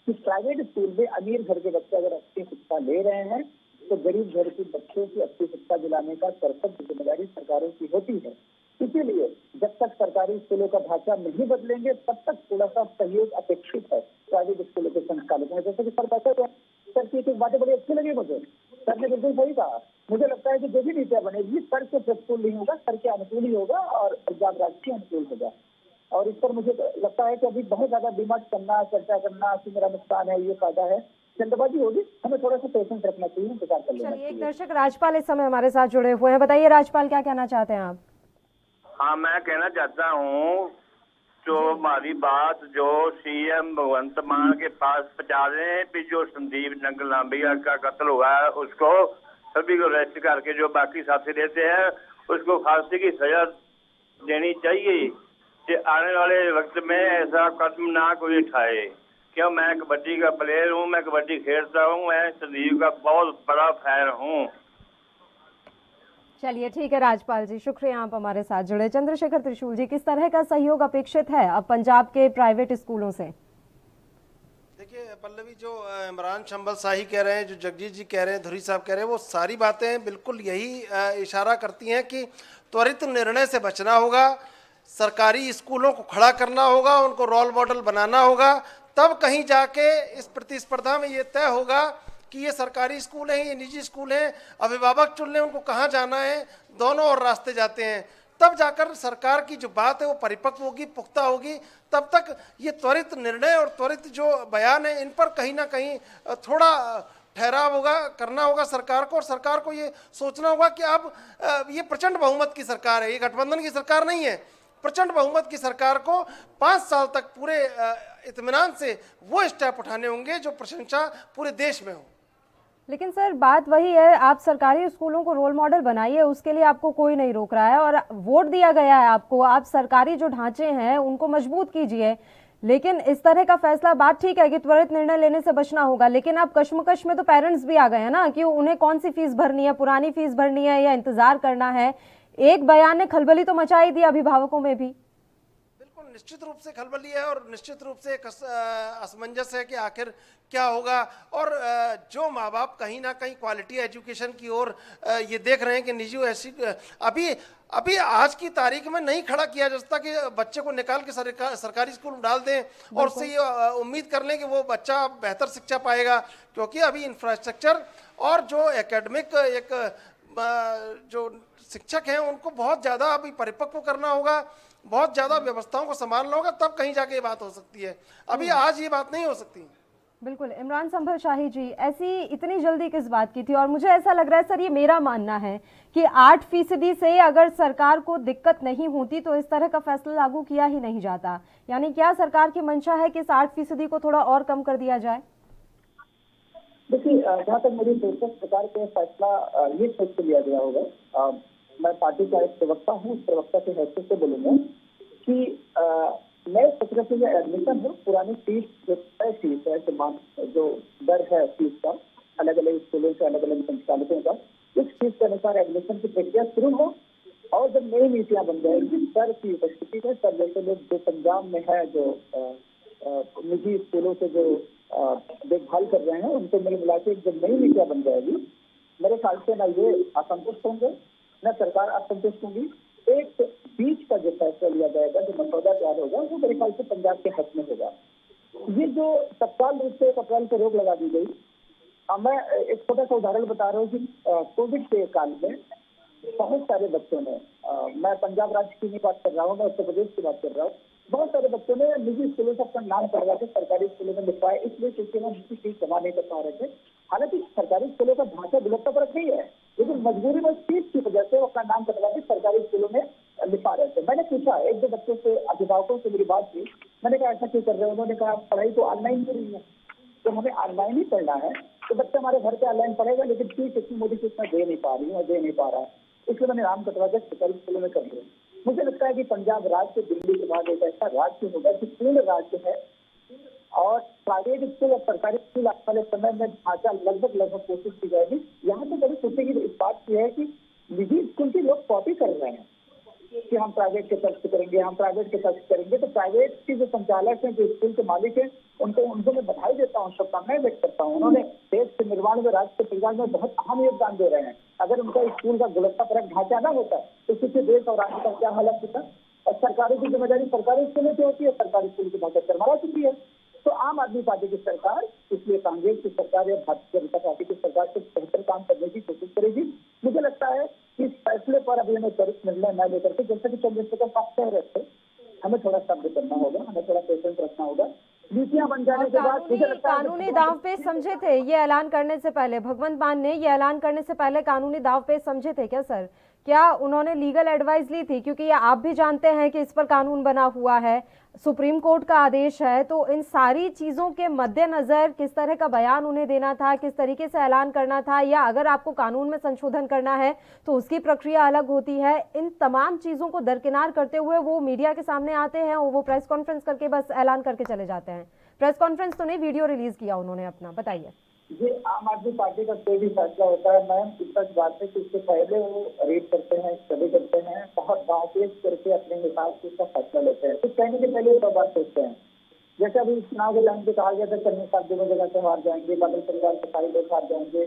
Speaker 10: कि प्राइवेट स्कूल में अमीर घर के बच्चे अगर अच्छी शिक्षा ले रहे हैं
Speaker 17: तो गरीब घर के बच्चों की अच्छी शिक्षा दिलाने का कर्तव्य जिम्मेदारी सरकारों की होती है। इसीलिए जब तक सरकारी स्कूलों का ढांचा नहीं बदलेंगे तब तक थोड़ा सा सहयोग अपेक्षित है प्राइवेट स्कूलों के संचालकों में। जैसे कि सर बैठे हुए सर की एक बातें बड़ी अच्छी लगी मुझे, सर ने बिल्कुल सही कहा। मुझे लगता है कि जो भी नीतियां बनेगी सर के प्रतिकूल नहीं होगा, सर के अनुकूल ही होगा और पंजाब राज्य के अनुकूल होगा। और इस पर मुझे लगता है कि अभी बहुत ज्यादा डिमांड करना, चर्चा करना कि मेरा नुकसान है, ये फायदा है, जल्दबाजी होगी। हमें थोड़ा सा पेशेंस रखना चाहिए, इंतजार कर लेना चाहिए।
Speaker 1: एक दर्शक राजपाल इस समय हमारे साथ जुड़े हुए हैं। बताइए राजपाल, क्या कहना चाहते हैं आप?
Speaker 18: हाँ, मैं कहना चाहता हूँ जो हमारी बात जो सीएम भगवंत मान के पास पहुंचा दें कि जो संदीप नंगलांबिया का कत्ल हुआ है उसको सभी को अरेस्ट करके जो बाकी साथी रहते हैं उसको फांसी की सजा देनी चाहिए कि आने वाले वक्त में ऐसा कदम ना कोई उठाए। क्यों, मैं कबड्डी का प्लेयर हूँ, मैं कबड्डी खेलता हूँ, मैं संदीप का बहुत बड़ा फैन हूँ।
Speaker 1: चलिए ठीक है राजपाल जी, शुक्रिया आप हमारे साथ जुड़े। चंद्रशेखर त्रिशूल जी, किस तरह का सहयोग अपेक्षित है अब पंजाब के प्राइवेट स्कूलों से?
Speaker 8: देखिए पल्लवी, जो इमरान शंबल शाही कह रहे हैं, जो जगजीत जी कह रहे हैं, धुरी साहब कह रहे हैं, वो सारी बातें बिल्कुल यही इशारा करती हैं कि त्वरित निर्णय से बचना होगा, सरकारी स्कूलों को खड़ा करना होगा, उनको रोल मॉडल बनाना होगा, तब कहीं जाके इस प्रतिस्पर्धा में ये तय होगा कि ये सरकारी स्कूल हैं, ये निजी स्कूल हैं, अभिभावक चुन लें उनको कहाँ जाना है, दोनों और रास्ते जाते हैं। तब जाकर सरकार की जो बात है वो परिपक्व होगी, पुख्ता होगी। तब तक ये त्वरित निर्णय और त्वरित जो बयान है इन पर कहीं ना कहीं थोड़ा ठहराव होगा, करना होगा सरकार को। और सरकार को ये सोचना होगा कि अब ये प्रचंड बहुमत की सरकार है, ये गठबंधन की सरकार नहीं है। प्रचंड बहुमत की सरकार को 5 साल तक पूरे इत्मीनान से वो स्टेप उठाने होंगे जो प्रशंसा पूरे देश में हो।
Speaker 1: लेकिन सर बात वही है, आप सरकारी स्कूलों को रोल मॉडल बनाइए, उसके लिए आपको कोई नहीं रोक रहा है और वोट दिया गया है आपको, आप सरकारी जो ढांचे हैं उनको मजबूत कीजिए। लेकिन इस तरह का फैसला, बात ठीक है कि त्वरित निर्णय लेने से बचना होगा, लेकिन आप कश्मकश में तो पेरेंट्स भी आ गए हैं ना कि उन्हें कौन सी फीस भरनी है, पुरानी फीस भरनी है या इंतजार करना है। एक बयान ने खलबली तो मचा ही दी अभिभावकों में भी।
Speaker 8: निश्चित रूप से खलबली है और निश्चित रूप से असमंजस है कि आखिर क्या होगा। और जो माँ बाप कहीं ना कहीं क्वालिटी एजुकेशन की ओर ये देख रहे हैं कि निजी ऐसी अभी आज की तारीख में नहीं खड़ा किया जा सकता कि बच्चे को निकाल के सरकारी स्कूल में डाल दें और उससे ये उम्मीद कर लें कि वो बच्चा बेहतर शिक्षा पाएगा, क्योंकि अभी इंफ्रास्ट्रक्चर और जो एकेडमिक एक जो शिक्षक हैं उनको बहुत ज़्यादा अभी परिपक्व करना होगा, बहुत ज़्यादा व्यवस्थाओं को संभालना होगा, तब कहीं जाके ये बात हो सकती है। अभी आज ये बात नहीं हो सकती।
Speaker 1: बिल्कुल। इमरान शंबल शाही जी, ऐसी इतनी जल्दी किस बात की थी? और मुझे ऐसा लग रहा है सर, ये मेरा मानना है कि 8% से अगर सरकार को दिक्कत नहीं होती तो इस तरह का फैसला लागू किया ही नहीं जाता। यानी क्या सरकार की मंशा है कि इस 8% को थोड़ा और कम कर दिया जाए?
Speaker 17: देखिए, जहाँ तक मेरी सोच है, सरकार का फैसला ये सोच के लिया गया होगा। मैं पार्टी का एक प्रवक्ता हूँ, उस प्रवक्ता के हैसियत से बोलूंगा कि नए सत्र से जो एडमिशन है, पुरानी फीस जो तय फीस है, जो दर है फीस का अलग अलग स्कूलों से, अलग अलग संचालकों का, इस फीस के अनुसार एडमिशन की प्रक्रिया शुरू हो। और जब नई नीतियां बन जाएगी सर की उपस्थिति में, सर जैसे लोग जो पंजाब में है, जो निजी स्कूलों से जो देखभाल कर रहे हैं, उनको मिल मिला के जब नई नीतियां बन जाएगी, मेरे ख्याल से न ये असंतुष्ट होंगे न सरकार असंतुष्ट होगी। एक बीच का जो फैसला लिया जाएगा, जो मसौदा तैयार होगा, वो मेरे ख्याल से पंजाब के हक में होगा। ये जो तत्काल रूप से 1 अप्रैल को रोक लगा दी गई, मैं एक छोटा सा उदाहरण बता रहा हूँ कि कोविड के काल में बहुत सारे बच्चों ने, मैं पंजाब राज्य की नहीं बात कर रहा हूँ, मैं उत्तर प्रदेश की बात कर रहा हूँ, बहुत सारे बच्चों ने निजी स्कूलों से अपना नाम करवा के सरकारी स्कूलों में लिखवाए, इसलिए क्योंकि वो उनकी फीस जमा नहीं कर पा रहे थे। हालांकि सरकारी स्कूलों का ढांचा गुणवत्ता परक नहीं है, लेकिन मजबूरी में फीस की वजह से वो अपना नाम करवा के सरकारी स्कूलों में लिखा रहे थे। मैंने पूछा, 1-2 बच्चों से, अभिभावकों से मेरी बात की, मैंने कहा ऐसा क्यों कर रहे हो? उन्होंने कहा पढ़ाई तो ऑनलाइन हो रही है, तो हमें ऑनलाइन ही पढ़ना है, तो बच्चा हमारे घर पे ऑनलाइन पढ़ेगा, लेकिन फीस इतनी मोटी फीस में दे नहीं पा रही हूँ, दे नहीं पा रहा है, इसलिए मैंने नाम कटवा के सरकारी स्कूलों में कर दिया। मुझे लगता है कि पंजाब राज्य दिल्ली के बाद एक ऐसा राज्य होगा कि पूर्ण राज्य है और प्राइवेट स्कूल और सरकारी स्कूल आने वाले समय में ढांचा लगभग कोशिश की जाएगी। यहाँ तो बड़ी खुशी की इस बात की है कि निजी स्कूल के लोग कॉपी कर रहे हैं, कि हम प्राइवेट के तर्ज से करेंगे, हम प्राइवेट के तर्ज से करेंगे। तो प्राइवेट के जो संचालक हैं, जो स्कूल के मालिक हैं, उनको मैं बधाई देता हूँ, शुभकामनाएं व्यक्त करता हूँ। उन्होंने देश के निर्माण में, राज्य के निर्माण में बहुत अहम योगदान दे रहे हैं। अगर उनका स्कूल का गुणवत्तापरक ढांचा ना होता तो किसी देश और राज्य का क्या हालत होता। और सरकारों की जिम्मेदारी सरकारी स्कूलों की होती है, सरकारी स्कूल की ढांचा चरमरा चुकी है। तो आम आदमी पार्टी की सरकार, इसलिए कांग्रेस की सरकार या भारतीय जनता पार्टी की सरकार से बेहतर काम करने की कोशिश करेगी। मुझे लगता है कि इस फैसले पर अभी हमें त्वरित निर्णय न लेकर के, जैसा कि चंद्रशेखर साहब कह रहे थे, हमें थोड़ा सब्र करना होगा, हमें थोड़ा पेशेंस रखना होगा। नीतियां बन जाने के बाद मुझे लगता है
Speaker 1: कानूनी दाव पेच समझे थे ये ऐलान करने से पहले, भगवंत मान ने ये ऐलान करने से पहले कानूनी दाव पेच समझे थे क्या सर? क्या उन्होंने लीगल एडवाइस ली थी? क्योंकि ये आप भी जानते हैं कि इस पर कानून बना हुआ है, सुप्रीम कोर्ट का आदेश है। तो इन सारी चीजों के मद्देनजर किस तरह का बयान उन्हें देना था, किस तरीके से ऐलान करना था, या अगर आपको कानून में संशोधन करना है तो उसकी प्रक्रिया अलग होती है, इन तमाम चीजों को दरकिनार करते हुए वो मीडिया के सामने आते हैं और वो प्रेस कॉन्फ्रेंस करके बस ऐलान करके चले जाते हैं। प्रेस कॉन्फ्रेंस तो नहीं, वीडियो रिलीज किया उन्होंने अपना, बताइए।
Speaker 17: ये आम आदमी पार्टी का कोई भी फैसला होता है मैम, इस तक बात है कि उससे पहले वो रेड करते हैं, स्टडी करते हैं, बहुत गाँव करके अपने हिसाब से उसका फैसला लेते हैं। कुछ कहने के पहले तो बात सोचते हैं। जैसे अभी चुनाव के टाइम पे कहा गया था कन्नी साहब दोनों जगह से हार जाएंगे, बादल परिवार के सारे लोग हार जाएंगे,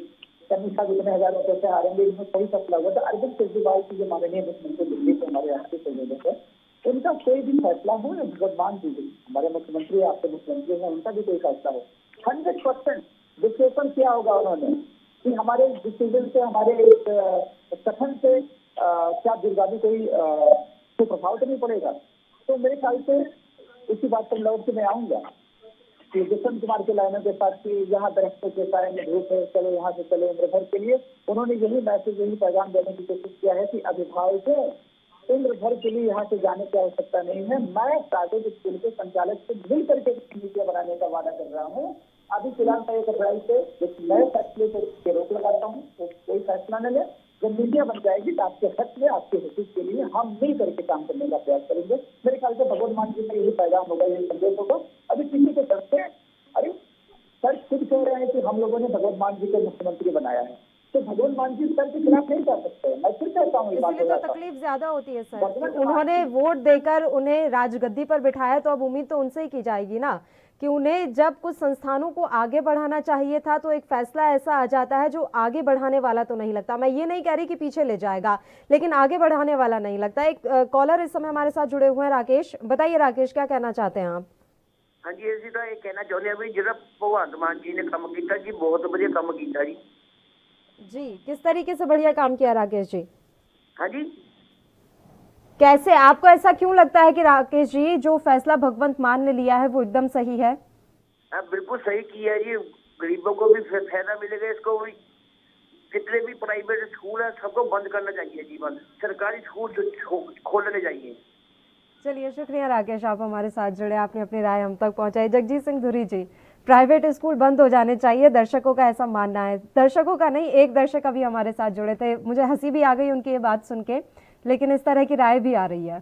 Speaker 17: कन्नी साहब इतने हजार रुपए से हारेंगे, इसमें कोई फैसला हुआ था। अरविंद केजरीवाल की जो माननीय मुख्यमंत्री दिल्ली के हमारे यहाँ के संयोजक है, उनका कोई भी फैसला हो, भगवान जी हमारे मुख्यमंत्री, आपके मुख्यमंत्री हैं, उनका भी कोई फैसला हो, 100% विश्लेषण किया होगा उन्होंने कि हमारे डिसीजन से, हमारे इस कथन से क्या दुर्गामी कोई प्रभाव तो नहीं पड़ेगा। तो मेरे ख्याल से इसी बात पर लौट के मैं आऊंगा कि दुष्यंत कुमार के लाइनों के साथ कि यहाँ दरख्तों के साए में धूप है, चलो यहाँ से चलो उम्र भर के लिए, उन्होंने यही मैसेज, यही पैगाम देने की कोशिश किया है कि अभिभावकों उम्र भर के लिए यहाँ से जाने की आवश्यकता नहीं है। मैं प्राइवेट स्कूल के संचालक से मिल करके नीतियां बनाने का वादा कर रहा हूँ। अभी फिलहाल 1 अप्रैल से एक नए फैसले पर रोक लगाता हूँ, तो कोई फैसला न ले। जब मीडिया बन जाएगी तो आपके हक में, आपके हित के लिए हम मिल करके काम करने का प्रयास करेंगे। मेरे ख्याल से भगवंत मान जी का यही पैगाम होगा, यही संदेश होगा। अभी किसी के तरफ से, अरे सर खुद कह रहे हैं कि हम लोगों ने भगवंत मान जी को मुख्यमंत्री बनाया है, तो भगवंत मान जी सर के खिलाफ नहीं जा सकते। मैं फिर कहता हूँ,
Speaker 1: इसलिए तो तकलीफ ज्यादा होती है सर। उन्होंने वोट देकर उन्हें राजगद्दी पर बिठाया, तो अब उम्मीद तो उनसे ही की जाएगी ना कि उन्हें जब कुछ संस्थानों को आगे बढ़ाना चाहिए था तो एक फैसला ऐसा आ जाता है जो आगे बढ़ाने वाला तो नहीं लगता। मैं ये नहीं कह रही कि पीछे ले जाएगा, लेकिन आगे बढ़ाने वाला नहीं लगता। एक कॉलर इस समय हमारे साथ जुड़े हुए हैं, राकेश। बताइए राकेश, क्या कहना चाहते हैं आप?
Speaker 19: हाँ जी, ਅਸੀਂ ਤਾਂ ਇਹ ਕਹਿਣਾ ਚਾਹੁੰਦੇ ਆ ਵੀ ਜਿਹੜਾ ਭਗਵੰਤ ਮਾਨ ਜੀ ਨੇ ਕੰਮ ਕੀਤਾ ਜੀ, ਬਹੁਤ ਵਧੀਆ ਕੰਮ ਕੀਤਾ
Speaker 1: जी। किस तरीके से बढ़िया काम किया राकेश जी?
Speaker 19: हाँ जी,
Speaker 1: कैसे, आपको ऐसा क्यों लगता है कि राकेश जी जो फैसला भगवंत मान ने लिया है वो एकदम सही है?
Speaker 19: बिल्कुल सही किया जी। गरीबों को भी फायदा मिलेगा, इसको भी। जितने भी प्राइवेट स्कूल है सबको बंद करना चाहिए जी, बंद सरकारी स्कूल खोलने चाहिए।
Speaker 1: चलिए, शुक्रिया राकेश, आप हमारे साथ जुड़े, आपने अपनी राय हम तक पहुंचाई। जगजीत सिंह धुरी जी, प्राइवेट स्कूल बंद हो जाने चाहिए, दर्शकों का ऐसा मानना है। दर्शकों का नहीं, एक दर्शक अभी हमारे साथ जुड़े थे, मुझे हंसी भी आ गई उनकी ये बात सुन के, लेकिन इस तरह की राय भी आ रही है।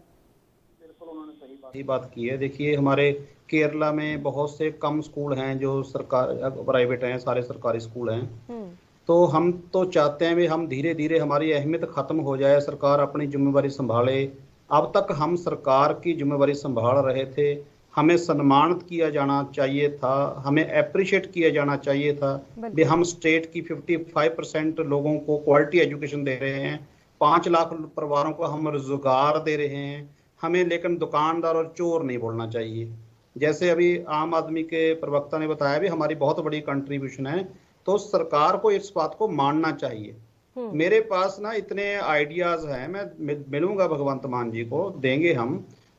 Speaker 5: बिल्कुल उन्होंने सही बात की है। देखिए, हमारे केरला में बहुत से कम स्कूल हैं जो सरकार प्राइवेट हैं, सारे सरकारी स्कूल हैं। तो हम तो चाहते हैं भी हम धीरे धीरे हमारी अहमियत खत्म हो जाए, सरकार अपनी जिम्मेवारी संभाले। अब तक हम सरकार की जिम्मेवारी संभाल रहे थे, हमें सम्मानित किया जाना चाहिए था, हमें अप्रिशिएट किया जाना चाहिए था भी हम स्टेट की 55% लोगों को क्वालिटी एजुकेशन दे रहे हैं, 5 लाख परिवारों को हम रोजगार दे रहे हैं हमें, लेकिन दुकानदार और चोर नहीं बोलना चाहिए। जैसे अभी आम आदमी के प्रवक्ता ने बताया भी हमारी बहुत बड़ी कंट्रीब्यूशन है, तो सरकार को इस बात को मानना चाहिए। मेरे पास ना इतने आइडियाज हैं, मैं मिलूंगा भगवंत मान जी को, देंगे हम।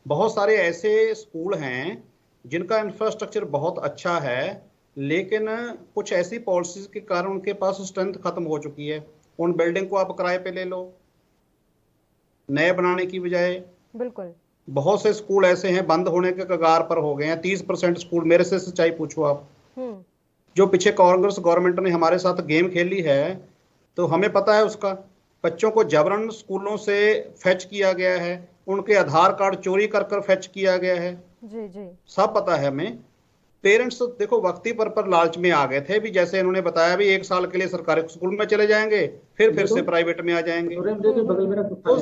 Speaker 5: बहुत सारे ऐसे स्कूल हैं जिनका इंफ्रास्ट्रक्चर बहुत अच्छा है, लेकिन कुछ ऐसी पॉलिसीज के कारण उनके पास स्ट्रेंथ खत्म हो चुकी है। उन बिल्डिंग को आप किराए पे ले लो, नए बनाने की बजाय।
Speaker 1: बिल्कुल, बहुत
Speaker 5: से स्कूल ऐसे हैं बंद होने के कगार पर हो गए हैं। 30% स्कूल, मेरे से सच्चाई पूछो आप, जो पीछे कांग्रेस गवर्नमेंट ने हमारे साथ गेम खेली है तो हमें पता है उसका। बच्चों को जबरन स्कूलों से फेच किया गया है, उनके आधार कार्ड चोरी कर कर फेच किया गया है,
Speaker 1: जी
Speaker 5: सब पता है हमें। पेरेंट्स तो देखो वक्ती पर लालच में आ गए थे भी, जैसे इन्होंने बताया भी 1 साल के लिए सरकारी स्कूल में चले जाएंगे, फिर से प्राइवेट में आ जाएंगे। तो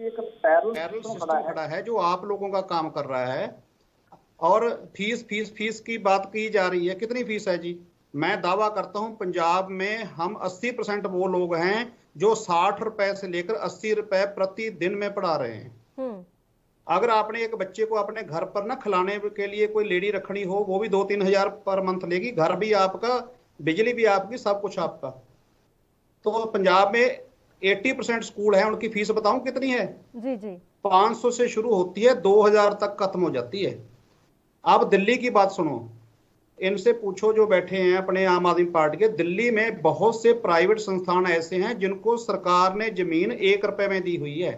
Speaker 17: एक पैरल
Speaker 5: सिस्टम खड़ा है जो आप लोगों का काम कर रहा है। और फीस की बात की जा रही है, कितनी फीस है जी? मैं दावा करता हूं पंजाब में हम 80% वो लोग हैं जो 60 रुपए से लेकर 80 रुपए प्रतिदिन में पढ़ा रहे हैं। अगर आपने एक बच्चे को अपने घर पर ना खिलाने के लिए कोई लेडी रखनी हो, वो भी 2-3 हजार पर मंथ लेगी, घर भी आपका, बिजली भी आपकी, सब कुछ आपका। तो पंजाब में 80% स्कूल है, उनकी फीस बताऊं कितनी है?
Speaker 1: जी जी
Speaker 5: 500 से शुरू होती है, 2000 तक खत्म हो जाती है। अब दिल्ली की बात सुनो, इनसे पूछो जो बैठे हैं अपने आम आदमी पार्टी के, दिल्ली में बहुत से प्राइवेट संस्थान ऐसे हैं जिनको सरकार ने जमीन 1 रुपए में दी हुई है।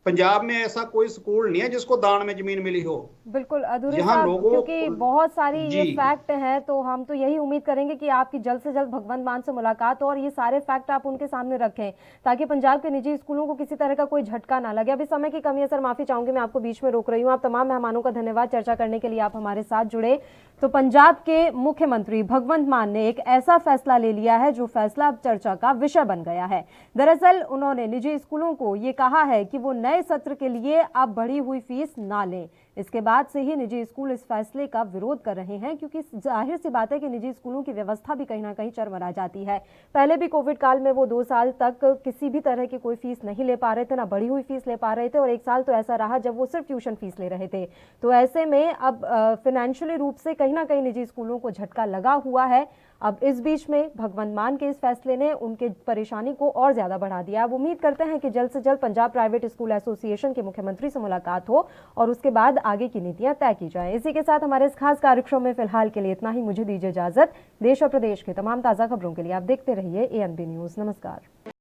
Speaker 5: पंजाब में ऐसा कोई स्कूल नहीं है जिसको दान में जमीन मिली हो।
Speaker 1: बिल्कुल अधूरे साहब, क्योंकि बहुत सारी ये फैक्ट हैं, तो हम तो यही उम्मीद करेंगे कि आपकी जल्द से जल्द भगवंत मान से मुलाकात हो और ये सारे फैक्ट आप उनके सामने रखें ताकि पंजाब के निजी स्कूलों को किसी तरह का कोई झटका ना लगे। अभी समय की कमी है सर, माफी चाहूंगी, मैं आपको बीच में रोक रही हूँ। आप तमाम मेहमानों का धन्यवाद चर्चा करने के लिए, आप हमारे साथ जुड़े। तो पंजाब के मुख्यमंत्री भगवंत मान ने एक ऐसा फैसला ले लिया है जो फैसला अब चर्चा का विषय बन गया है। दरअसल उन्होंने निजी स्कूलों को ये कहा है कि वो नए सत्र के लिए अब बढ़ी हुई फीस ना लें। इसके बाद से ही निजी स्कूल इस फैसले का विरोध कर रहे हैं, क्योंकि जाहिर सी बात है कि निजी स्कूलों की व्यवस्था भी कहीं ना कहीं चरमरा जाती है। पहले भी कोविड काल में वो 2 साल तक किसी भी तरह की कोई फीस नहीं ले पा रहे थे, ना बढ़ी हुई फीस ले पा रहे थे, और 1 साल तो ऐसा रहा जब वो सिर्फ ट्यूशन फीस ले रहे थे। तो ऐसे में अब फाइनेंशियली रूप से कहीं ना कहीं निजी स्कूलों को झटका लगा हुआ है। अब इस बीच में भगवंत मान के इस फैसले ने उनके परेशानी को और ज्यादा बढ़ा दिया। अब उम्मीद करते हैं कि जल्द से जल्द पंजाब प्राइवेट स्कूल एसोसिएशन के मुख्यमंत्री से मुलाकात हो और उसके बाद आगे की नीतियां तय की जाएं। इसी के साथ हमारे इस खास कार्यक्रम में फिलहाल के लिए इतना ही। मुझे दीजिए इजाजत। देश और प्रदेश के तमाम ताजा खबरों के लिए आप देखते रहिए ANB न्यूज। नमस्कार।